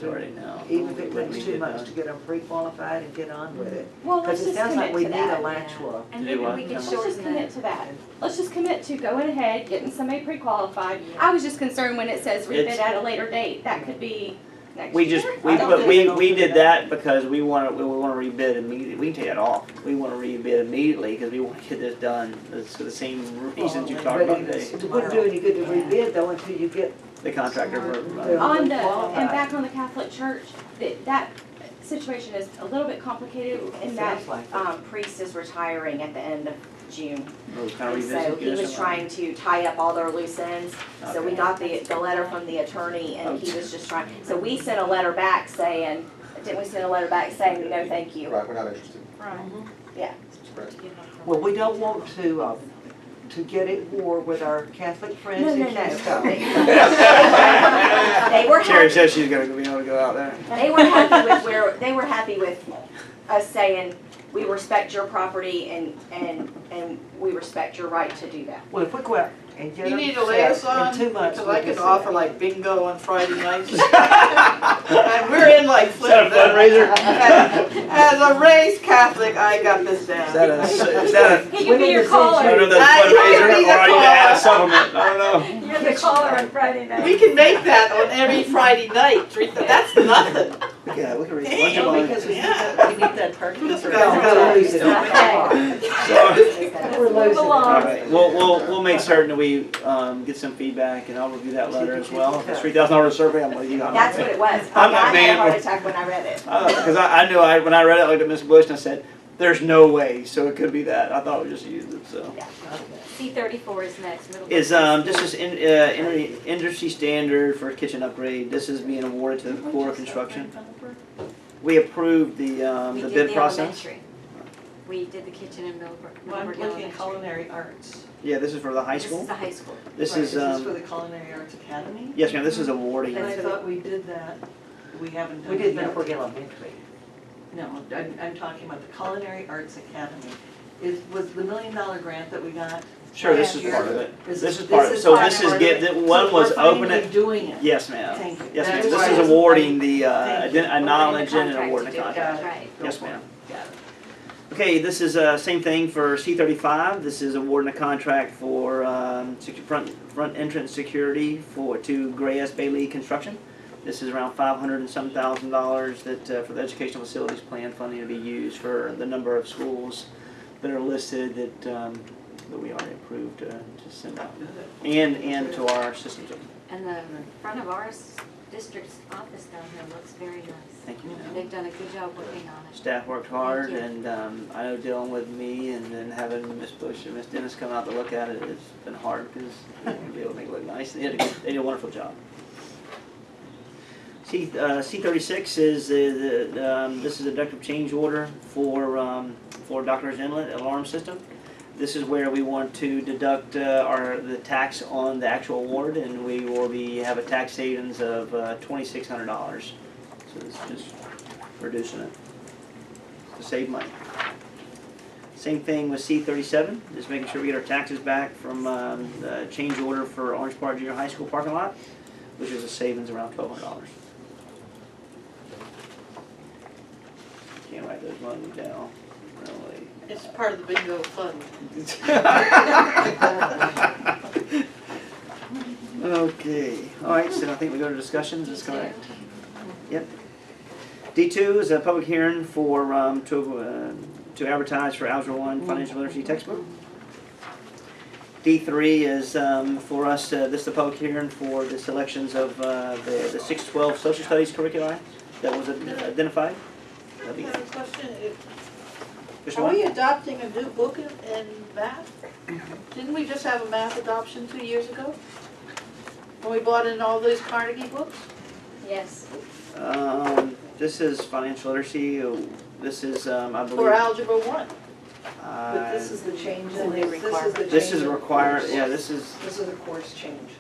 even if it takes 2 months to get them pre-qualified and get on with it? Well, let's Because it just sounds like we commit need to a that. Alachua. And maybe we can Let's just commit to that. Let's just commit to going ahead, getting somebody pre-qualified. I was just concerned when it says rebid at a later date, that could be next We year. just, we did that because we want to rebid immediately. We can take that off. We want to rebid immediately because we want to get this done. It's for the same reasons you talked about today. It wouldn't do any good to rebid though until you get. The contractor. And back on the Catholic Church, that situation is a little bit complicated in that priest is retiring at the end of June. And so he was trying to tie up all their loose ends. So we got the letter from the attorney and he was just trying, so we sent a letter back saying, didn't we send a letter back saying, no, thank you? Right, we're not interested. Right. Yeah. Well, we don't want to get at war with our Catholic friends No, in no, no. Keystone. They were Sherry happy, says she's going to be able to go out there. they were happy with us saying, we respect your property and we respect your right to do that. Well, if we go out and get You them need to lay us set on, in 2 months. because I we'll can be offer set. like bingo on Friday nights. And we're in like Is that a fundraiser? As a raised Catholic, I got this down. Is that a He can be your caller. I don't know if that's a fundraiser or are you to add a supplement? I don't know. You're the caller on Friday night. We can make that on every Friday night. That's nothing. Yeah, we can read a bunch Damn, of Because we need that parking. Let's for- go. We're losing it. All right, we'll make certain that we get some feedback, and I'll review that letter as well. If it's $3,000 survey, I'm gonna, That's what it was. I'm I not had a man. heart attack when I read it. Because I knew when I read it, I looked at Ms. Bush and I said, "There's no way." So it could be that. I thought we just used it. So C-34 is next. Middle is Brook. this is industry standard for kitchen upgrade. This is being awarded to Core Construction. We approved the We did bid the process. elementary. we did the kitchen in Millbrook Well, I'm looking Elementary. at culinary arts. Yeah, this is for the high This school. is the high school. This Right, is, Is this for the Culinary Arts Academy? yes ma'am, this is awarding. And I thought we did that, we haven't done We it did yet. Millbrook Elementary. No, I'm talking about the Culinary Arts Academy. Was the $1 million grant that we got? Sure, this is last part year? of it. Is This is this part of it. is So part this of is it? get, that one So was we're finally open it. doing it. Yes ma'am. Thank you. Yes ma'am. That's This why is I was awarding the, Thank you. acknowledging and Awarding the awarding the contract contract. Right. Yes ma'am. Got it. Okay, this is, same thing for C-35. This is awarding a contract for, front entrance security to Gray S. Bailey Construction. This is around $500 and some thousand that, for the educational facilities plan funding to be used for the number of schools that are listed that we already approved to send out. And to our systems. And the front of our district's office down here looks very nice. Thank you. They've done a good job working on it. Staff worked hard, Thank you. and I know dealing with me and then having Miss Bush and Miss Dennis come out to look at it, it's been hard because they want to be able to make it look nice. They did a wonderful job. C-36 is this is a deductible change order for Doctor's Inlet Alarm System. This is where we want to deduct the tax on the actual award, and we will have a tax savings of $2,600. So it's just reducing it to save money. Same thing with C-37, just making sure we get our taxes back from the change order for Orange Park Junior High School parking lot, which is a savings around $1,200. Can't write those ones down, really. It's part of the bingo fund. Okay, all right, so I think we go to discussions, is correct? Yep. D2 is a public hearing for, to advertise for Algebra 1 Financial Literacy textbook. D3 is for us, this is the public hearing for the selections of the 612 social studies curricula that was identified. I have a question. Which Are one? we adopting a new book in math? Didn't we just have a math adoption 2 years ago? When we bought in all those Carnegie books? Yes. This is financial literacy. This is, I believe. For Algebra 1? But this is the change in Only this is the change. This is in the required. course. Yeah, this is. This is a course change.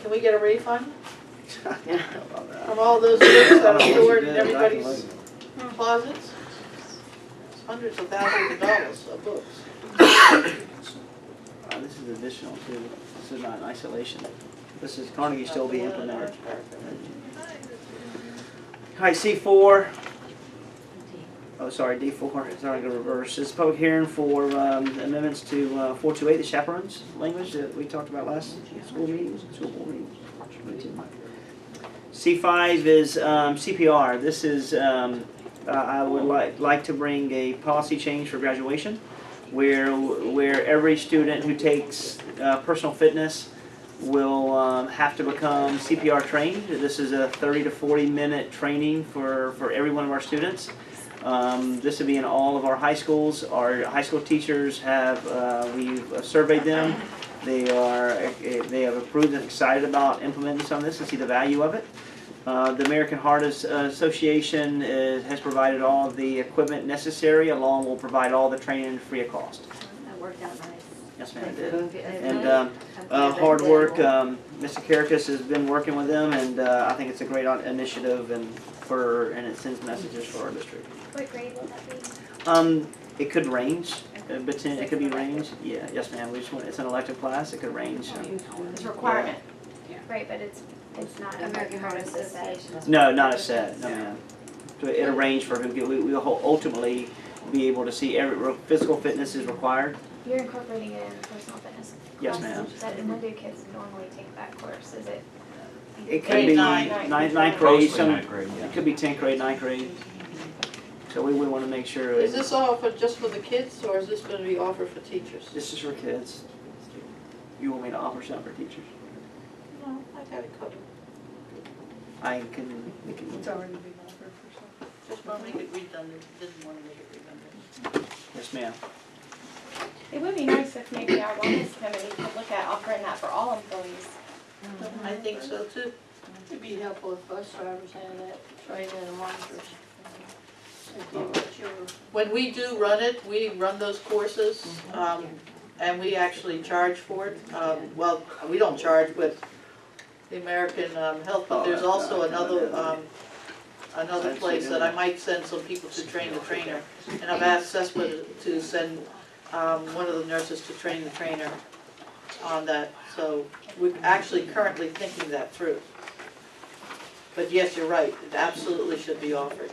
Can we get a refund From from all those books that are stored in everybody's closets? It's hundreds of thousands of dollars of books. This is additional too. This is not in isolation. This is Carnegie still being implemented. All right, C4. Oh, sorry, D4. Sorry, go reverse. This is public hearing for amendments to 428, the chaperones language that we talked about last school meeting, school board meeting. C5 is CPR. This is I would like to bring a policy change for graduation, where every student who takes personal fitness will have to become CPR trained. This is a 30 to 40 minute training for every one of our students. This will be in all of our high schools. Our high school teachers we've surveyed them. They have approved and excited about implementing some of this and see the value of it. The American Heart Association has provided all of the equipment necessary, along will provide all the training free of cost. That worked out nice. Yes, ma'am, it did. And hard work, Mr. Karakas has been working with them, and I think it's a great initiative and it sends messages for our district. What grade will that be? It could range, but it could be range. Yeah, yes, ma'am. It's an elective class. It could range. It's a requirement. Right, but it's not American Heart Association. No, not a set. No, ma'am. So it'll range for who we'll ultimately be able to see every physical fitness is required. You're incorporating it in personal fitness. Yes, classes. ma'am. And when do kids normally take that course? Is it? It could be ninth grade. Mostly ninth grade, yeah. It could be 10th grade, 9th grade. So we want to make sure. Is this all just for the kids, or is this going to be offered for teachers? This is for kids. You want me to offer something for teachers? No, I got it covered. It's already been offered for some. Just want to make it redundant, didn't want to make it redundant. Yes, ma'am. It would be nice if maybe our wellness committee could look at offering that for all employees. I think so too. It'd be helpful if bus drivers had that, training and monitors. When we do run it, we run those courses, and we actually charge for it. Well, we don't charge, but the American Health, but there's also another place that I might send some people to train the trainer. And I've asked CESPA to send one of the nurses to train the trainer on that. So we're actually currently thinking that through. But yes, you're right, it absolutely should be offered.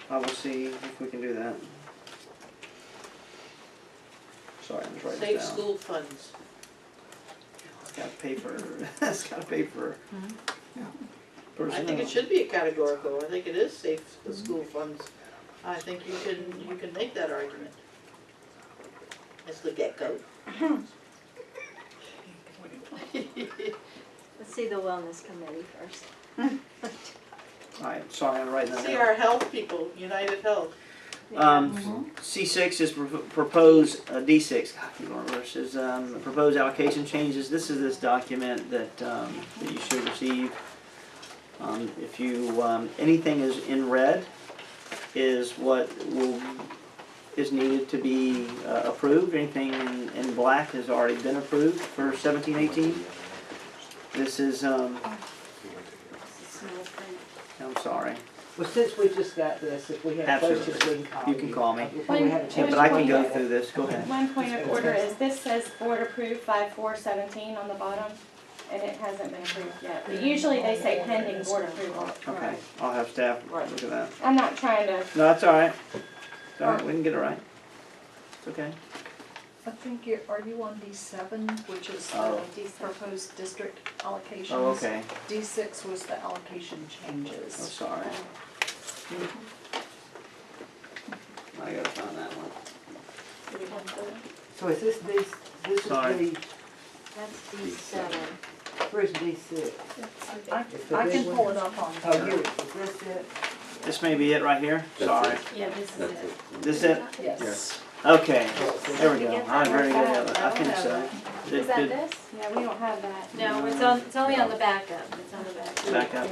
I will see if we can do that. Sorry, I'm just writing Save this down. school funds. It's gotta pay for, it's gotta pay for I think it should be a categorical, I think it is safe, the school funds. I think you can make that argument. It's the get-go. Let's see the wellness committee first. Alright, sorry, I'm writing that See down. our health people, United Health. C6 is proposed, D6, God, keep going reverse, is proposed allocation changes. This is this document that you should receive. If you, anything is in red is what is needed to be approved. Anything in black has already been approved for 17-18. This is, I'm sorry. Well, since we just got this, if we have questions, we can call you. You can call me. Before we have a chance But I to can look go at it. through this, go ahead. One point of order is this says board approved 5/4/17 on the bottom, and it hasn't been approved yet. But usually they say pending board approval. Okay, I'll have staff look at that. I'm not trying to. No, that's all right. It's all right, we can get it right. It's okay. I think are you on D7, which is Oh. the proposed district allocations? Oh, okay. D6 was the allocation changes. Oh, sorry. I gotta find that one. So is this Sorry. is D, That's D7. where's D6? I can pull it up on Oh, here. here, is this it? This may be it right here, sorry. Yeah, this is it. This it? Yes. Okay, there we go. I'm very good at it, I think so. Is that this? Yeah, we don't have that. No, it's only on the backup, it's on the backup. Back up.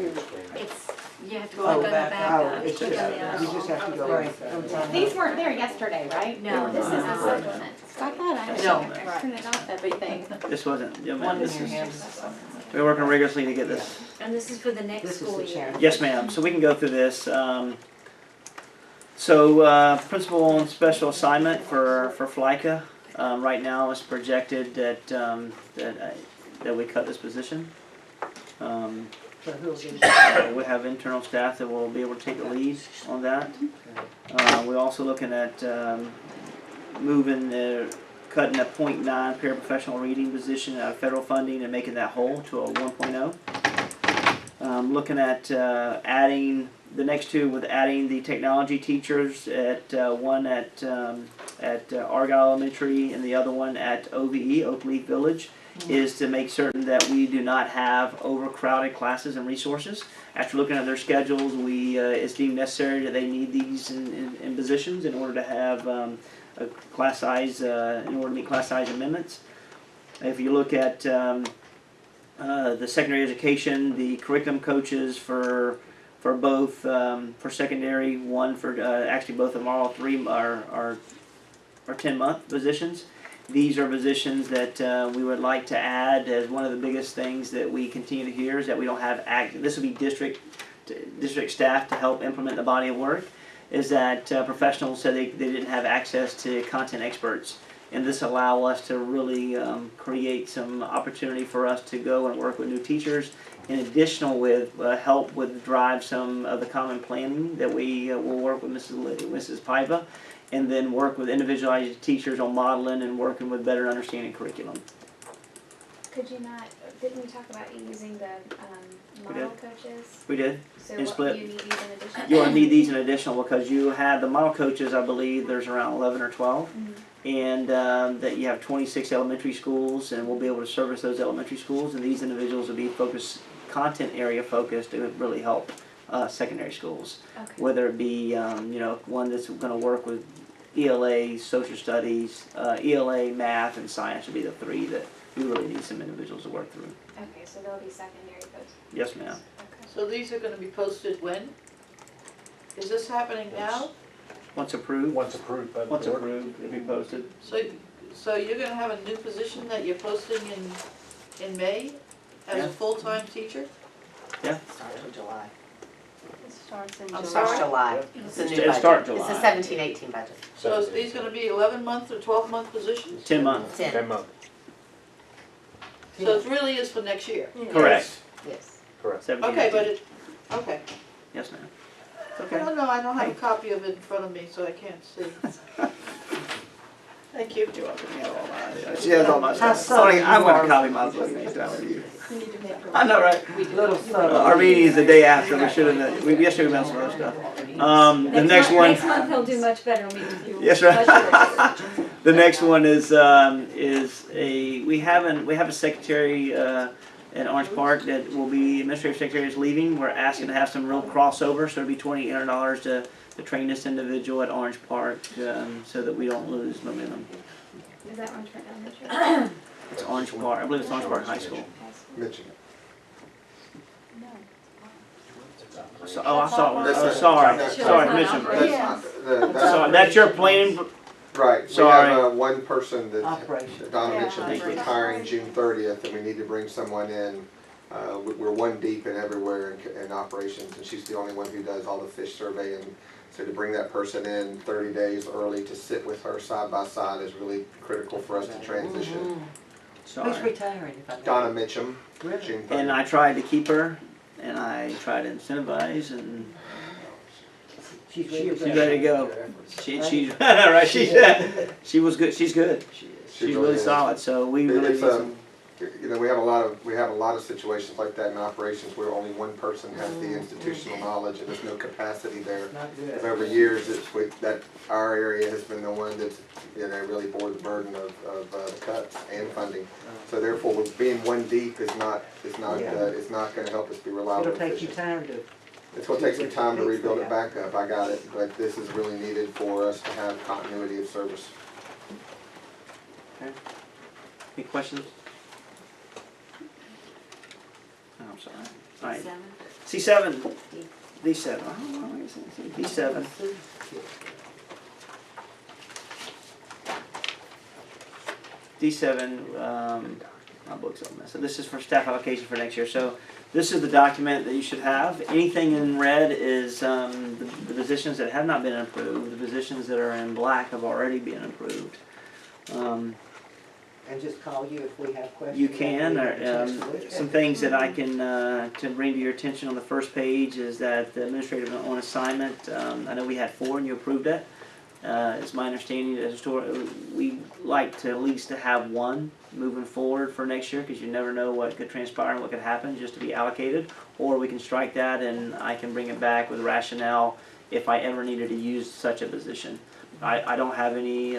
It's, you have to Oh, click on the back backup. up. It's click just, on the you just have to go right. These weren't there yesterday, right? No, this is the supplement. I thought I No. had printed off everything. This wasn't, yeah, ma'am, this is, hands. we're working rigorously to get this. And this is for the next This is school the year. challenge. Yes, ma'am, so we can go through this. Principal on special assignment for FLICA, right now is projected that we cut this position. So who'll be? We have internal staff that will be able to take the lead on that. We're also looking at moving, cutting a .9 paraprofessional reading position out of federal funding and making that whole to a 1.0. Looking at adding the next two, with adding the technology teachers at one at Argyle Elementary and the other one at OVE, Oak Leaf Village, is to make certain that we do not have overcrowded classes and resources. After looking at their schedules, it's deemed necessary that they need these in positions in order to have a class size, in order to meet class size amendments. If you look at the secondary education, the curriculum coaches for both, for secondary, one for, actually both of them, all three are 10-month positions. These are positions that we would like to add as one of the biggest things that we continue to hear is that we don't have this would be district staff to help implement the body of work, is that professionals said they didn't have access to content experts. And this allow us to really create some opportunity for us to go and work with new teachers, in addition with help with drive some of the common planning that we will work with Mrs. Paiva, and then work with individualized teachers on modeling and working with better understanding curriculum. Could you not, didn't we talk about using the model coaches? We did. So And what, split. you need these in addition? You want to need these in additional because you have the model coaches, I believe there's around 11 or 12. And that you have 26 elementary schools, and we'll be able to service those elementary schools, and these individuals will be content area focused to really help secondary schools. Okay. Whether it be one that's going to work with ELA, social studies, ELA, math, and science would be the three that we really need some individuals to work through. Okay, so they'll be secondary coaches. Yes, ma'am. Okay. So these are gonna be posted when? Is this happening now? Once approved, Once approved by the once board. approved, it'll be posted. So you're gonna have a new position that you're posting in May as Yeah. a full-time teacher? Starts in July. It starts in I'm July. Starts sorry? July. It's a new It'll budget. start It's July. a 17-18 budget. So is these gonna be 11-month or 12-month positions? 10 months. 10 months. So it really is for next year? Correct. Yes. Correct. 17, Okay, 18. but it, okay. Yes, ma'am. It's I okay. don't know, I don't have a copy of it in front of me, so I can't see. Thank you. You're welcome. You have all my, she has all my How stuff. subtle Sorry, I'm you gonna are. copy my book next time with you. We need to make a- I know, right? Little subtle. Our meeting is the day after. We should have. Yesterday we done some other stuff. The next one. Next month he'll do much better meet with you. Yes, Much better. right. The next one is we have a secretary in Orange Park that will be administrative secretary is leaving. We're asking to have some real crossover, so it'll be $2,800 to train this individual at Orange Park so that we don't lose momentum. Is that Orange Park Elementary? It's Orange Park. I believe it's Orange Park High School. Michigan. So, oh, I saw it. That's Oh, it. sorry, That's sorry, not- Commissioner. That's not, So that's your plan. Right, we Sorry. have one person that, Operation. Donna Yeah, mentioned, is operation. retiring June 30th, and we need to bring someone in. We're one deep in everywhere in operations, and she's the only one who does all the fish surveying. So to bring that person in 30 days early to sit with her side by side is really critical for us to transition. Sorry. Who's retiring? If I may? Donna Mitchum, Really? June 30th. And I tried to keep her, and I tried to incentivize, and She's she's ready to go. She's right. She was good. She's good. She's really is. solid. So we really need It's some. you know, we have a lot of situations like that in operations where only one person has the institutional knowledge and there's no capacity there. Not good. Because over years, that our area has been the one that's, really bore the burden of the cuts and funding. So therefore, being one deep is not gonna help us be reliable It'll and take you efficient. time to. It's gonna take some time to rebuild it back up, I got it, but this is really needed for us to have continuity of service. Any questions? Oh, I'm sorry. All right. C7. D7. Oh, D7. D7, my book's on this. So this is for staff allocation for next year. So this is the document that you should have. Anything in red is the positions that have not been approved. The positions that are in black have already been approved. And just call you if we have questions. You can, or or some things that I can to bring to your attention on the first page is that the administrative on assignment. I know we had 4 and you approved it. It's my understanding that we like to at least to have 1 moving forward for next year because you never know what could transpire and what could happen just to be allocated. Or we can strike that and I can bring it back with rationale if I ever needed to use such a position. I don't have any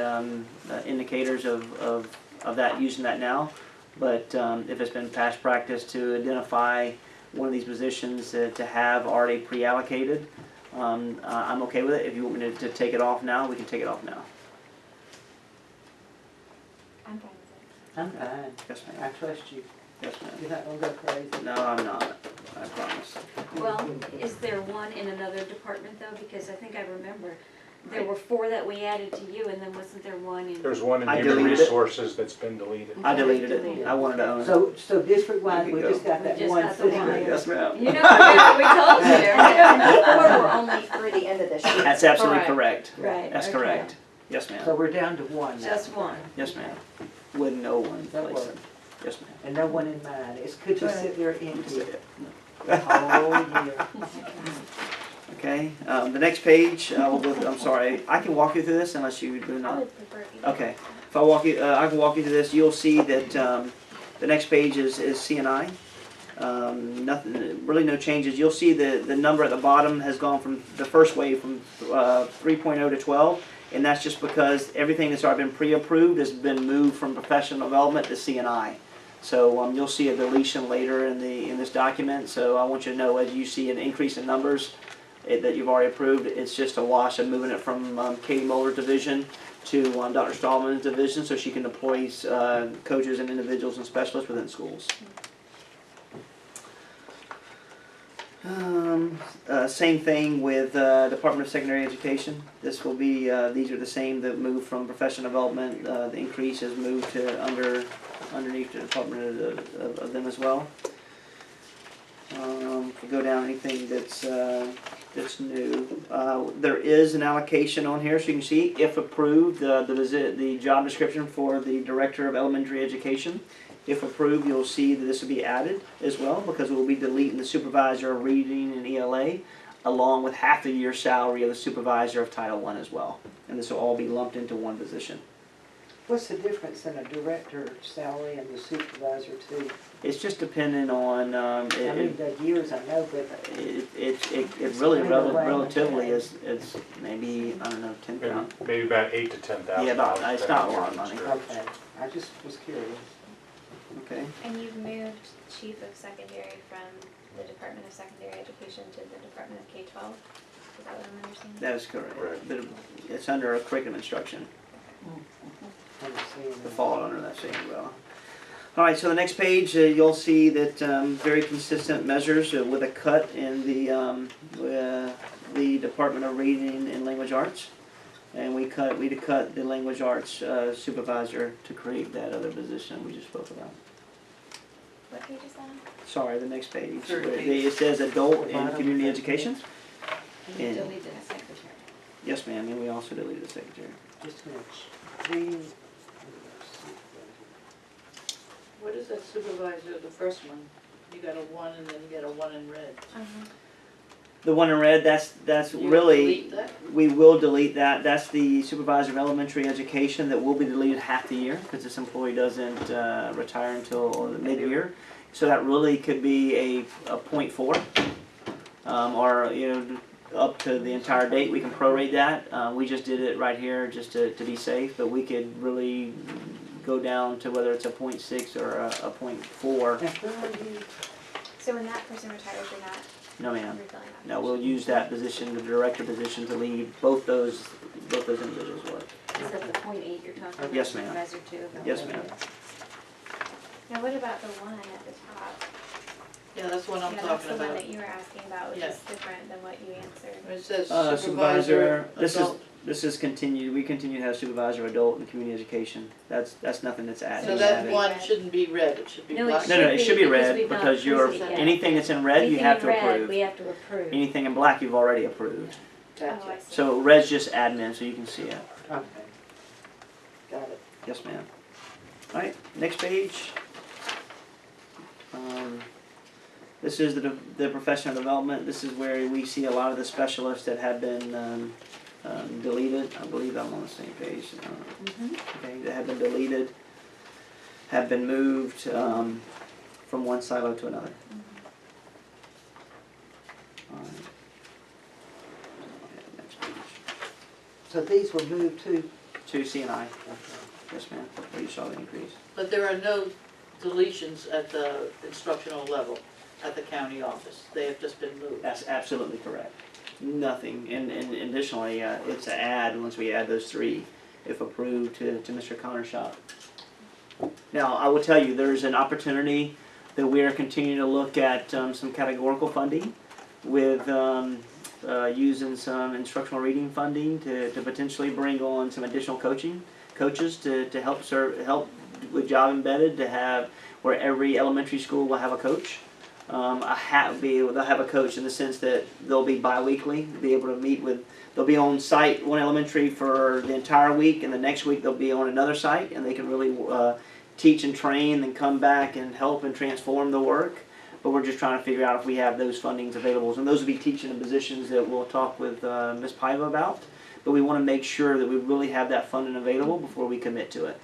indicators of that using that now, but if it's been past practice to identify one of these positions to have already pre-allocated, I'm okay with it. If you want me to take it off now, we can take it off now. I'm fine with I'm fine. Yes, I ma'am. trust you. Yes, ma'am. You're not gonna go crazy. No, I'm not. I promise. Well, is there one in another department though? Because I think I remember there were 4 that we added to you and then wasn't there one in? There's one in I human deleted it. resources that's been deleted. I deleted it. I wanted to own it. So district-wide, we just got that We just one got the sitting one. there. Yes, ma'am. You know, we told you. And the 4 were only through the end of this year. That's absolutely correct. Right. That's okay. correct. Yes, ma'am. So we're down to 1 now. Just 1. Yes, ma'am. With no one That placing. works. Yes, ma'am. And no one in mind. It could just sit there empty That's it. the whole year. Okay, the next page, I'm sorry, I can walk you through this unless you do it. I not. would prefer if you. Okay, if I can walk you through this, you'll see that the next page is CNI. Nothing, really no changes. You'll see the number at the bottom has gone from the first wave from 3.0 to 12, and that's just because everything that's already been pre-approved has been moved from professional development to CNI. So you'll see a deletion later in this document. So I want you to know as you see an increase in numbers that you've already approved, it's just a wash of moving it from Katie Muller's division to Dr. Stallman's division so she can deploy coaches and individuals and specialists within schools. Same thing with Department of Secondary Education. This will be, these are the same that moved from professional development. The increase has moved to underneath the department of them as well. If we go down anything that's new, there is an allocation on here, so you can see, if approved, the job description for the Director of Elementary Education. If approved, you'll see that this will be added as well, because we'll be deleting the Supervisor of Reading and ELA, along with half the year salary of the Supervisor of Title I as well. And this will all be lumped into one position. What's the difference in a director's salary and the supervisor too? It's just dependent on, I mean, the years I know, but. it really relatively is, it's maybe, I don't know, 10,000. Maybe about $8,000 to $10,000. Yeah, about, it's not a lot of money. Okay, I just was curious. Okay. And you've moved Chief of Secondary from the Department of Secondary Education to the Department of K-12? Is that what I'm understanding? That is correct. But it's under a curriculum instruction. To fall under that same umbrella. All right, so the next page, you'll see that very consistent measures with a cut in the Department of Reading and Language Arts. And we cut the language arts supervisor to create that other position we just spoke about. What page is that on? Sorry, the next page. Third Where page. it says adult and community education. You And- deleted the secretary. Yes, ma'am, and we also deleted the secretary. Just a minute. Reading. What is that supervisor, the first one? You got a 1 and then you got a 1 in red. The one in red, that's You really, delete that? we will delete that. That's the supervisor of elementary education that will be deleted half the year because this employee doesn't retire until mid-year. So that really could be a 0.4, or up to the entire date. We can prorate that. We just did it right here just to be safe, but we could really go down to whether it's a 0.6 or a 0.4. So when that person retires, you're not No, ma'am. refilling that? No, we'll use that position, the director position, to lead both those individuals' work. Is that the 0.8 you're talking about? Yes, ma'am. Supervisor 2? Yes, ma'am. Now what about the one at the top? Yeah, that's what I'm Yeah, that's talking the one about. that you were asking about, which Yeah. is different than what you answered. It says Supervisor, supervisor, adult. this is continued, we continue to have supervisor, adult, and community education. That's nothing that's added. So that one shouldn't be red, it should be No, black. No, it should be because red we've not because you're, approved it yet. anything that's in red, you have to Anything in red, approve. we have to approve. Anything in black, you've already approved. Oh, I see. So red's just admin, so you can see it. Okay. Got it. Yes, ma'am. All right, next page. This is the professional development. This is where we see a lot of the specialists that have been deleted. I believe I'm on the same page. Okay, that have been deleted, have been moved from one silo to another. All right. Okay, next page. So these were moved To CNI. Yes, ma'am. Where you saw the increase. But there are no deletions at the instructional level at the county office. They have just been moved. That's absolutely correct. Nothing, and additionally, it's an add, once we add those three, if approved, to Mr. Connor's shop. Now, I will tell you, there's an opportunity that we are continuing to look at some categorical funding with using some instructional reading funding to potentially bring on some additional coaches to help with Job Embedded, to have where every elementary school will have a coach. They'll have a coach in the sense that they'll be bi-weekly, be able to meet with, they'll be on site, one elementary for the entire week, and the next week they'll be on another site, and they can really teach and train and come back and help and transform the work. But we're just trying to figure out if we have those fundings available. And those will be teaching positions that we'll talk with Ms. Paiva about. But we want to make sure that we really have that funding available before we commit to it.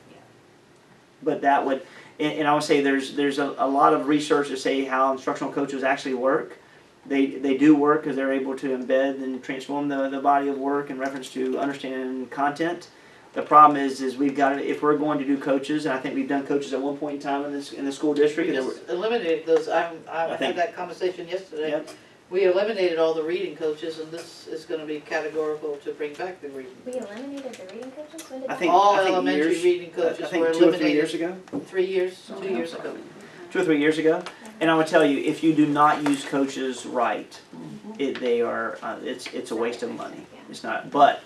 But that would, and I would say there's a lot of research to say how instructional coaches actually work. They do work because they're able to embed and transform the body of work in reference to understanding content. The problem is we've got to, if we're going to do coaches, and I think we've done coaches at one point in time in the school district. We just eliminated those. I had that conversation yesterday. Yep. We eliminated all the reading coaches, and this is going to be categorical to bring back the reading. We eliminated the reading coaches? When did I that think all I think elementary years, reading coaches I think were 2 or 3 eliminated. years ago. 3 years, 2 years ago. 2 or 3 years ago. And I'm gonna tell you, if you do not use coaches right, it's a waste of money. It's not, but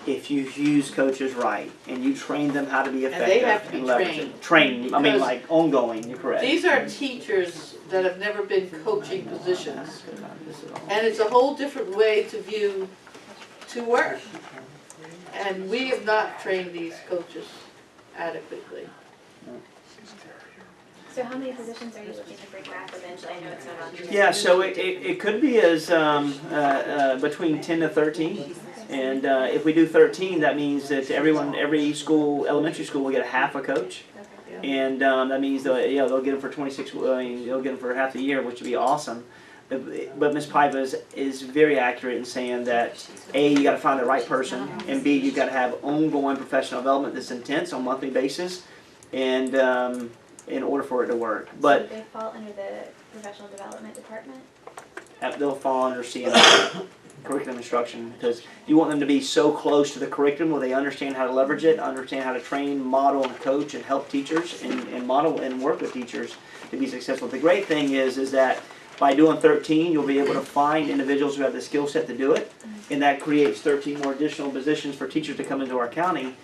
if you use coaches right and you train them how to be And effective. they have to be and leverage trained. it. Trained, I mean Because like ongoing, you're correct. These are teachers that have never been coaching positions. And it's a whole different way to work. And we have not trained these coaches adequately. So how many positions are you looking to bring back eventually? I know it's not on your. Yeah, so it could be as between 10 to 13. And if we do 13, that means that every school, elementary school, will get a half a coach. And that means they'll get them for 26. I mean, they'll get them for half the year, which would be awesome. But Ms. Piva is very accurate in saying that A, you got to find the right person, and B, you got to have ongoing professional development that's intense on a monthly basis, and in order for it to work. But So they fall under the professional development department? they'll fall under CMI, curriculum instruction, because you want them to be so close to the curriculum where they understand how to leverage it, understand how to train, model, and coach, and help teachers, and model and work with teachers to be successful. The great thing is that by doing 13, you'll be able to find individuals who have the skill set to do it, and that creates 13 more additional positions for teachers to come into our county.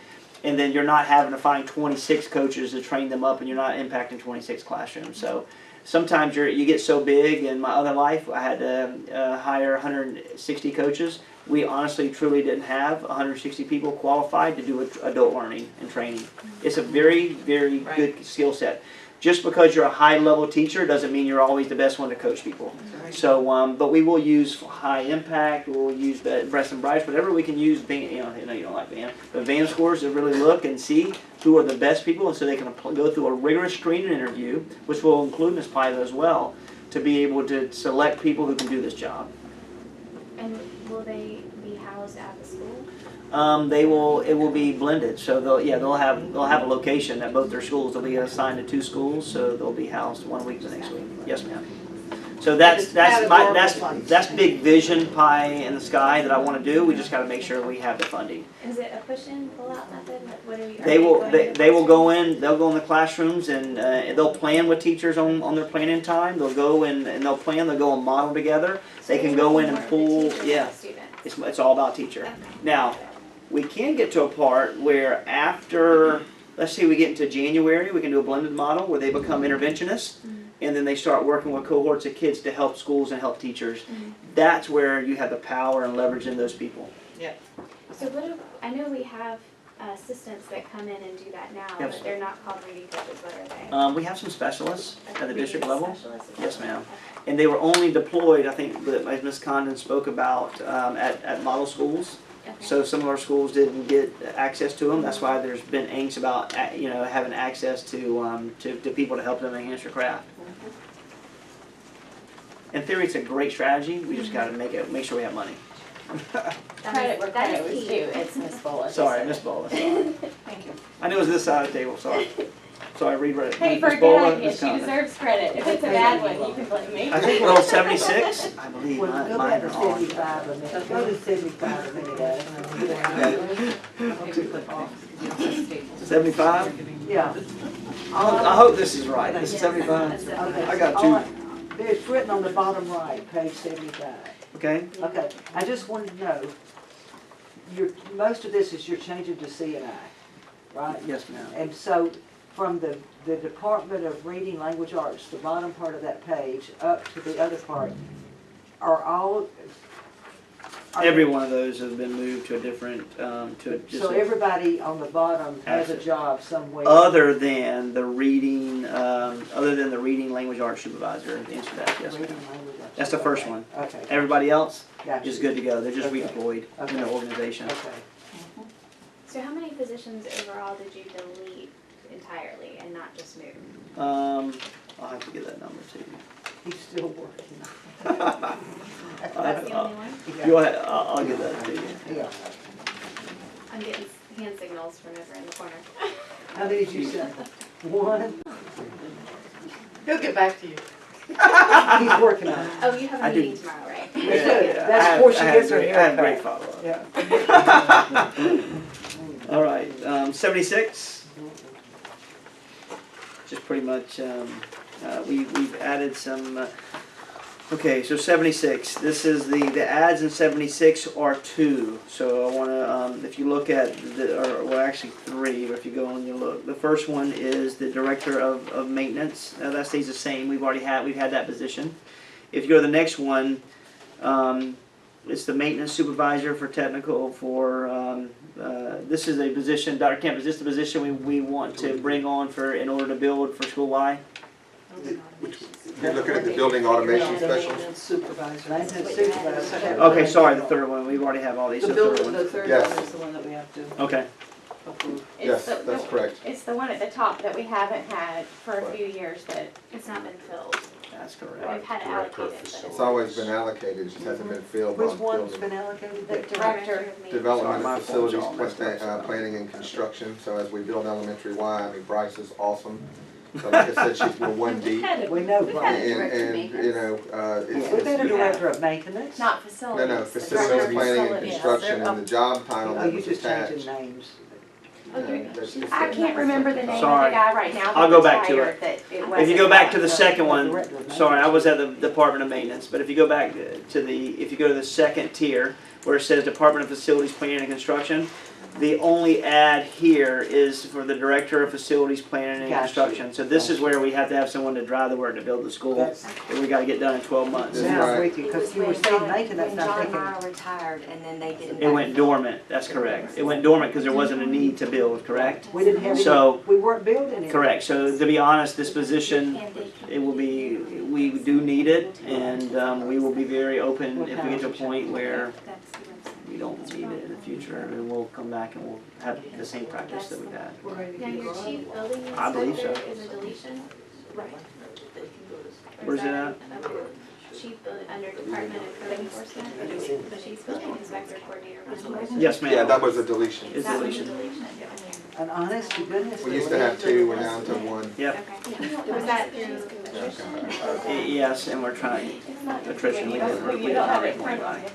And then you're not having to find 26 coaches to train them up, and you're not impacting 26 classrooms. So sometimes you get so big. In my other life, I had to hire 160 coaches. We honestly, truly didn't have 160 people qualified to do adult learning and training. It's a very, very good skill set. Just because you're a high-level teacher doesn't mean you're always the best one to coach people. So, but we will use high impact. We'll use Breast and Bryce, whatever we can use. You know you don't like VAN, but VAN scores to really look and see who are the best people, and so they can go through a rigorous screening interview, which will include Ms. Piva as well, to be able to select people who can do this job. And will they be housed at the school? It will be blended. So they'll have a location at both their schools. They'll be assigned to 2 schools, so they'll be housed 1 week the next week. Yes, ma'am. So that's big vision pie in the sky that I want to do. We just got to make sure we have the funding. Is it a push-in, pull-out method? What are you? They will go in. They'll go in the classrooms and they'll plan with teachers on their planning time. They'll go and they'll plan. They'll go and model together. They can go in and pull. Yeah, it's all about teacher. Now, we can get to a part where after, let's say we get into January, we can do a blended model where they become interventionists. And then they start working with cohorts of kids to help schools and help teachers. That's where you have the power and leverage in those people. Yeah. So I know we have assistants that come in and do that now, Yes. but they're not called reading coaches. What are they? We have some specialists at the district Reading level. specialists as Yes, well? ma'am. And they were only deployed, I think, as Ms. Condon spoke about, at model schools. Okay. So some of our schools didn't get access to them. That's why there's been angst about having access to people to help them enhance their craft. In theory, it's a great strategy. We just got to make sure we have money. Credit where credit was due. It's Miss Bolas. Sorry, Miss Bola. Thank you. I knew it was this side of the table. Sorry. So I read right. Hey, for a Ms. good Bola, idea, Ms. she Condon. deserves credit. If it's a bad one, you can blame me. I think we're on 76. I believe Well, go mine back are to on. 75 a minute, go to 75 a minute. 75? Yeah. I hope this is right. This is 75? Okay. I got All 2. It's written on the bottom right, page 75. Okay? Okay, I just wanted to know, most of this is you're changing to CNI, right? Yes, ma'am. And so, from the Department of Reading Language Arts, the bottom part of that page, up to the other part, are Every one of those has been moved to a different, so everybody on the bottom has a job somewhere? other than the reading language arts supervisor. The answer to that, yes, ma'am. That's the first one. Okay. Everybody else Gotcha. is good to go. They're just Okay. redeployed in the organization. Okay. So how many positions overall did you delete entirely and not just move? I'll have to get that number to you. He's still working. That's the only one? Go ahead. I'll get that to you. Yeah. I'm getting hand signals from over in the corner. How many did you say? 1? He'll get back to you. He's working on it. Oh, you have I a do. meeting tomorrow, right? That's before she gets her I have great haircut. follow-up. Yeah. All right, 76. Just pretty much we've added some, okay, so 76, this is the ads in 76 are 2. So I wanna, if you look at well actually 3, but if you go and you look, the first one is the director of maintenance. That stays the same, we've had that position. If you go to the next one, it's the maintenance supervisor for technical this is a position, Dr. Kemp, is this the position we want to bring on in order to build for School Y? You're looking at the building automation specialist? Maintenance supervisor. Maintenance supervisor. Okay, sorry, the third one, we already have all these. The so building, the one. third Yes. one is the one that we have to Okay. approve. Yes, that's correct. It's the one at the top that we haven't had for a few years that It's not been filled. That's We've correct. had it allocated, but It's always been allocated, it just hasn't been filled. Which on one's building. been allocated? the director. Development Sorry, of facilities, my fault. planning and construction, so as we build elementary Y, I mean, Bryce is awesome. So like I said, she's more 1D. We know, And, Brian. you know, We've got a director of maintenance. Not No, facilities. no, the facilities, director of planning and facilities. construction, and the job title Oh, that you was just attached. changing names. I can't remember the name of the Sorry. guy right now. I'll go back to retired, it. that it If you wasn't go back to the that. second one, sorry, I was at the Department of Maintenance, but if you go back if you go to the second tier, where it says Department of Facilities Planning and Construction, the only ad here is for the Director of Facilities Planning and Gotcha. Construction. So this is where we have to have someone to drive the work to build the school, and we gotta get done in 12 months. That's Now I'm right. with you, because you were saying maintenance, When I'm John thinking, Morrow retired and then they didn't. It went dormant, that's correct. It went dormant because there wasn't a need to build, correct? we didn't have So- any, we weren't building it. Correct, so to be honest, this position, it will be, we do need it, and we will be very open if we get to a point where we don't need it in the future, and we'll come back and we'll have the same practice that we've had. Now, your chief building I believe so. inspector is a deletion? Right. Or Where's is it that chief building, under Department of Code Enforcement? The chief building inspector coordinator one? Yes, ma'am. Yeah, that was a deletion. It's That was a deletion. deletion, And honest to goodness. We used to have 2, we're down to 1. Yep, okay. Was that through attrition? yes, and we're trying, attrition, we did. You don't have it in front of you.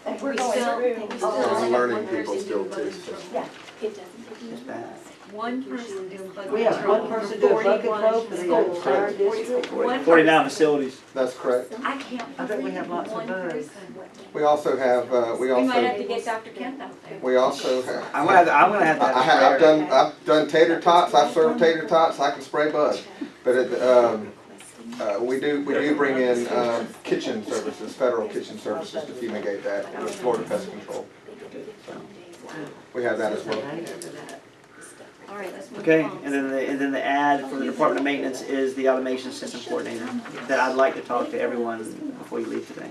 And we're going through. I'm learning people still too. Yeah. It doesn't. It's bad. One person doing budget We have control one person for doing bucket 41 flow for the schools. entire district. 49 facilities. That's correct. I can't I bet we have lots of one those. person. We also have, We might have to get Dr. Kemp out there. we also have. I'm gonna have to have I've done tater tots, I've served tater tots, I can spray bug. But we do bring in kitchen services, federal kitchen services to fumigate that with Florida Pest Control. So, we have that as well. All right, let's move Okay, on. and then the ad for the Department of Maintenance is the automation system coordinator. That I'd like to talk to everyone before you leave today.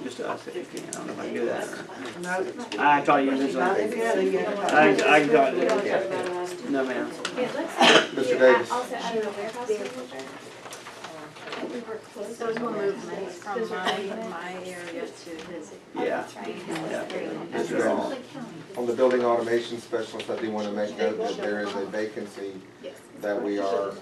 Just to us if you can, I don't know if I can do that or. I thought you individually. I can talk to you. No, ma'am. It looks Mr. like you Davis. also added a warehouse manager. We were close. Those were movements from my area to his. Yeah. Mr. Davis. On the building automation specialist, I do want to make note that there is a vacancy that we are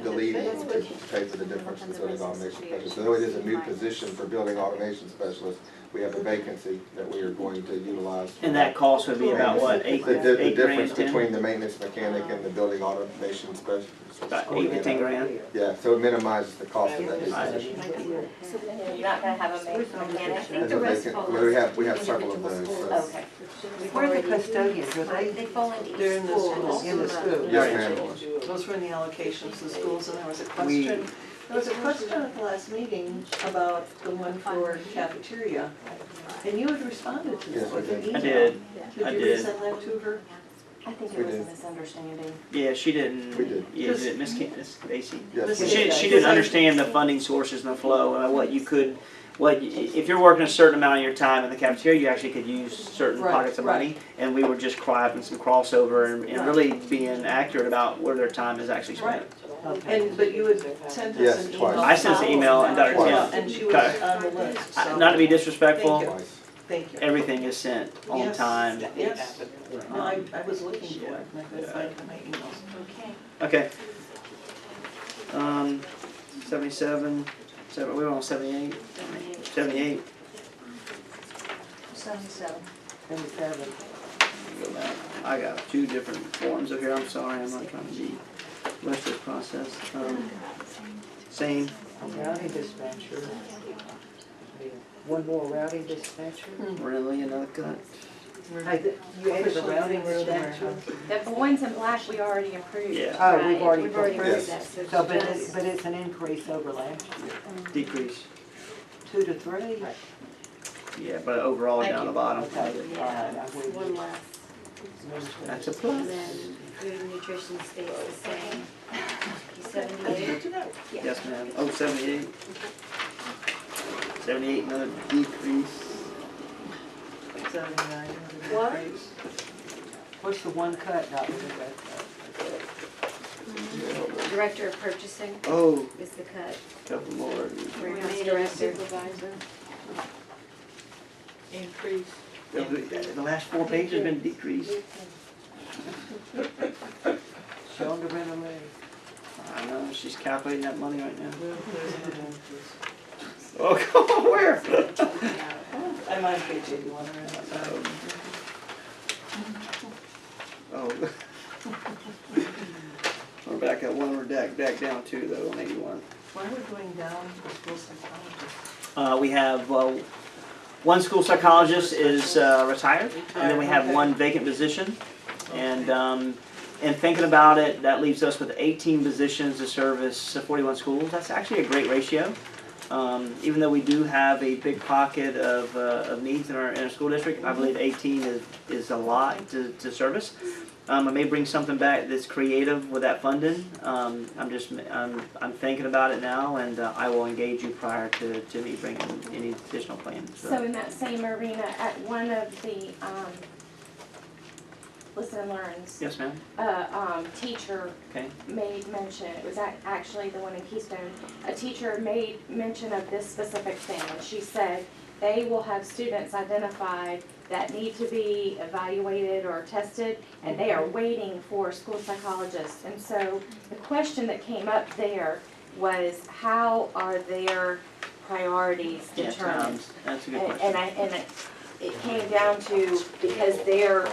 deleting to pay for the difference in building automation specialist. Though it is a new position for building automation specialist, we have a vacancy that we are going to utilize. And that cost would be about what, eight The grand, difference 10? between the maintenance mechanic and the building automation specialist. About 8 to 10 grand. Yeah, so it minimizes the cost of that position. You're not gonna have a mechanic? There's a vacant, we have several of those, so. Okay. Where are the custodians? Are they fall into They're in the school. in the school? Yes, ma'am. Those were in the allocations to schools, and there was a question, at the last meeting about the one for cafeteria. And you had responded to Yes, that with I an did. email. I did. I Did you did. resend that to her? I think We it was a did. misunderstanding. Yeah, she didn't. We did. Yeah, is it Miss Stacy? Yes. She didn't understand the funding sources and the flow, and what you could, if you're working a certain amount of your time in the cafeteria, you actually could use certain Right, pockets of money, and we were just having some crossover and really being accurate about where their time is actually spent. And, but you had sent Yes, us an twice. email. I sent us an email and Dr. Twice. And she was Okay. on the list, so. Not to be disrespectful, Thank you. Thank you. everything is sent on Yes. time. Yes, no, I was looking for it, and I couldn't find it in my emails. Okay. 77, we were on 78, 78. 77. Go back. I got 2 different forms up here, I'm sorry, I'm not trying to be rest of the process. Same. Routing dispatcher. One more routing dispatcher. Really, another cut? Hey, you added the routing dispatcher? The ones in black we already approved. Yeah. Oh, we've already We've already approved approved that, so So, but just- but it's an increase over last year. Decrease. 2 to 3? Yeah, but overall Thank down you. the bottom. Okay, all right, I'm with One you. less. That's a And plus. then food and nutrition stays the same. 78. Yeah. Yes, ma'am. Oh, 78. 78, another decrease. 79. What? What's the one cut, Dr. Director of purchasing Oh, is the cut. couple more. Warehouse director. Increase. The last 4 pages have been decreased. Shonda Renee. I know, she's calculating that money right now. Oh, come on, where? I might get you one Oh. We're back at one, we're back down 2 though, on 81. Why are we going down for school psychologists? We have, one school psychologist is retired, and then we have one vacant position. And thinking about it, that leaves us with 18 positions to service 41 schools. That's actually a great ratio. Even though we do have a big pocket of needs in our school district, I believe 18 is a lot to service. I may bring something back that's creative with that funding. I'm thinking about it now, and I will engage you prior to me bringing any additional plans. So in that same arena, at one of the, Listen and Learns, Yes, ma'am. teacher Okay. made mention, it was actually the one in Keystone, a teacher made mention of this specific thing, and she said they will have students identified that need to be evaluated or tested, and they are waiting for school psychologists. And so the question that came up there was, how are their priorities Yeah, determined? that's a good And question. it came down to, because they're,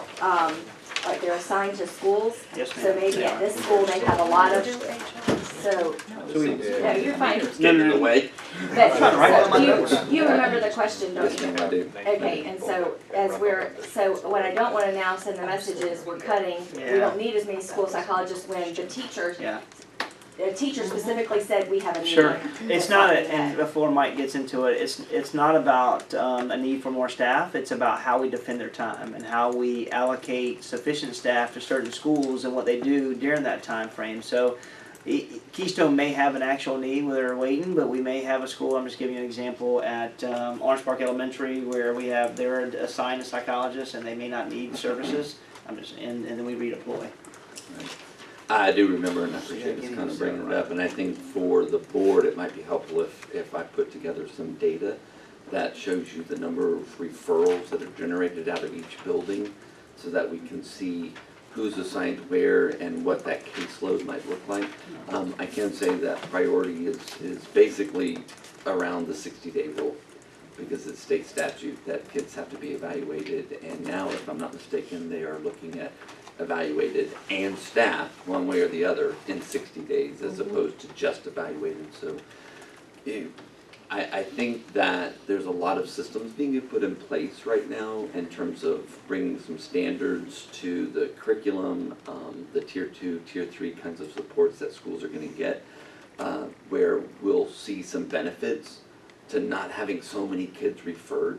like they're assigned to schools. Yes, ma'am. So maybe They at are. this school, they have a lot of, so, So we- no, you're fine. No. way. But, trying to write down my notes. you remember the question, don't you? I do. Okay, and so so what I don't wanna now send the message is we're cutting, we Yeah. don't need as many school psychologists when the teacher specifically said we have a need. Sure. It's not, and before Mike gets into it, it's not about a need for more staff. It's about how we defend their time and how we allocate sufficient staff to certain schools and what they do during that time frame. So Keystone may have an actual need where they're waiting, but we may have a school, I'm just giving you an example, at Orange Park Elementary where they're assigned a psychologist and they may not need services. And then we redeploy. I do remember, and I appreciate this kind of bringing it up, and I think for the board, it might be helpful if I put together some data that shows you the number of referrals that are generated out of each building, so that we can see who's assigned where and what that caseload might look like. I can say that priority is basically around the 60-day rule, because it's state statute that kids have to be evaluated, and now, if I'm not mistaken, they are looking at evaluated and staffed, one way or the other, in 60 days, as opposed to just evaluated. So I think that there's a lot of systems being put in place right now in terms of bringing some standards to the curriculum, the tier 2, tier 3 kinds of supports that schools are going to get, where we'll see some benefits to not having so many kids referred.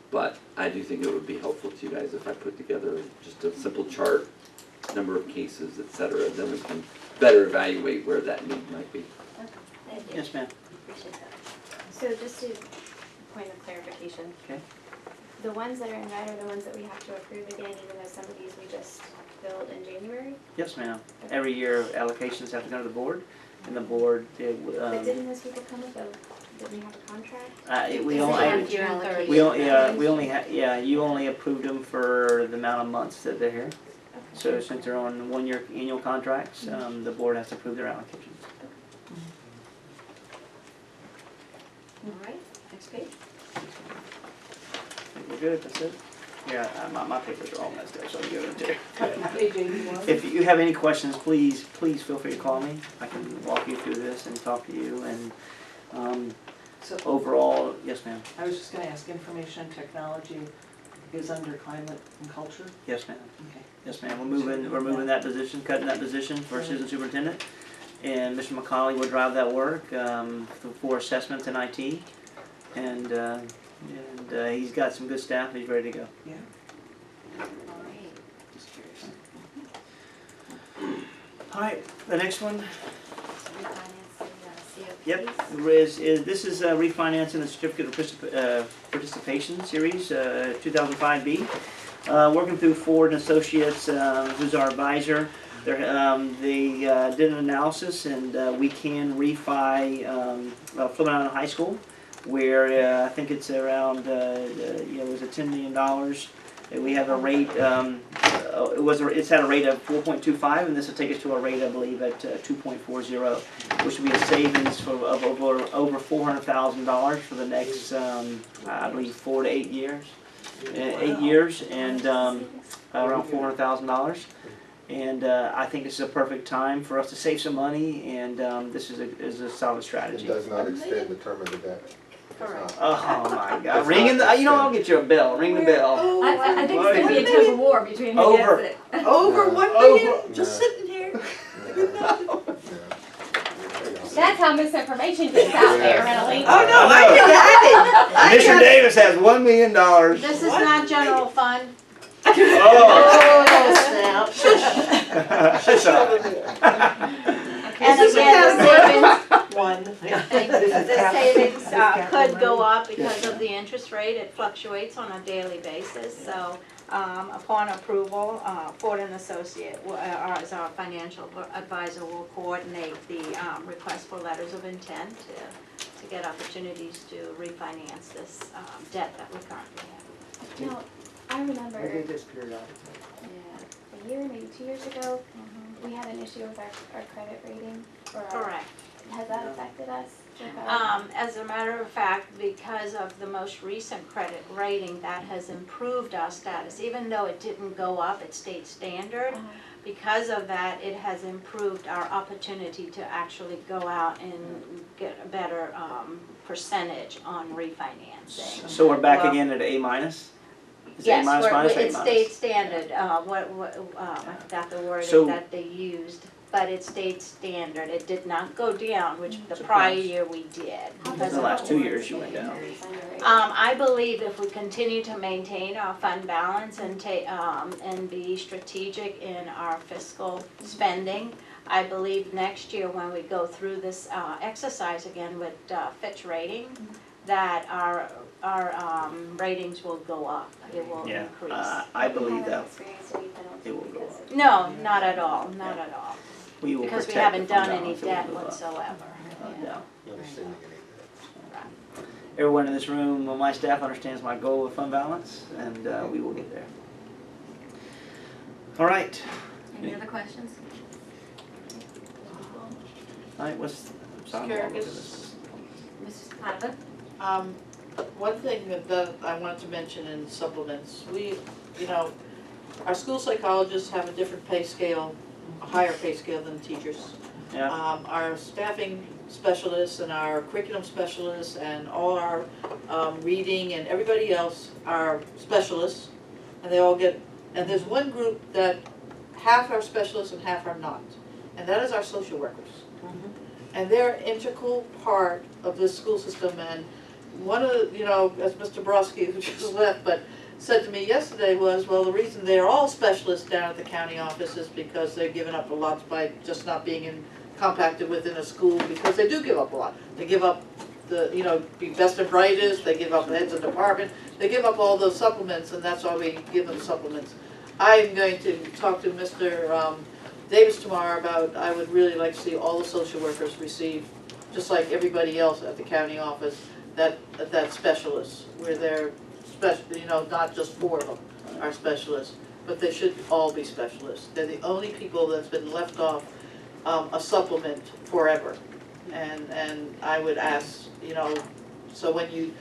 But I do think it would be helpful to you guys if I put together just a simple chart, number of cases, et cetera, then we can better evaluate where that need might be. Thank you. Yes, ma'am. Appreciate that. So just to point of clarification. Okay. The ones that are in red are the ones that we have to approve again, even though some of these we just filled in January? Yes, ma'am. Every year allocations have to go to the board, and the board, But didn't those people come with didn't we have a contract? we It's only, a half-year allocation. you only approved them for the amount of months that they're here. So since they're on one-year annual contracts, the board has to approve their allocations. All right, next page. I think we're good, that's it. Yeah, my papers are all messed up, so I'll give it to you. AJ, you want? If you have any questions, please feel free to call me. I can walk you through this and talk to you and, So overall, yes ma'am. I was just gonna ask, information technology is under climate and culture? Yes ma'am. Okay. Yes ma'am. We're moving that position, cutting that position for assistant superintendent. And Mr. McCauley will drive that work, for assessments and IT. And he's got some good staff, he's ready to go. Yeah. All right, the next one. Refinancing, Yep, COPs. this is refinancing the certificate of participation series, 2005B. Working through Ford and Associates, who's our advisor. They did an analysis, and we can refi Fleming Island High School, where I think it's around it was $10 million. We have a rate. It's at a rate of 4.25, and this will take us to a rate, I believe, at 2.40, which will be a savings of over $400,000 for the next, I believe, 4 to 8 years. 8 years, and around $400,000. And I think this is a perfect time for us to save some money, and this is a solid strategy. It does not extend the term of the debt. Correct. Oh my God! Ringing the, I'll get you a bell. Ring the bell. I think it's gonna be a tug of war between who Over. gets it. Over No. 1 million, just sitting here. That's how misinformation gets out there, Emily. Oh, no, I Mr. Davis has $1 million. This is not general fund. Oh, snap. Shush up. And again, the savings, One. the savings could go up because of the interest rate. It fluctuates on a daily basis. So upon approval, Ford and Associate, as our financial advisor, will coordinate the request for letters of intent to get opportunities to refinance this debt that we currently have. Now, I remember We do this periodically. a year, maybe 2 years ago, we had an issue with our credit rating. Or Correct. Has that affected us? As a matter of fact, because of the most recent credit rating, that has improved our status. Even though it didn't go up, it stayed standard. Because of that, it has improved our opportunity to actually go out and get a better percentage on refinancing. So we're back again at A minus. Is Yes, A minus minus, A it minus? stayed standard. I forgot the So- wording that they used, but it stayed standard. It did not go down, which the prior year we did. because The of last the 2 war. years you went down. I believe if we continue to maintain our fund balance and be strategic in our fiscal spending, I believe next year when we go through this exercise again with Fitch rating, that our ratings will go up. It will Yeah, increase. I believe that it will go up. No, not at all, not at all. We will Because we protect haven't the fund done any balance, it will debt go up. whatsoever. No. Not assuming anything. Everyone in this room, on my staff understands my goal with fund balance, and we will get there. All right. Any other questions? All right, what's, sorry, I'm walking to this. Mrs. Donovan? One thing that I wanted to mention in supplements, our school psychologists have a different pay scale, a higher pay scale than teachers. Yeah. Our staffing specialists and our curriculum specialists and all our reading and everybody else are specialists, and they all get, and there's one group that half are specialists and half are not, and that is our social workers. And they're an integral part of this school system, and one of the, as Mr. Brodsky, who just left, but said to me yesterday was, well, the reason they're all specialists down at the county office is because they're giving up a lot by just not being compacted within a school, because they do give up a lot. They give up the, be best and brightest, they give up the heads of department, they give up all those supplements, and that's why we give them supplements. I'm going to talk to Mr. Davis tomorrow about, I would really like to see all the social workers receive, just like everybody else at the county office, that specialists, where they're not just 4 of them are specialists, but they should all be specialists. They're the only people that's been left off a supplement forever. And I would ask, So when you,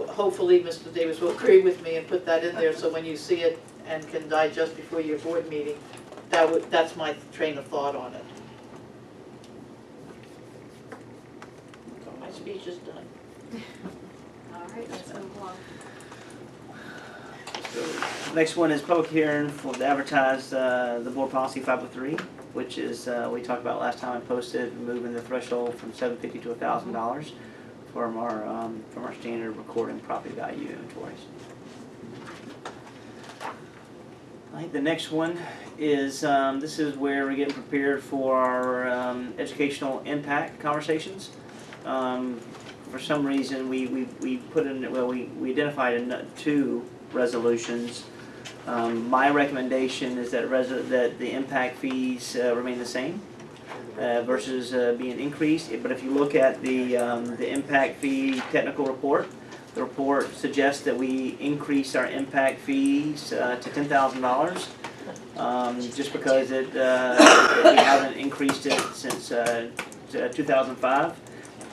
hopefully Mr. Davis will agree with me and put that in there, so when you see it and can digest before your board meeting, that's my train of thought on it. So my speech is done. All right, let's move on. Next one is public hearing for to advertise the board policy 503, which is we talked about last time I posted, moving the threshold from $750 to $1,000 from our standard recording property value inventories. All right, the next one is this is where we're getting prepared for our educational impact conversations. For some reason, we put in we identified 2 resolutions. My recommendation is that that the impact fees remain the same versus being increased. But if you look at the impact fee technical report, the report suggests that we increase our impact fees to $10,000. Just because we haven't increased it since 2005.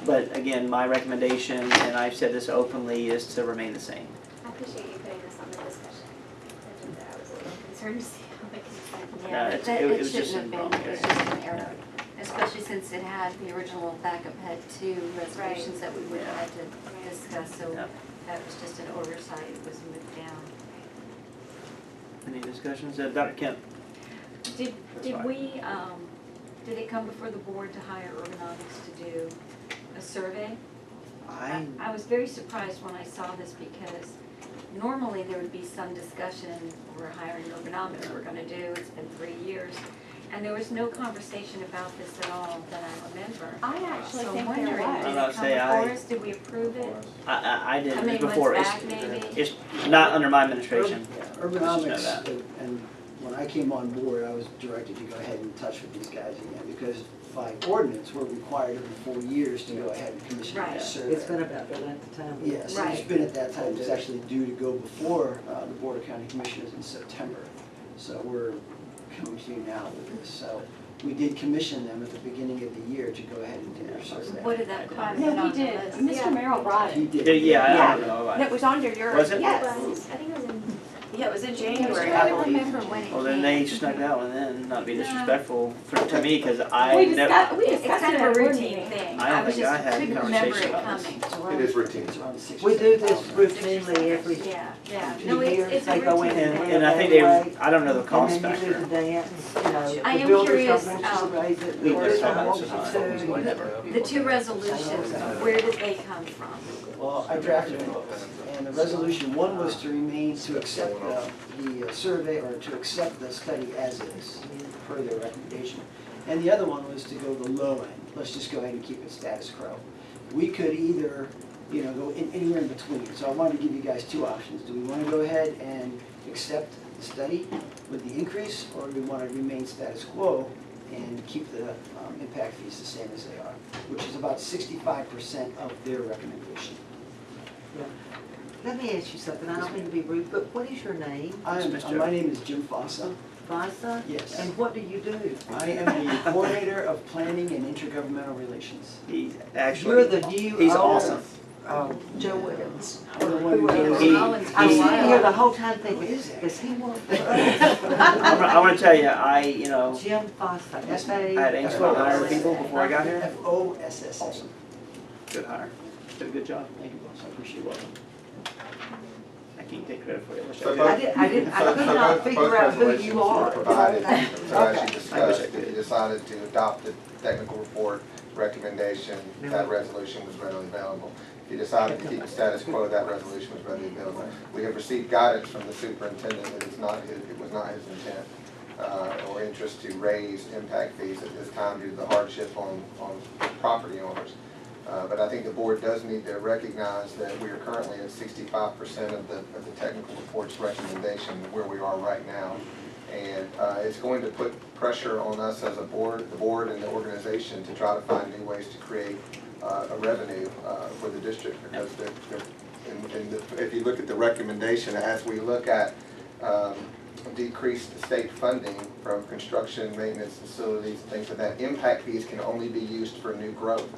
But again, my recommendation, and I've said this openly, is to remain the same. I appreciate you putting this on the discussion agenda. I was a little concerned to see how the consent. Yeah, it's- that, it it was just shouldn't an have been, wrong it's just an error. Especially since it had, the original backup had 2 resolutions that we would have had to discuss, so Yeah. that was just an oversight, it was moved down. Any discussions? Dr. Kemp? Did we, did it come before the board to hire Ergonomics to do a survey? I was very surprised when I saw this because normally there would be some discussion, we're hiring Ergonomics, we're gonna do, it's been 3 years. And there was no conversation about this at all that I remember. I actually So think I'm there wondering, was. did I it come say before I- us, did we approve it? I did How many before. months back, maybe? It's not under my administration. Ergonomics, Just know that. and when I came on board, I was directed to go ahead and touch with these guys again, because by ordinance, we're required every 4 years to go ahead and commission a Right. survey. It's been about that at the time. Yes, it's Right. been at that time, it was actually due to go before the Board of County Commissioners in September. So we're coming to you now with this, so we did commission them at the beginning of the year to go ahead and do their survey. What did that cost? No, he did. Mr. Merrill brought He it. did. Yeah, I Yeah. don't know about That it. was under your. Was it? Yes. I think it was in. Yeah, it was in I January, I don't believe. remember when it Well, then came. they snuck that one in, not be disrespectful to me, because I We never, discussed, we It's discussed kind it of at a a board routine meeting. thing. I don't was think just I had a couldn't conversation remember it about coming. It is routine. It's around 6 or We do 7 this thousand. routinely every Yeah, yeah. 2 No, years. it's a They go in routine and, thing. and I think they, I don't know the cost And then you do factor. the dance, you know, I the am builders curious, don't want you to raise it, We the just builders talk don't about want it, you to. whatever. The 2 resolutions, where did they come from? Well, I drafted both, and the resolution, one was to remain, to accept the survey, or to accept the study as is, per their recommendation. And the other one was to go the low end, let's just go ahead and keep it status quo. We could either, go anywhere in between, so I wanted to give you guys 2 options. Do we want to go ahead and accept the study with the increase, or do we want to remain status quo and keep the impact fees the same as they are, which is about 65% of their recommendation. Let me ask you something, I don't mean to be rude, but what is your name? My name is Jim Fossa. Vasa? Yes. And what do you do? I am the coordinator of planning and intergovernmental relations. He's actually, You're the new he's owner awesome. of Joe Williams. I'm the one who I'm does- sitting here the whole time thinking, does he work for us? I want to tell you, Jim Fossa, I had aims to hire people before I got here. F-O-S-S-A. Awesome. Good hire. Did a good job. Thank you, boss, I appreciate it. I can't take credit for it. So I could not figure out who you are. Provided, so as you Okay. discussed, if you decided to adopt the technical report recommendation, that resolution was readily available. If you decided to keep the status quo, that resolution was readily available. We have received guidance from the superintendent that it was not his intent or interest to raise impact fees at this time due to the hardship on property owners. But I think the board does need to recognize that we are currently at 65% of the technical report's recommendation where we are right now. And it's going to put pressure on us as a board, the board and the organization to try to find new ways to create a revenue for the district because if you look at the recommendation, as we look at decreased state funding from construction, maintenance, facilities, things like that, impact fees can only be used for new growth.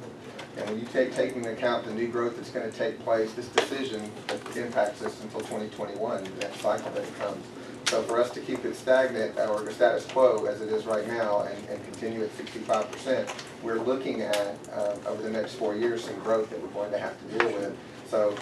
And when you taking into account the new growth that's gonna take place, this decision impacts us until 2021, that cycle that it comes. So for us to keep it stagnant or the status quo as it is right now and continue at 65%, we're looking at, over the next 4 years, some growth that we're going to have to deal with. So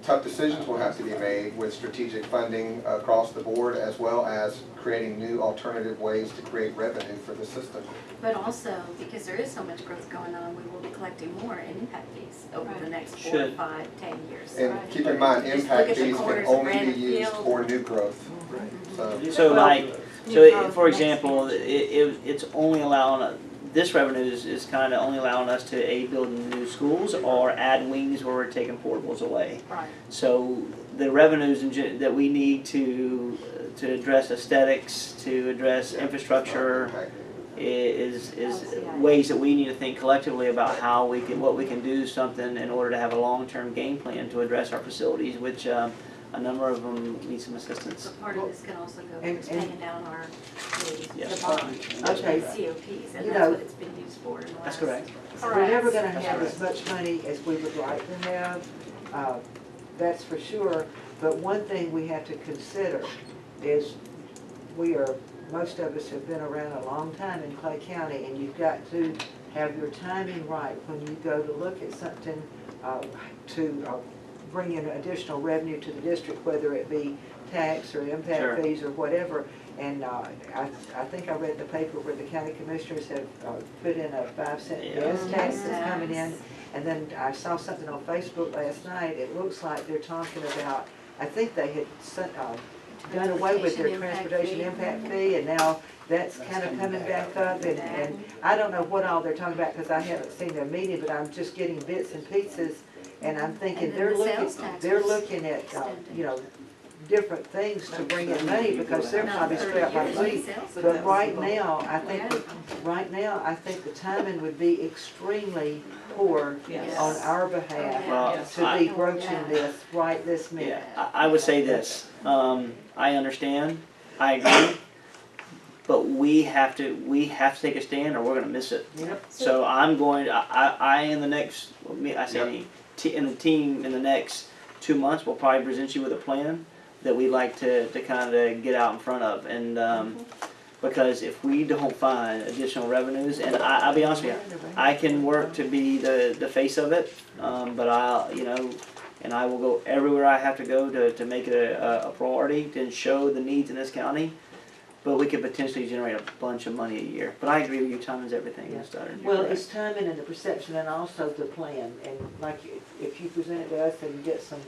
tough decisions will have to be made with strategic funding across the board, as well as creating new alternative ways to create revenue for the system. But also, because there is so much growth going on, we will be collecting more in impact fees over the next 4, Should. 5, 10 years. And keep in mind, Just impact look at the fees can corners of only be Granite used Field. for new growth. So like, for example, it's only allowing, this revenue is kind of only allowing us to A, build new schools or add wings where we're taking portables away. Right. So the revenues that we need to address aesthetics, to address infrastructure, is ways that we need to think collectively about how we can, what we can do something in order to have a long-term game plan to address our facilities, which a number of them need some assistance. So part of this can also go And- towards paying down our, Yes. the bond, Okay. the COPs, and You that's know, what it's been used for in the last. That's correct. We're never gonna That's have correct. as much money as we would like to have, that's for sure. But one thing we have to consider is most of us have been around a long time in Clay County, and you've got to have your timing right when you go to look at something to bring in additional revenue to the district, whether it be tax or impact Sure. fees or whatever. And I think I read in the paper where the county commissioners have put in a 5-cent gas tax that's coming in. And then I saw something on Facebook last night, it looks like they're talking about, I think they had done away with their transportation impact fee, and now that's kind of coming back up, and I don't know what all they're talking about, because I haven't seen their meeting, but I'm just getting bits and pieces, and I'm thinking And then the sales they're tax looking at, different things to bring in money, because they're probably strapped like me. But right now, I think the timing would be extremely poor on our behalf to be broaching this right this minute. I would say this, I understand, I agree, but we have to take a stand or we're gonna miss it. Yep. So I'm going, I in the next, in the team in the next 2 months, we'll probably present you with a plan that we'd like to kind of get out in front of, and because if we don't find additional revenues, and I'll be honest with you, I can work to be the face of it, but and I will go everywhere I have to go to make it a priority to show the needs in this county. But we could potentially generate a bunch of money a year. But I agree with you, time is everything, Ms. Stoddard. Well, it's timing and the perception and also the plan, and like if you present it to us and you get some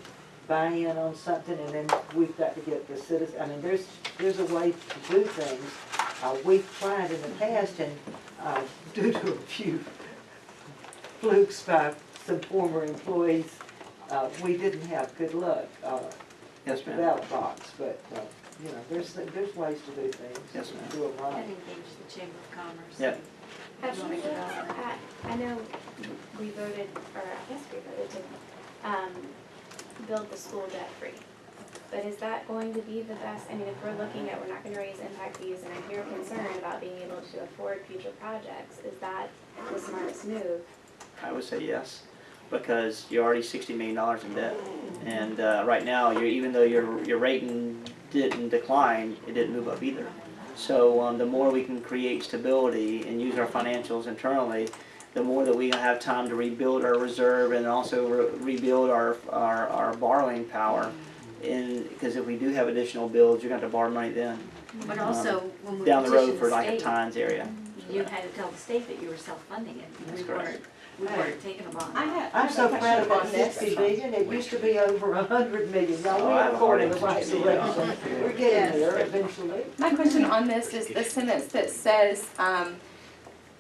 buy-in on something, and then we've got to get the citizens, I mean, there's a way to do things. We've tried in the past, and due to a few flukes by some former employees, we didn't have good luck Yes, with the ma'am. ballot box, but there's ways to do things. Yes, ma'am. Do them right. And engage the Chamber of Commerce. Yep. Economic development. I know we voted, or I guess we voted to build the school debt-free. But is that going to be the best, I mean, if we're looking at, we're not gonna raise impact fees, and I hear concern about being able to afford future projects, is that the smartest move? I would say yes, because you're already $60 million in debt, and right now, even though your rating didn't decline, it didn't move up either. So the more we can create stability and use our financials internally, the more that we have time to rebuild our reserve and also rebuild our borrowing power. Because if we do have additional bills, you're going to have to borrow money then. But also, when we down the road petitioned for the like a state, Tynes area. you had to tell the state that you were self-funding it. That's We correct. weren't taking a bond. I'm so proud of that 60 billion, it used to be over 100 million, now Oh, I have we're a going in heart the right attack. direction, we're getting there eventually. My question on this is the sentence that says,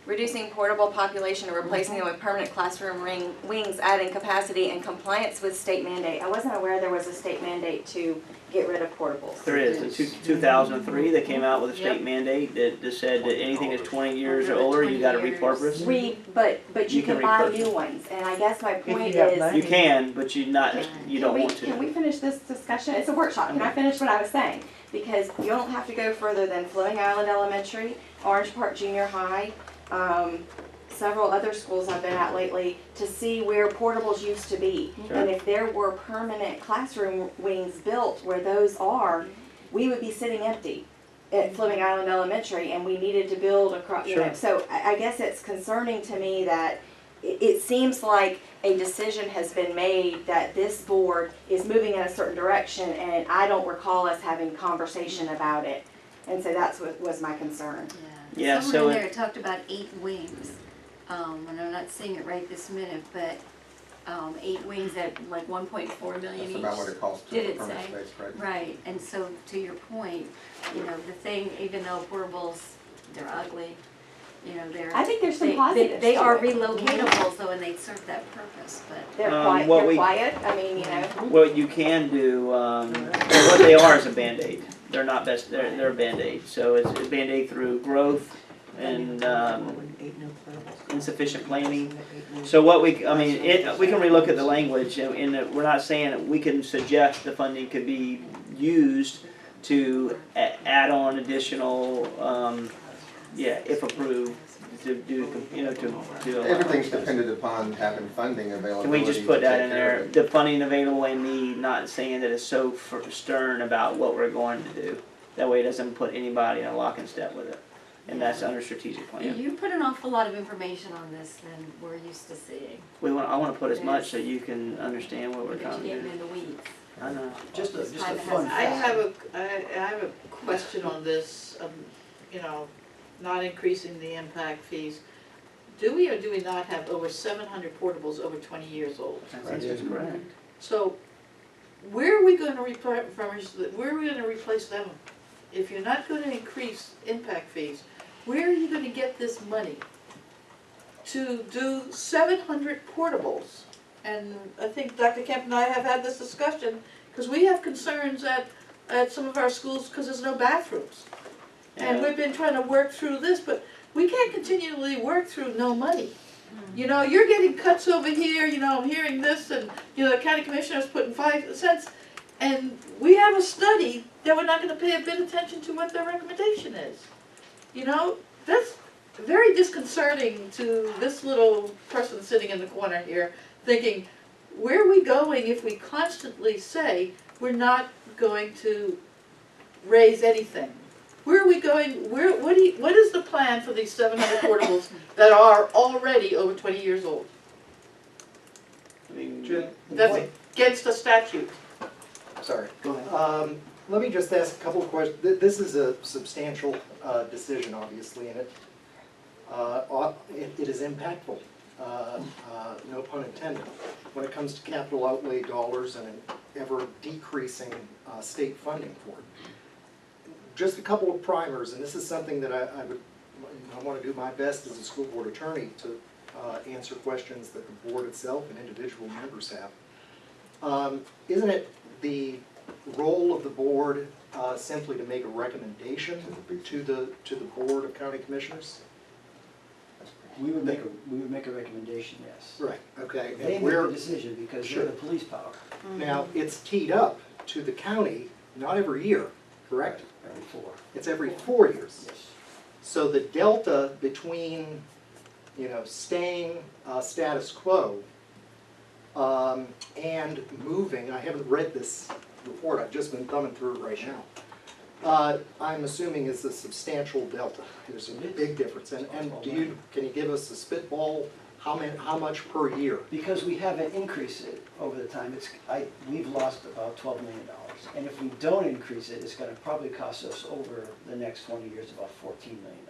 reducing portable population and replacing them with permanent classroom wings, adding capacity and compliance with state mandate. I wasn't aware there was a state mandate to get rid of portables. There is. In 2003, they came out with a state mandate that said that anything that's 20 years or older, you got to repurpose. But you You can can buy repurpose. new ones, and I guess my point you have is. money. You can, but you don't want Can to. we finish this discussion? It's a workshop. Can I finish what I was saying? Because you don't have to go further than Flowing Island Elementary, Orange Park Junior High, several other schools I've been at lately to see where portables used to be. Sure. And if there were permanent classroom wings built where those are, we would be sitting empty at Fleming Island Elementary, and we needed to build across, you know. Sure. So I guess it's concerning to me that it seems like a decision has been made that this board is moving in a certain direction, and I don't recall us having conversation about it. And so that's what was my concern. Yeah, Someone so in it- there talked about 8 wings, and I'm not seeing it right this minute, but 8 wings at like 1.4 million each. That's about what it costs to Did a it permanent say? space, correct? Right, and so to your point, you know, the thing, even though portables, they're ugly, you know, they're. I think there's some they- positives They to are it. relocatables though, and they serve that purpose, but. They're what we- quiet, I mean, you know. What you can do, what they are is a Band-Aid. They're not best, they're a Band-Aid. So it's a Band-Aid through growth and insufficient planning. So what we can relook at the language, and we're not saying that we can suggest the funding could be used to add on additional, if approved, to do, you know, to. Everything's dependent upon having funding availability. Can we just put to that take in care there, of it. the funding available and me not saying that it's so stern about what we're going to do? That way it doesn't put anybody in a lock and step with it, and that's under strategic plan. You put an awful lot of information on this than we're used to seeing. I wanna put as much so you can understand what we're But trying you're to getting do. in the weeds. I know. Just a Time fun has- fact. I have a question on this, you know, not increasing the impact fees. Do we or do we not have over 700 portables over 20 years old? That's correct. So where are we gonna where are we gonna replace them? If you're not gonna increase impact fees, where are you gonna get this money to do 700 portables? And I think Dr. Kemp and I have had this discussion, because we have concerns at some of our schools because there's no bathrooms. And Yeah. we've been trying to work through this, but we can't continually work through no money. You know, you're getting cuts over here, you know, I'm hearing this, and, you know, the county commissioner's putting 5 cents. And we have a study that we're not gonna pay a bit of attention to what their recommendation is. You know, that's very disconcerting to this little person sitting in the corner here, thinking, where are we going if we constantly say we're not going to raise anything? Where are we going, what is the plan for these 700 portables that are already over 20 years old? I mean, That's against the statute. Sorry. Go ahead. Let me just ask a couple of questions. This is a substantial decision, obviously, and it is impactful, no pun intended, when it comes to capital outlay dollars and an ever decreasing state funding for it. Just a couple of primers, and this is something that I want to do my best as a school board attorney to answer questions that the board itself and individual members have. Isn't it the role of the board simply to make a recommendation to the Board of County Commissioners? We would make a recommendation, yes. Right, okay. They And make where, the decision because Sure. they're the police power. now, it's teed up to the county, not every year, correct? Every 4. It's every 4 years. Yes. So the delta between, staying status quo and moving, I haven't read this report, I've just been thumbing through it right now. I'm assuming is a substantial delta. There's a big difference. And can you give us a spitball, how much per year? Because we haven't increased it over the time, we've lost about $12 million. And if we don't increase it, it's gonna probably cost us over the next 20 years about $14 million.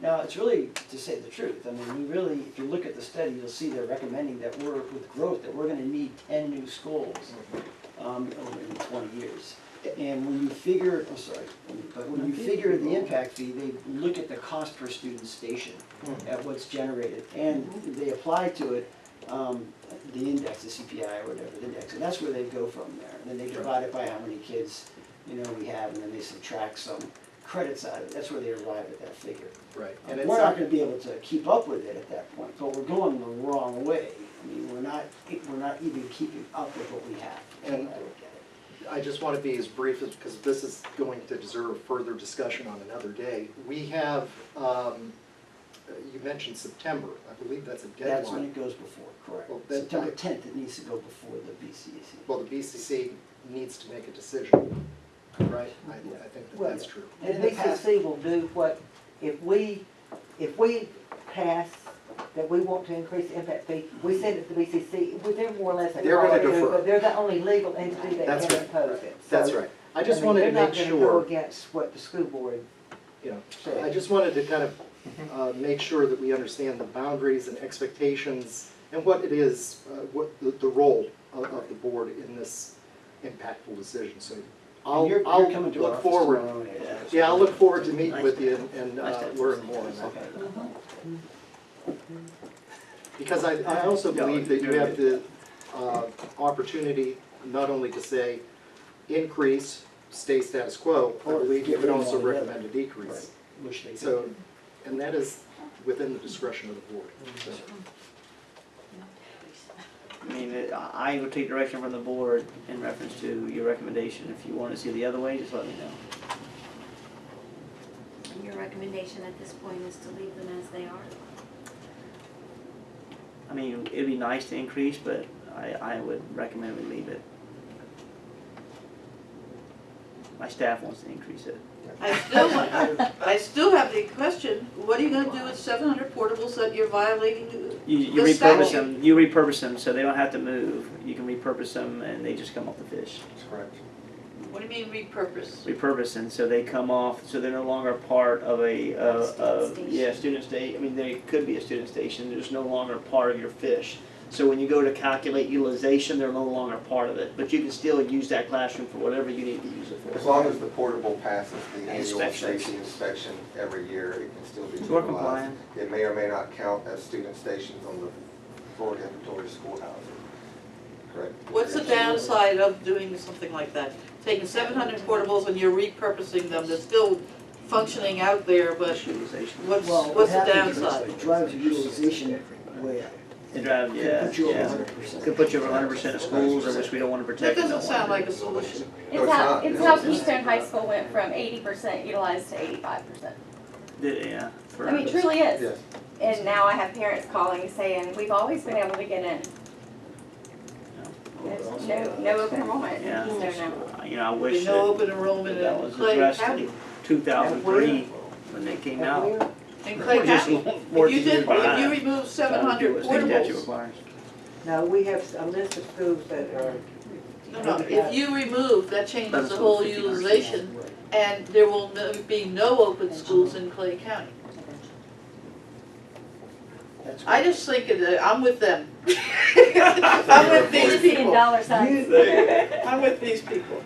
Now, it's really, to say the truth, I mean, we really, if you look at the study, you'll see they're recommending that with growth, that we're gonna need 10 new schools over 20 years. And when you figure, when you figure the impact fee, they look at the cost per student station, at what's generated, and they apply to it the index, the CPI or whatever, the index, and that's where they go from there. And then they divide it by how many kids, we have, and then they subtract some credits out of it. That's where they arrive at that figure. Right. And we're not gonna be able to keep up with it at that point, but we're going the wrong way. I mean, we're not even keeping up with what we have. And I look at it. I just want to be as brief as, because this is going to deserve further discussion on another day. We have you mentioned September, I believe that's a That's when deadline. it goes before, correct. Well, that- September 10th, it needs to go before the BCAC. Well, the BCC needs to make a decision, right? I think that Well, that's true. And the BCC will do what, if we pass that we want to increase the impact fee, we send it to the BCC, they're more or less. They're gonna defer. But they're the only legal entity that That's can right. impose it. That's So, right. I just mean, wanted to they're not make gonna go sure, against what the school board you know, said. I just wanted to kind of make sure that we understand the boundaries and expectations and what it is, what the role of the board in this impactful decision. So I'll You're coming to our look office forward. tomorrow anyway. Yeah, I'll look forward to meeting with you and learn more on that. Okay. Because I also believe that you have the opportunity not only to say increase, stay status quo, I Or believe you get could rid of also all the other. recommend a decrease. Right. Which they So, did. and that is within the discretion of the board. So, I mean, I would take direction from the board in reference to your recommendation. If you want to see the other way, just let me know. And your recommendation at this point is to leave them as they are? I mean, it'd be nice to increase, but I would recommend we leave it. My staff wants to increase it. I still have the question, what are you gonna do with 700 portables that you're violating You the repurpose statute? them, you repurpose them so they don't have to move. You can repurpose them and they just come off the fish. That's correct. What do you mean repurpose? Repurpose them so they come off, so they're no longer part of student state. I mean, they could be a student station, they're just no longer part of your fish. So when you go to calculate utilization, they're no longer part of it, but you can still use that classroom for whatever you need to use it for. As long as the portable passes the annual Inspections. safety inspection every year, it can still be So we're utilized. compliant. It may or may not count as student stations on the Florida inventory of schoolhouses. Correct? What's the downside of doing something like that? Taking 700 portables and you're repurposing them, they're still functioning out there, but Utilization. what's Well, the happens is downside? It drives your utilization way up. It drives, yeah, Could put you over yeah. 100%. Could put you over 100% of schools, of which we don't want to That protect. and doesn't don't wanna sound do. like a solution. No, It's how, not. it's how Keystone High School went from 80% utilized to 85%. Yeah. for- I mean, it truly is. Yes. And now I have parents calling saying, we've always been able to get in. There's no open enrollment in Yeah. Keystone now. You know, I wish There's no that open enrollment that in was Clay addressed County. in 2003 when they came out. In Clay We're just County. 14 If you years did, if you behind. remove Trying to do 700 what state statute portables, requires. No, we have a list of schools that are. no, if you remove, that changes the whole 50%. utilization, and there will be no open schools in Clay County. That's I just think that I'm with them. I'm with these In people. dollar signs. I'm with these people.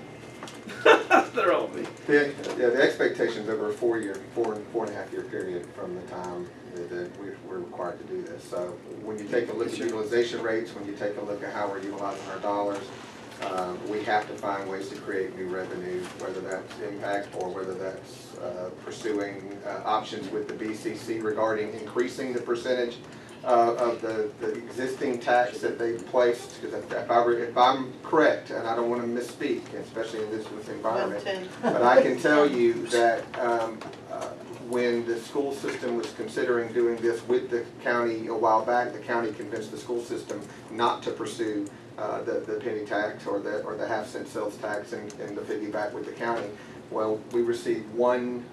They're all me. The expectations over a 4 and a half year period from the time that we're required to do this. So when you take a look at utilization rates, when you take a look at how we're utilizing our dollars, we have to find ways to create new revenue, whether that's impact or whether that's pursuing options with the BCC regarding increasing the percentage of the existing tax that they placed. Because if I'm correct, and I don't want to misspeak, especially in this environment, 110. but I can tell you that when the school system was considering doing this with the county a while back, the county convinced the school system not to pursue the penny tax or the half-cent sales tax and the piggyback with the county. Well, we received listen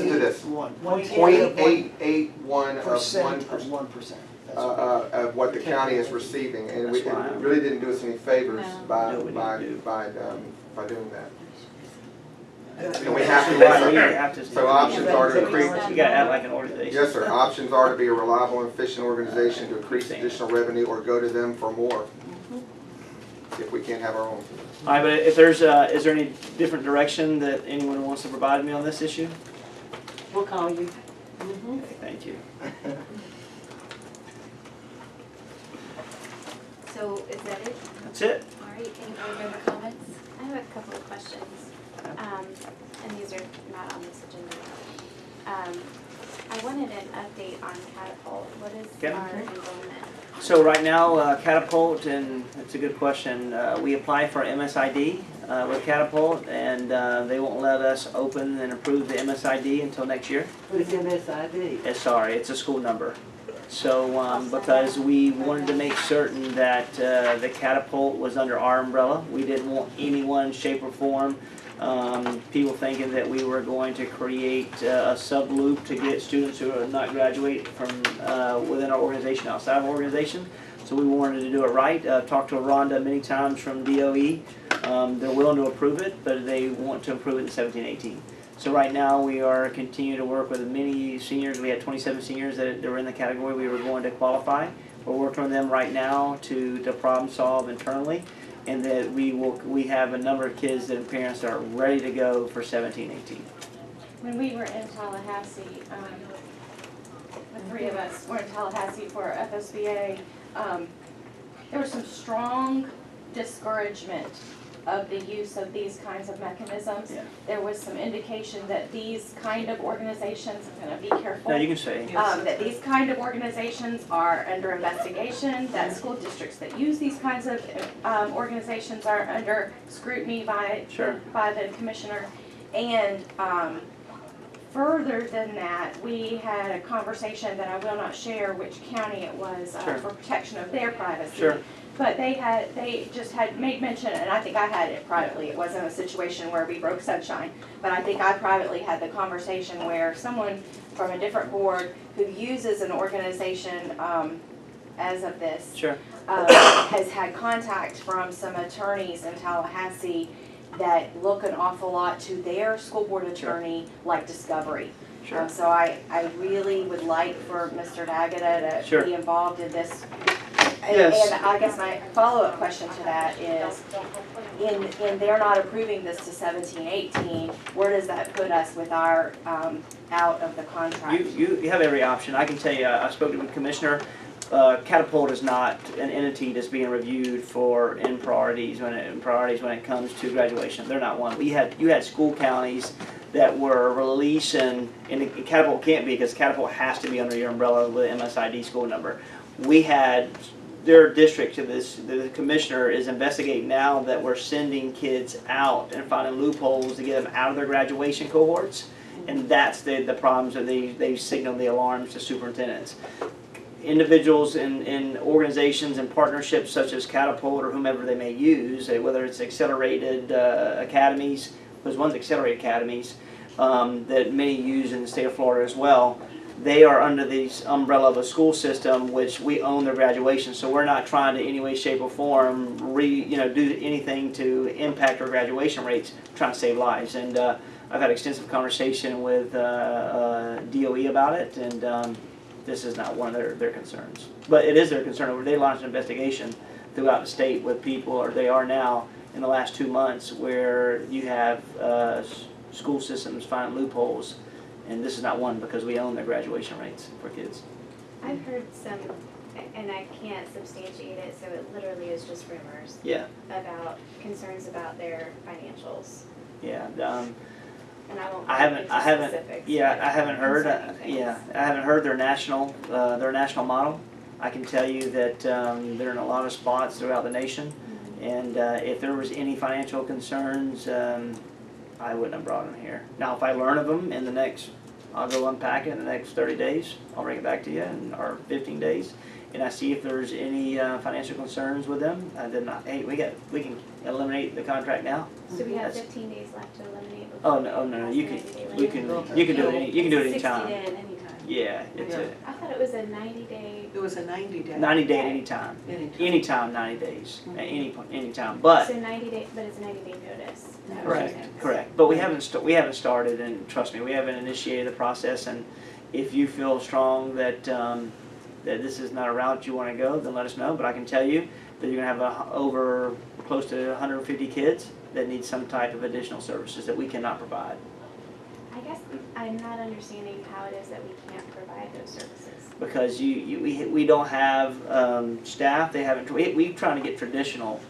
to this, 0.881 of 1%. Of what the county is receiving, and it really didn't do us any favors by doing that. And we have to do something. So options are to increase. You gotta act like an organization. Yes, sir. Options are to be a reliable and efficient organization to increase additional revenue or go to them for more. If we can't have our own. All right, but if there's, is there any different direction that anyone wants to provide me on this issue? We'll call you. Okay, thank you. So is that it? That's it. All right, any board member comments? I have a couple of questions, and these are not on this agenda. I wanted an update on Catapult. What is Okay. our enrollment? So right now, Catapult, and it's a good question, we apply for MSID. with Catapult, and they won't let us open and approve the MSID until next year. What is MSID? Sorry, it's a school number. So, because we wanted to make certain that the Catapult was under our umbrella, we didn't want anyone, shape or form, people thinking that we were going to create a sub-loop to get students who are not graduate from within our organization, outside of our organization. So we wanted to do it right. Talked to Rhonda many times from DOE. They're willing to approve it, but they want to approve it in 17-18. So right now we are continuing to work with many seniors. We had 27 seniors that were in the category we were going to qualify. We're working with them right now to problem solve internally, and that we have a number of kids that parents are ready to go for 17-18. When we were in Tallahassee, the three of us were in Tallahassee for FSBA, there was some strong discouragement of the use of these kinds of mechanisms. Yeah. There was some indication that these kind of organizations, I'm gonna be careful. No, you can say. That these kind of organizations are under investigation, that school districts that use these kinds of organizations are under scrutiny by the commissioner. And further than that, we had a conversation that I will not share which county it was for protection of their privacy. Sure. But they just had made mention, and I think I had it privately, it wasn't a situation where we broke sunshine, but I think I privately had the conversation where someone from a different board who uses an organization as of this has had contact from some attorneys in Tallahassee that look an awful lot to their school board attorney like Discovery. So I really would like for Mr. D'Agata to be involved in this. And I guess my follow-up question to that is, in they're not approving this to 17-18, where does that put us with our out of the contract? You have every option. I can tell you, I spoke to the commissioner. Catapult is not an entity that's being reviewed for priorities when it comes to graduation. They're not one. You had school counties that were releasing, and Catapult can't be because Catapult has to be under your umbrella with MSID school number. We had their district to this, the commissioner is investigating now that we're sending kids out and finding loopholes to get them out of their graduation cohorts, and that's the problems that they signaled the alarms to superintendents. Individuals in organizations and partnerships such as Catapult or whomever they may use, whether it's accelerated academies, there's one's accelerated academies that many use in the state of Florida as well. They are under the umbrella of a school system which we own their graduation, so we're not trying to any way, shape, or form do anything to impact our graduation rates. We're trying to save lives, and I've had extensive conversation with DOE about it, and this is not one of their concerns, but it is their concern. They launched an investigation throughout the state with people, or they are now in the last 2 months, where you have school systems find loopholes. And this is not one because we own the graduation rates for kids. I've heard some, and I can't substantiate it, so it literally is just rumors. Yeah. About concerns about their financials. Yeah. And I won't. I haven't heard. I haven't heard their national model. I can tell you that they're in a lot of spots throughout the nation, and if there was any financial concerns, I wouldn't have brought them here. Now, if I learn of them in the next, I'll go unpack it in the next 30 days. I'll bring it back to you, or 15 days, and I see if there's any financial concerns with them. Then, hey, we can eliminate the contract now. So we have 15 days left to eliminate. Oh no, you can do it anytime. 60 day anytime. Yeah, I thought it was a 90-day. It was a 90-day. 90 day anytime. Anytime 90 days. Anytime. But so 90 day, but it's a 90-day notice. Correct. But we haven't started, and trust me, we haven't initiated the process. And if you feel strong that that this is not a route you want to go, then let us know. But I can tell you that you're going to have over close to 150 kids that need some type of additional services that we cannot provide. I guess I'm not understanding how it is that we can't provide those services. Because we don't have staff. They haven't. We're trying to get traditional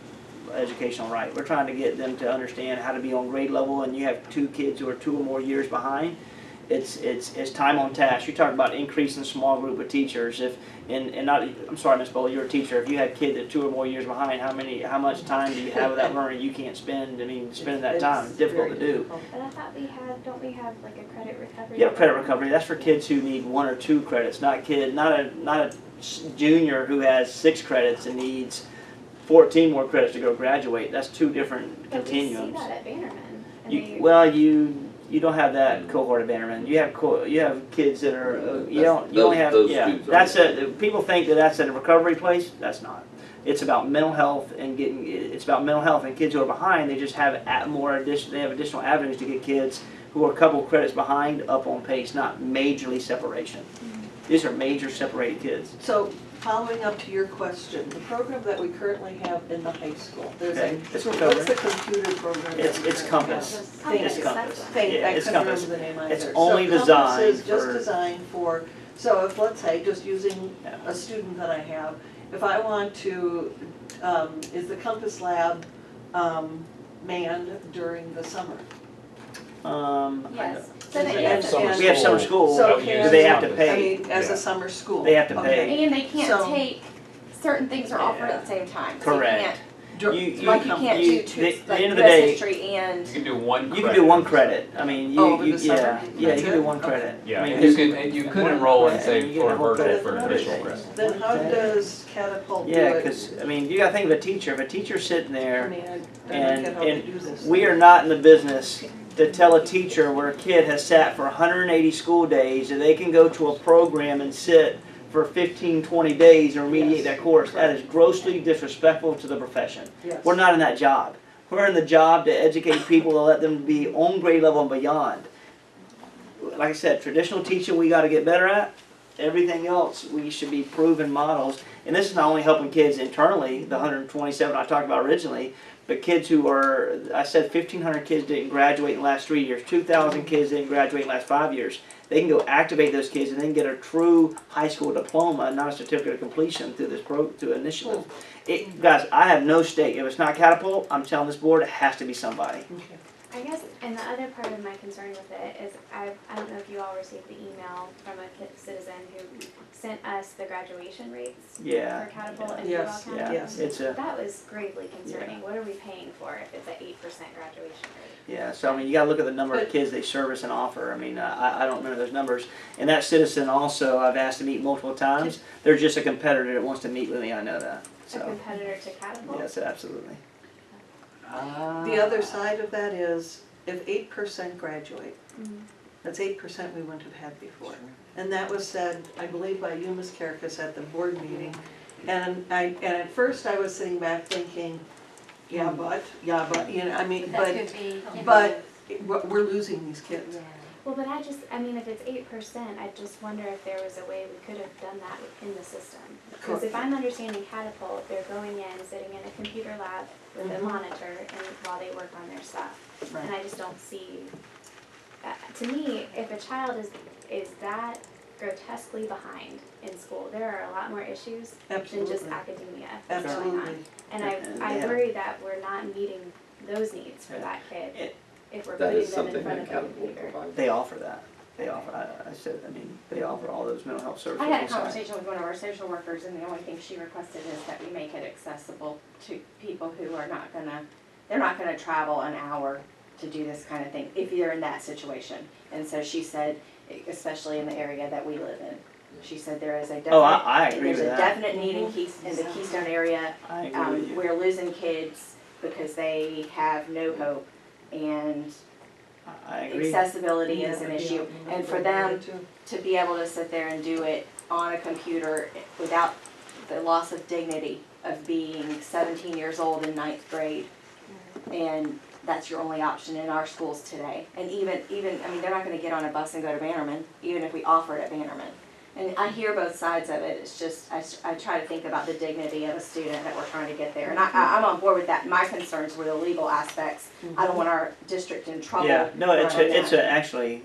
educational right. We're trying to get them to understand how to be on grade level, and you have 2 kids who are 2 or more years behind, it's time on task. You talk about increasing small group of teachers. If and not, I'm sorry, Ms. Bowler, you're a teacher. If you have kids that 2 or more years behind, how much time do you have without learning? You can't spend. I mean, spending that time is difficult to do. But I thought don't we have like a credit recovery? Yeah, credit recovery. That's for kids who need 1 or 2 credits, not a junior who has 6 credits and needs 14 more credits to go graduate. That's 2 different But we see continuums. that at Bannerman. And You don't have that cohort of Bannerman. You have kids that are you only Those have students are- that's people think that that's a recovery place. That's not. It's about mental health and kids who are behind. They just have additional avenues to get kids who are a couple credits behind up on pace, not majorly separation. These are major separated kids. So, following up to your question, the program that we currently have in the high school, there's Okay, a, it's what's recovery. the computer program? that It's we currently Compass. have? It's Thank you. Compass. Thank you, Yeah, I it's couldn't Compass. remember the name either. It's only designed So Compass is just for- designed for, so if, let's say, just using Yeah. a student that I have, if I want to, is the Compass Lab, manned during the summer? Yes. So And- that and- is- and- We have summer school. So Do can- they have to I pay? mean, as Yeah. a summer school. They have to Okay. pay. And they can't So- take, certain things are offered at the same time. So you Correct. can't- You Like you can't do at two, the like end of the US day, history and. You can do one credit. you can do 1 credit. I mean, Over the summer? you That's can do it? 1 credit. Yeah. I mean, And you could enroll in, say, you get a for a whole virtual credit for an for additional it. credit. Then how does Catapult do it? Yeah, because I mean, you got to think of a teacher. If a teacher's sitting I there, mean, I don't and get how they do this. we are not in the business to tell a teacher where a kid has sat for 180 school days and they can go to a program and sit for 15, 20 days and remediate Yes. that course. That is grossly disrespectful to the profession. Yes. We're not in that job. We're in the job to educate people, to let them be on grade level and beyond. Like I said, traditional teaching we got to get better at. Everything else we should be proven models. And this is not only helping kids internally, the 127 I talked about originally, but kids who are, I said 1,500 kids didn't graduate in the last 3 years, 2,000 kids didn't graduate in the last 5 years. They can go activate those kids and then get a true high school diploma, not a certificate of completion through this through initiative. Guys, I have no stake. If it's not Catapult, I'm telling this board it has to be somebody. I guess, and the other part of my concern with it is, I don't know if you all received the email from a citizen who sent us the graduation rates Yeah. for Catapult and Yes, Duval Yeah, County. Yes. it's a That was gravely concerning. What are we paying for if it's an 8% graduation rate? yeah. So I mean, you got to look at the number of kids they service and offer. I mean, I don't remember those numbers. And that citizen also, I've asked to meet multiple times. They're just a competitor that wants to meet with me. I know that. A So competitor to Catapult? yes, absolutely. The other side of that is, if 8% graduate, Mhm. that's 8% we wouldn't have had before. And that was said, I believe, by you, Ms. Karakis, at the board meeting. And at first I was sitting back thinking, yeah, but, you know, I mean, That could be. but we're losing these kids. Well, but I mean, if it's 8%, I just wonder if there was a way we could have done that in the system. Because if I'm understanding Catapult, they're going in, sitting in a computer lab with a monitor, and while they work on their stuff. And I just don't see, to me, if a child is that grotesquely behind in school, there are a lot more issues than just Absolutely. academia that's going on. Absolutely. And I Yeah. worry that we're not meeting those needs for that kid if we're That putting is them in something front that of a Catapult computer. provides. They offer that. They offer. I said. I mean, they offer all those mental health services. I had a inside. conversation with one of our social workers, and the only thing she requested is that we make it accessible to people who are not gonna, they're not gonna travel an hour to do this kind of thing, if you're in that situation. And so she said, especially in the area that we live in, she said there is a definite, Oh, I agree there's with a that. definite need in the Keystone area. I agree with you. We're losing kids because they have no hope, and I agree. accessibility is an issue. And for them to be able to sit there and do it on a computer without the loss of dignity of being 17 years old in 9th grade, and that's your only option in our schools today. And even I mean, they're not gonna get on a bus and go to Bannerman, even if we offer it at Bannerman. And I hear both sides of it. It's just, I try to think about the dignity of a student that we're trying to get there. And I'm on board with that. My concerns were the legal aspects. I don't want our district in trouble. Yeah. No, it's around it's that. actually.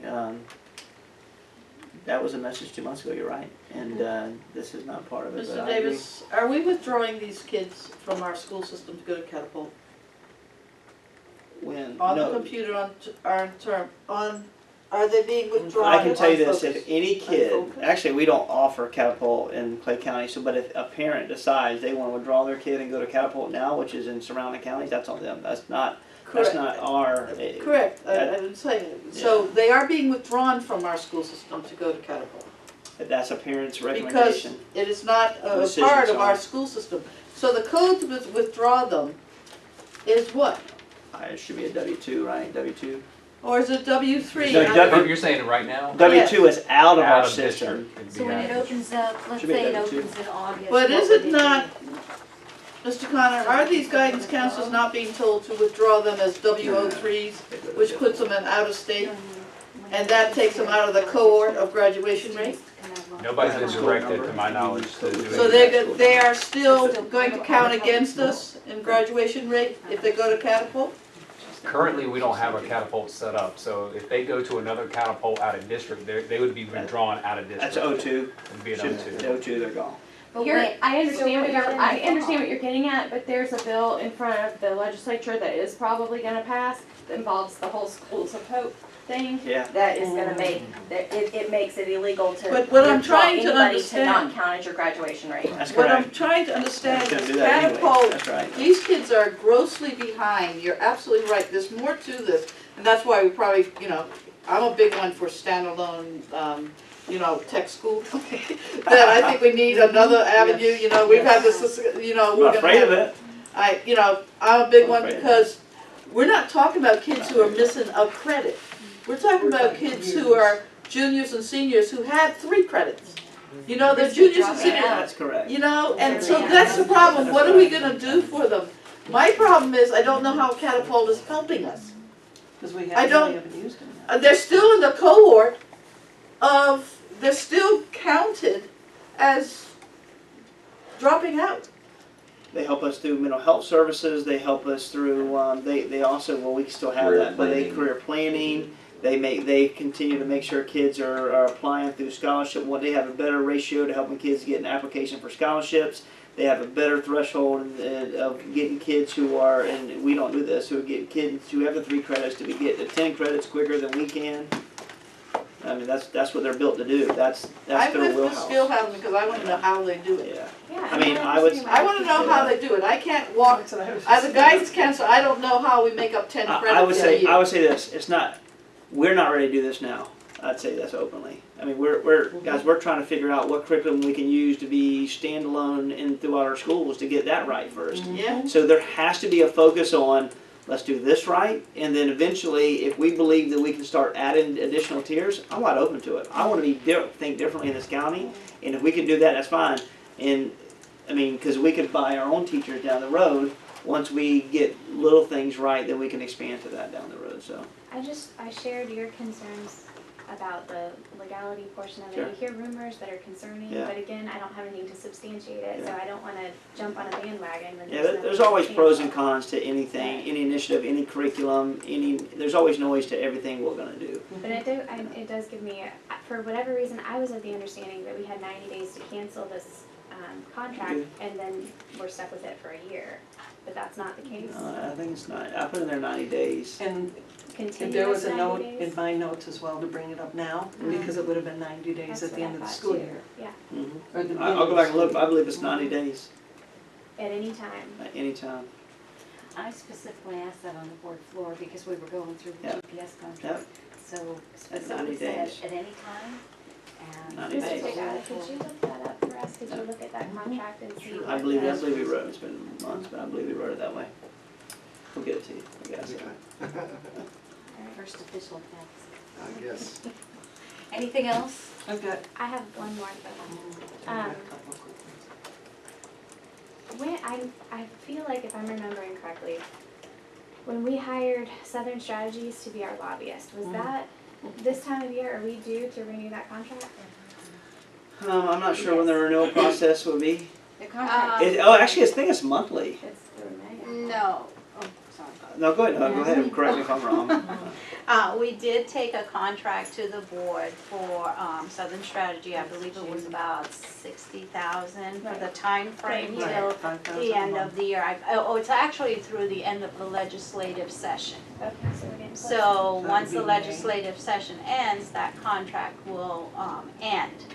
That was a message 2 months ago. You're right, and this is not part of it. Mr. But I agree. Davis, are we withdrawing these kids from our school system to go to Catapult? When On no, the computer, on Are they being withdrawn? I can tell you or this, if focused? any kid, Unfocused? actually, we don't offer Catapult in Clay County, so, but if a parent decides they wanna withdraw their kid and go to Catapult now, which is in surrounding counties, that's on them, that's not Correct. our. Correct, I didn't say it. So they are being withdrawn from our school system to go to Catapult. That's a parent's Because recommendation. it is not a Decision, part of sorry. our school system. So the code to withdraw them is what? It should be a W-2, right, W-2? Or is it W3? No, You're saying it right now? W-2 is out of our Out of system. district. It'd be So when out it of opens up, let's Should be say it W2. opens in August. But what is would it be? not, Mr. Connor, are these guidance counselors not being told to withdraw them as W03s, which puts them in out of state? And that takes them out of the cohort of graduation rate? Nobody's been directed, to my knowledge, to do So anything. they are still going to count against us in graduation rate if they go to Catapult? Currently, we don't have a catapult set up, so if they go to another catapult out of district, they would be withdrawn out of district. That's O2. It'd be an Should- O2. O2, they're gone. But You're, wait, I understand so what you're, what I about- understand what you're getting at, but there's a bill in front of the legislature that is probably gonna pass, that involves the whole Schools of Hope thing. Yeah. That is gonna make, that it makes it illegal to But what I'm withdraw trying to anybody to not understand- count as your graduation rate. That's What I'm correct. trying to understand It's gonna is do that anyway. Catapult, That's right. these kids are grossly behind, you're absolutely right, there's more to this. And that's why we probably, I'm a big one for standalone, tech school. That I think we need another avenue, we've had this, I'm we're not gonna afraid of have. it. I'm a big I'm one afraid of it. because we're not talking about kids who are missing a credit. We're talking about kids who are juniors and seniors who had 3 credits. They're juniors and seniors. That's correct. And so that's the problem, what are we gonna do for them? My problem is, I don't know how Catapult is helping us. Because we I don't- haven't used them. They're still in the cohort they're still counted as dropping out. They help us through mental health services, they help us through, they also, well, we still have Career that, but they, planning. career planning. They continue to make sure kids are applying through scholarship. They have a better ratio to helping kids get an application for scholarships. They have a better threshold of getting kids who are, and we don't do this, who get kids who have the 3 credits to be getting the 10 credits quicker than we can. I mean, that's what they're built to do. That's I'm their with Ms. wheelhouse. Skillhouse because I wanna know how they do it. Yeah. I mean, I would. I wanna know how they do it. I can't walk, as a guidance counselor, I don't know how we make up 10 credits I would in a say, year. I would say this, we're not ready to do this now. I'd say this openly. I mean, guys, we're trying to figure out what curriculum we can use to be standalone in throughout our schools to get that right first. Yeah. So there has to be a focus on, let's do this right, and then eventually, if we believe that we can start adding additional tiers, I'm wide open to it. I want to think differently in this county, and if we can do that, that's fine. And, I mean, because we could buy our own teachers down the road. Once we get little things right, then we can expand to that down the road, so. I shared your concerns about the legality portion of it. Sure. You hear rumors that are concerning, Yeah. but again, I don't have anything to substantiate it, so Yeah. I don't wanna jump on a bandwagon when Yeah, there's there's nothing always pros and substantial. cons to anything, any initiative, any curriculum, there's always noise to everything we're gonna do. But it does give me, for whatever reason, I was of the understanding that we had 90 days to cancel this contract, Good. and then we're stuck with it for a year. But that's not the case. I think it's not, I put in there 90 days. And Continuous there was a 90 note days? in my notes as well to bring it up now, because it would have been 90 days That's at the what end I of the thought school too. year. Yeah, Or the I'll go back and look, I believe it's 90 days, at any time. at any time. I specifically asked that on the board floor because we were going through the Yep. GPS contract. So specifically 90 said days. at any time. And 90 Mr. days. Tagata, could you look that up for us? Could you look at that contract and see I what believe the- we wrote it, it's been months, but I believe we wrote it that way. We'll get it to you, I guess. First official text. I guess. Anything else? I've got. I have one more though. a Um, couple of quick ones. When I feel like if I'm remembering correctly, when we hired Southern Strategies to be our lobbyist, was that this time of year, are we due to renew that contract? I'm not sure when the renewal process will be. The contract. Actually, I think it's monthly. It's through May. No, oh, sorry. No, go ahead and correct me if I'm wrong. We did take a contract to the board for Southern Strategy. I believe it was about 60,000 for the time frame Right. till 5,000 the end a of the year. It's actually through the end of the legislative session. Okay, so we're getting close. So that once would the be May. legislative session ends, that contract will end.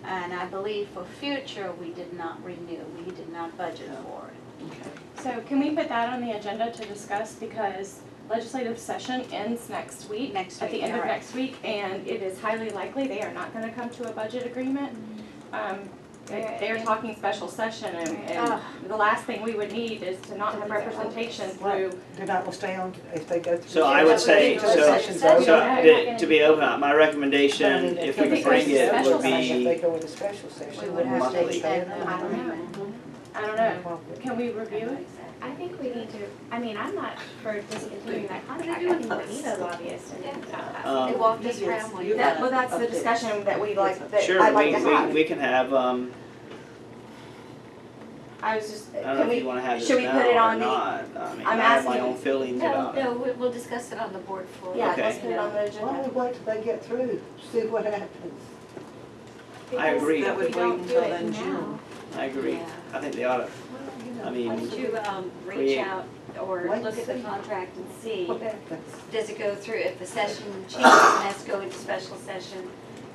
And I believe for future, we did not renew, we did not budget for it. So can we put that on the agenda to discuss, because legislative session ends next week? Next At the week, end of you're right. next week, and it is highly likely they are not gonna come to a budget agreement. They're talking special session, and the last thing we would need is to not have representation through. They're not gonna stay on if they go through. So I would say, Until the session's so over. to be open, my recommendation, if we could bring it, would If they be, go into special session. We would have to monthly. extend them. I don't know, can we review it? I think we need to, I mean, I'm not for discontinuing that contract, I think we need a lobbyist and, Um, They walked us around like that. Well, that's the discussion that we like, that sure, I'd like to have. we can have, I was just, I don't know can if we, you wanna have this should we now put it or on the? not. I mean, I I'm have my asking- own feelings No, about it. no, we'll discuss it on the board floor. Yeah, Okay. let's put it on the Why agenda. don't we wait till they get through, see what happens? I agree. That would If we wait don't do until it then now. June. I agree. Yeah. I think they ought to, I mean, Why don't you reach create- out or Wait look and at the see. contract and see, What happens? does it go through, if the session changes and has to go into special session,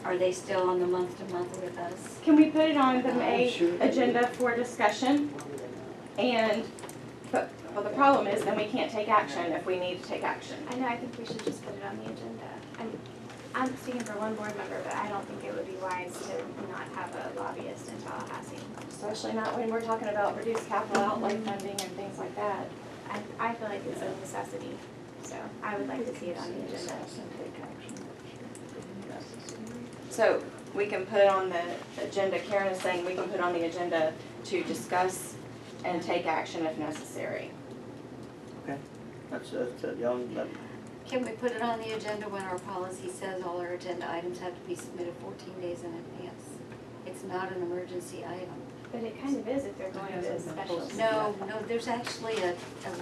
are they still on the month-to-month with us? Can we put it on the May Sure. agenda for discussion? And, but the problem is then we can't take action if we need to take action. I know, I think we should just put it on the agenda. I'm speaking for one board member, but I don't think it would be wise to not have a lobbyist in Tallahassee. Especially not when we're talking about reduced capital outlay funding and things like that. I feel like it's a necessity, so I would like to see it on the agenda. So we can put on the agenda, Karen is saying we can put on the agenda to discuss and take action if necessary. that's, y'all, Can we put it on the agenda when our policy says all our agenda items have to be submitted 14 days in advance? It's not an emergency item. But it kind of is if they're going to special. No, there's actually a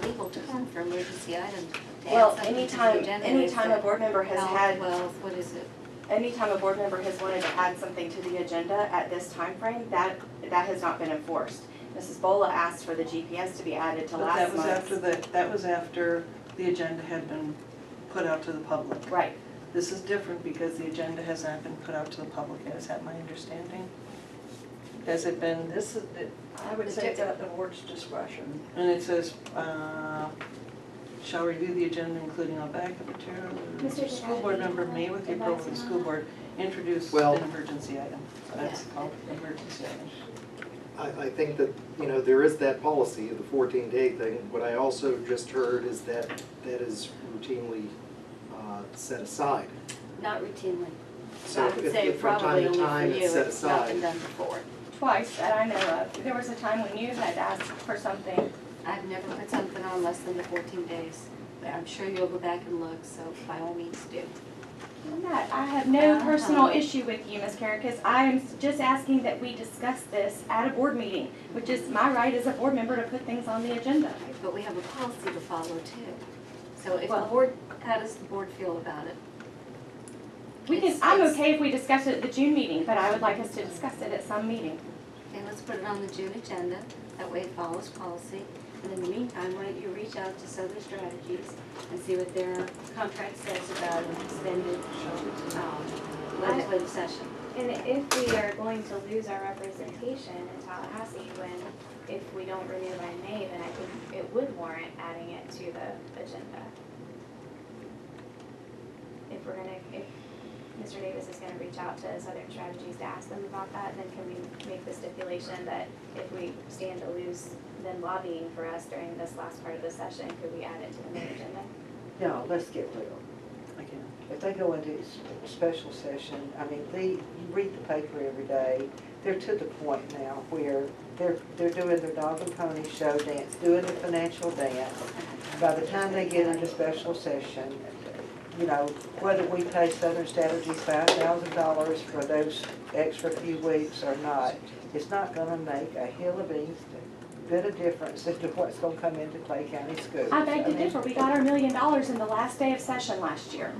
legal term for emergency items. To add Well, something to the anytime agenda, anytime it's a board member has health, had, wealth, what is it? anytime a board member has wanted to add something to the agenda at this time frame, that has not been enforced. Mrs. Bola asked for the GPS to be added to But last that was month. after that was after the agenda had been put out to the public. Right. This is different because the agenda has not been put out to the public, is that my understanding? Has it been, This is, I would say it's at the board's discretion. and it says, shall review the agenda including all backup material. Mr. The school board member may, with the approval of the school board, introduce an Well- emergency item. That's called emergency item. I think that, there is that policy of the 14-day thing. What I also just heard is that that is routinely set aside. Not routinely. So I would if say from probably time to only time for you, it's set it's not been aside. done before. Twice that I know of. There was a time when you had asked for something. I've never put something on less than the 14 days. But I'm sure you'll go back and look, so by all means do. I have no personal issue with you, Ms. Karakis. I am just asking that we discuss this at a board meeting, which is my right as a board member to put things on the agenda. But we have a policy to follow too. So if the Well- board, how does the board feel about it? I'm It's- okay if we discuss it at the June meeting, but I would like us to discuss it at some meeting. Okay, let's put it on the June agenda. That way it follows policy. And in the meantime, why don't you reach out to Southern Strategies and see what their contract says about an extended legislative session. And if we are going to lose our representation in Tallahassee if we don't renew by May, then I think it would warrant adding it to the agenda. If Mr. Davis is gonna reach out to Southern Strategies to ask them about that, then can we make the stipulation that if we stand to lose them lobbying for us during this last part of the session, could we add it to the May agenda? No, let's get real. If they go into special session, I mean, you read the paper every day, they're to the point now where they're doing their dog and pony show dance, doing the financial dance. By the time they get into special session, whether we pay Southern Strategies $5,000 for those extra few weeks or not, it's not gonna make a hill of beans bit of difference into what's gonna come into Clay County Schools. I beg to mean, differ, we got our $1 million in the last day of session last year.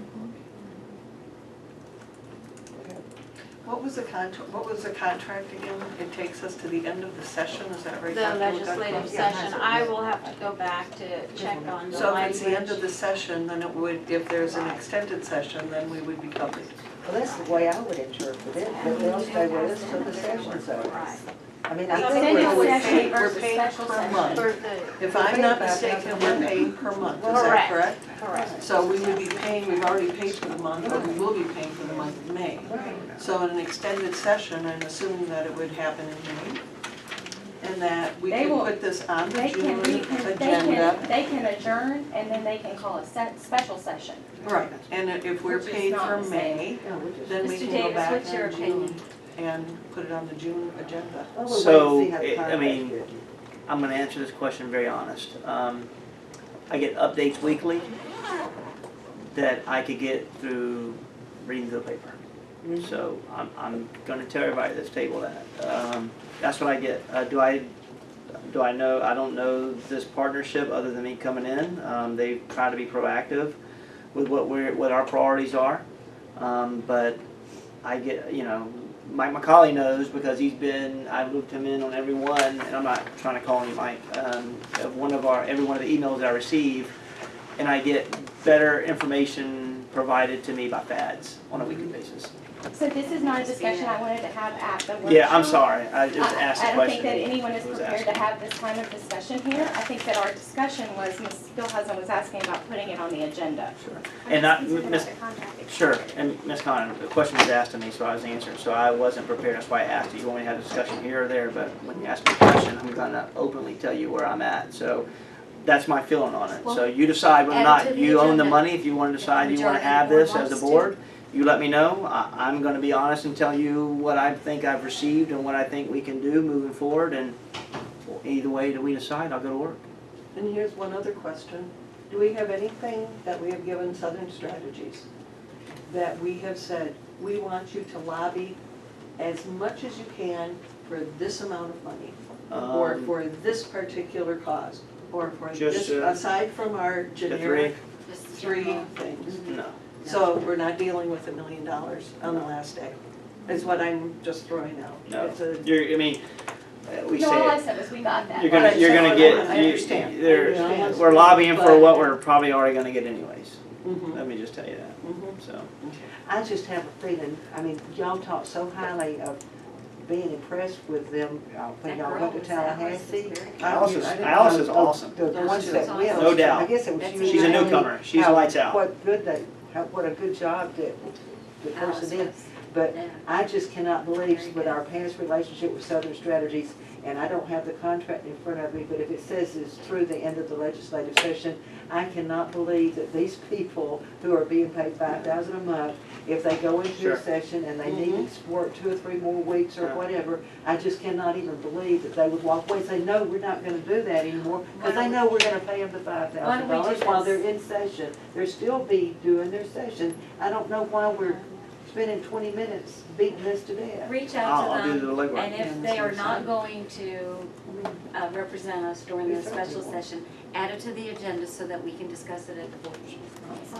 What was the contract again? It takes us to the end of the session, is that right? The Dr. legislative Woodcock? session, I will have to go back to check on the So if it's the end language. of the session, then it would, if there's an extended session, then we would be covered. Well, that's the way I would interpret it, but they'll stay with us till the session's over. Right. I mean, I Extended think we're session we're versus paying special per session. month. If I'm not mistaken, we're paying per month, is that Correct. correct? Correct. So we would be paying, we've already paid for the month, or we will be paying for the month of May. So in an extended session, I'm assuming that it would happen in May, and that we They could will- put this on the They June can, agenda. they can adjourn and then they can call a special session. Right, and if we're Which is paid not for the same. May, then we Mr. can go Davis, back what's your in June opinion? and put it on the June agenda. Well, we'll wait So, and see how the I contract's mean, written. I'm gonna answer this question very honest. I get updates weekly that I could get through reading the paper. So I'm gonna tell everybody at this table that. That's what I get. Do I know, I don't know this partnership other than me coming in. They try to be proactive with what our priorities are. But I get, Mike McCauley knows because I've looped him in on every one, and I'm not trying to call him Mike, of every one of the emails I receive, and I get better information provided to me by FADS on a weekly basis. So this is not a discussion I wanted to have at the workshop. Yeah, I'm sorry, I just asked the I don't think question. that anyone is It was prepared asked. to have this kind of discussion here. I think that our discussion was, Ms. Philhausen was asking about putting it on the agenda. Sure. And not, Concerned about Miss, the contract. sure, and Ms. Connon, the question was asked to me, so I was answering, so I wasn't prepared, that's why I asked you. You want me to have a discussion here or there, but when you ask me a question, I'm gonna openly tell you where I'm at, so that's my feeling on it. So Well, you decide whether or add it not to the you own the agenda. money, if you wanna decide you wanna majority have of the board this as a wants to. board, you let me know. I'm gonna be honest and tell you what I think I've received and what I think we can do moving forward, and either way that we decide, I'll go to work. And here's one other question. Do we have anything that we have given Southern Strategies that we have said, we want you to lobby as much as you can for this amount of money? Or for this particular cause? Or for Just, this, aside from our The generic Just the three general. things? No. So we're not dealing with $1 million on the last day, is what I'm just throwing out. No, It's a- we No, all I say, said was we got that. you're gonna I get, understand. we're lobbying for what we're probably already gonna get anyways. Mhm. Let me just tell you that, Mhm. so. I just have a feeling, I mean, y'all talk so highly of being impressed with them when y'all went to Tallahassee. Alice is awesome. The ones that went. No doubt. I guess it was you. She's a and Amy, newcomer. She's how- lights out. what a good job that the person did. But I just cannot believe with our past relationship with Southern Strategies, and I don't have the contract in front of me, but if it says it's through the end of the legislative session, I cannot believe that these people who are being paid $5,000 a month, if they go into Sure. a session and they need to work 2 or 3 more weeks or Yeah. whatever, I just cannot even believe that they would walk away and say, no, we're not gonna do that anymore, because they know we're gonna pay them the $5,000 while they're in session. They'll still be doing their session. I don't know why we're spending 20 minutes beating this to death. Reach out I'll do to the them, legwork. and if they are not going to represent us during the special session, add it to the agenda so that we can discuss it at the board.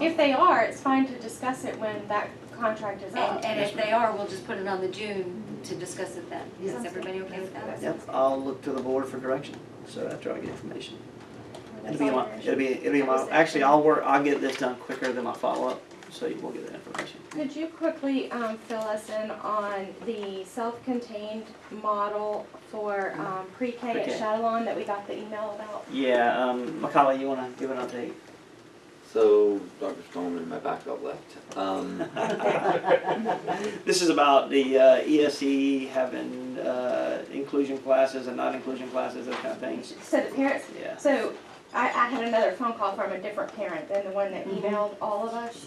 If they are, it's fine to discuss it when that contract is up. And if they are, we'll just put it on the June to discuss it then. Is Yes. everybody okay with that? Yep, I'll look to the board for direction, so after I get information. Actually, I'll get this done quicker than my follow-up, so you will get that information. Could you quickly fill us in on the self-contained model for pre-K at Pre-K. Shadowlawn that we got the email about? Yeah, Macaulay, you wanna give an update? So, Dr. Stallman, my backup left. This is about the ESE having inclusion classes and non-inclusion classes, those kind of things. So the parents, Yeah. so I had another phone call from a different parent than the one that emailed all of us.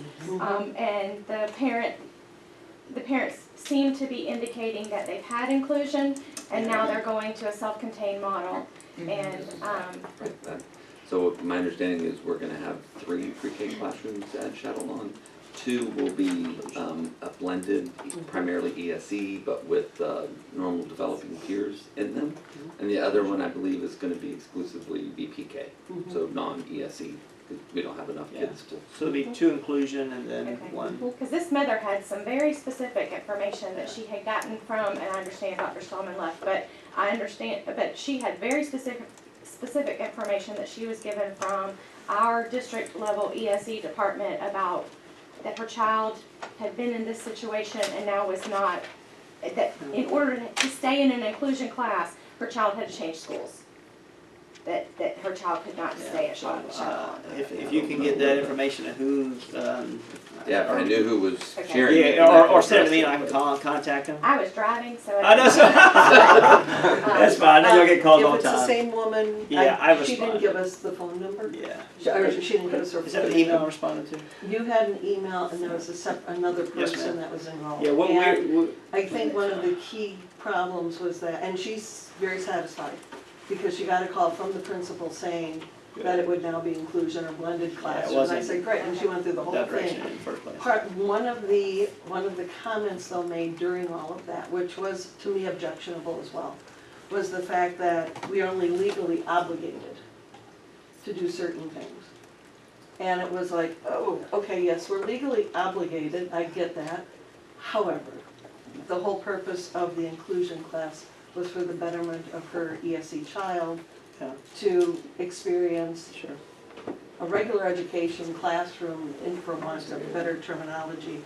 And the parents seem to be indicating that they've had inclusion and now they're going to a self-contained model. And, So my understanding is we're gonna have 3 pre-K classrooms at Shadowlawn, 2 will be a blended, primarily ESE, but with normal developing peers in them. And the other one, I believe, is going to be exclusively BPK, so non-ESE, because we don't have enough kids to. So it'll be 2 inclusion and then Okay. 1. Because this mother had some very specific information that she had gotten from, and I understand Dr. Stallman left, but but she had very specific information that she was given from our district level ESE department about that her child had been in this situation and now was not, that in order to stay in an inclusion class, her child had to change schools. That her child could not stay at Chautauqua. If you can get that information of who, Yeah, if I knew who was Okay. sharing it. yeah, then I or could send it to address me it. and I can call and contact them. I was driving, so. I know, so, that's fine, I know you'll get calls all the If it's the time. same woman, Yeah, I she didn't respond. give us the phone number. Yeah. Or she didn't give us her phone number. Is that the email I responded to? You had an email and there was another Yes, person ma'am. that was involved. Yeah, what And we, I think one of the key problems was that, and she's very satisfied, because she got a call from the principal saying that it would now be inclusion or blended classrooms. I wasn't said, great, and she went through the whole that thing. direction in the first place. One of the comments though made during all of that, which was to me objectionable as well, was the fact that we are only legally obligated to do certain things. And it was like, oh, okay, yes, we're legally obligated, I get that. However, the whole purpose of the inclusion class was for the betterment of her ESE child to experience a regular education classroom, for want of better terminology,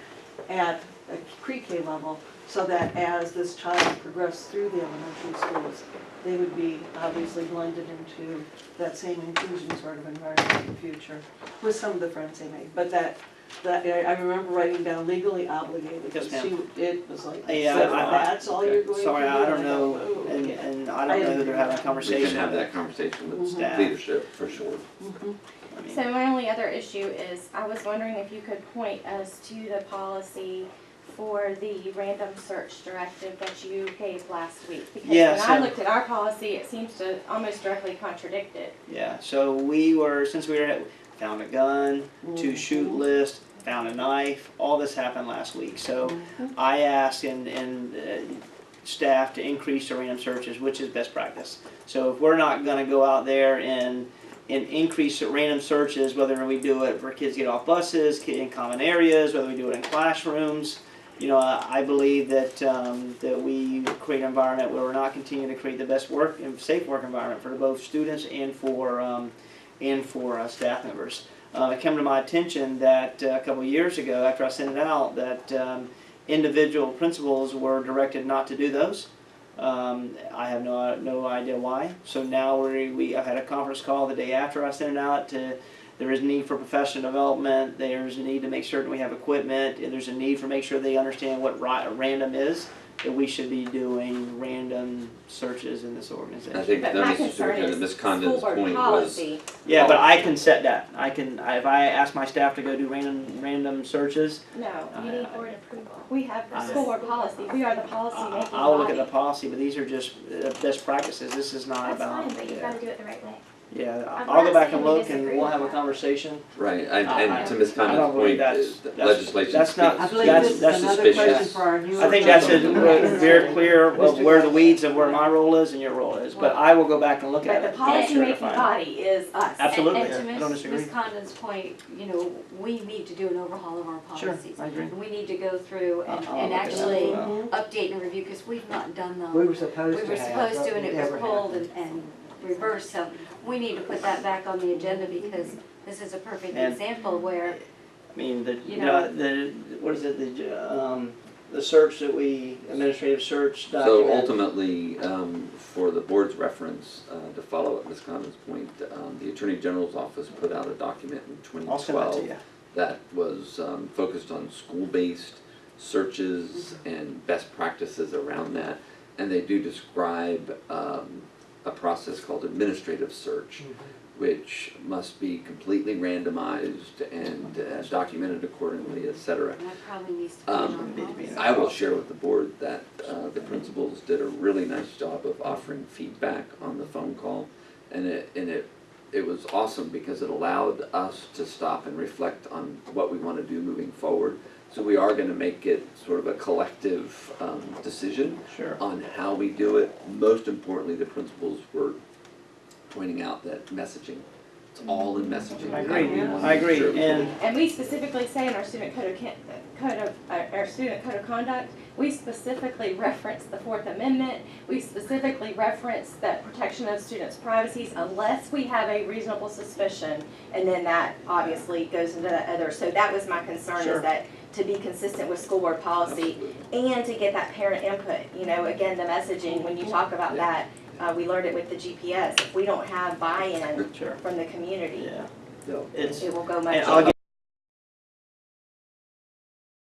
at a pre-K level, so that as this child progressed through the elementary schools, they would be obviously blended into that same inclusion sort of environment in the future, with some of the friends they made. But that I remember writing down legally obligated, because Yes, ma'am. it was like, Yeah, so that's all you're going to do? Sorry, I don't And know, go, "Oh, and, okay." and I don't know who they're having a We conversation can have with. that conversation with Staff. leadership, for sure. I mean, So my only other issue is, I was wondering if you could point us to the policy for the random search directive that you gave last week. Because Yeah, when I so- looked at our policy, it seems to almost directly contradict it. Yeah, so since we were found a gun, 2 shoot list, found a knife, all this happened last week. So I asked and staff to increase the random searches, which is best practice. So if we're not gonna go out there and increase the random searches, whether we do it for kids get off buses, in common areas, whether we do it in classrooms, I believe that that we create an environment where we're not continuing to create the best work and safe work environment for both students and for staff members. It came to my attention that a couple of years ago, after I sent it out, that individual principals were directed not to do those. I have no idea why. So now I've had a conference call the day after I sent it out there is a need for professional development, there's a need to make certain we have equipment, and there's a need for make sure they understand what random is, that we should be doing random searches in this organization. I think But that my Mr. concern Superintendent, is Ms. Condon's school board point was. policy. Yeah, but I can set that. If I ask my staff to go do random searches, No, You need board approval. we have school board policy, we are the policy making body. I'll look at the policy, but these are just best practices. This is not That's about. fine, but you've gotta do it the right way. Yeah, I'm I'll go not back saying and we look and disagree we'll with have a that. conversation. Right, and to Ms. I don't Condon's believe point, that's legislation that's not- speaks I to believe That's- this is that's another suspicious. question for our new. I think that's very clear of where the weeds of where my role is and your role is, but I will go back and look at But it. the policy Sure to making find it. body is us. Absolutely. And I to don't Ms. disagree. Condon's point, we need to do an overhaul of our Sure, policies. I agree. And we need to go through and I'll look at that actually as well. update and review, because we've not done them. We were supposed We to were have, supposed but to, and it it was never pulled happened. and reversed, so we need to put that back on the agenda, because this is a perfect And- example where, I mean, You know- what is it, the search that administrative search So document. ultimately, for the board's reference, to follow up Ms. Condon's point, the Attorney General's office put out a document in I'll send that to 2012 you. that was focused on school-based searches and best practices around that. And they do describe a process called administrative search, which must be completely randomized and documented accordingly, et cetera. and that probably needs to be in our policy. I will share with the board that the principals did a really nice job of offering feedback on the phone call, and it it was awesome because it allowed us to stop and reflect on what we want to do moving forward. So we are going to make it sort of a collective decision Sure. on how we do it. Most importantly, the principals were pointing out that messaging, it's all in messaging. I How do we agree. want to I agree. serve the And And we specifically say in our student our student code of conduct, we specifically reference the Fourth Amendment. We specifically reference the protection of students' privacies unless we have a reasonable suspicion. And then that obviously goes into the other. So that was my concern, Sure. is that to be consistent with school board policy and to get that parent input. You know, again, the messaging, when you talk about that, we learned it with the GPS. If we don't have buy-in Sure. from the community, yeah, it's, it will go much. and I'll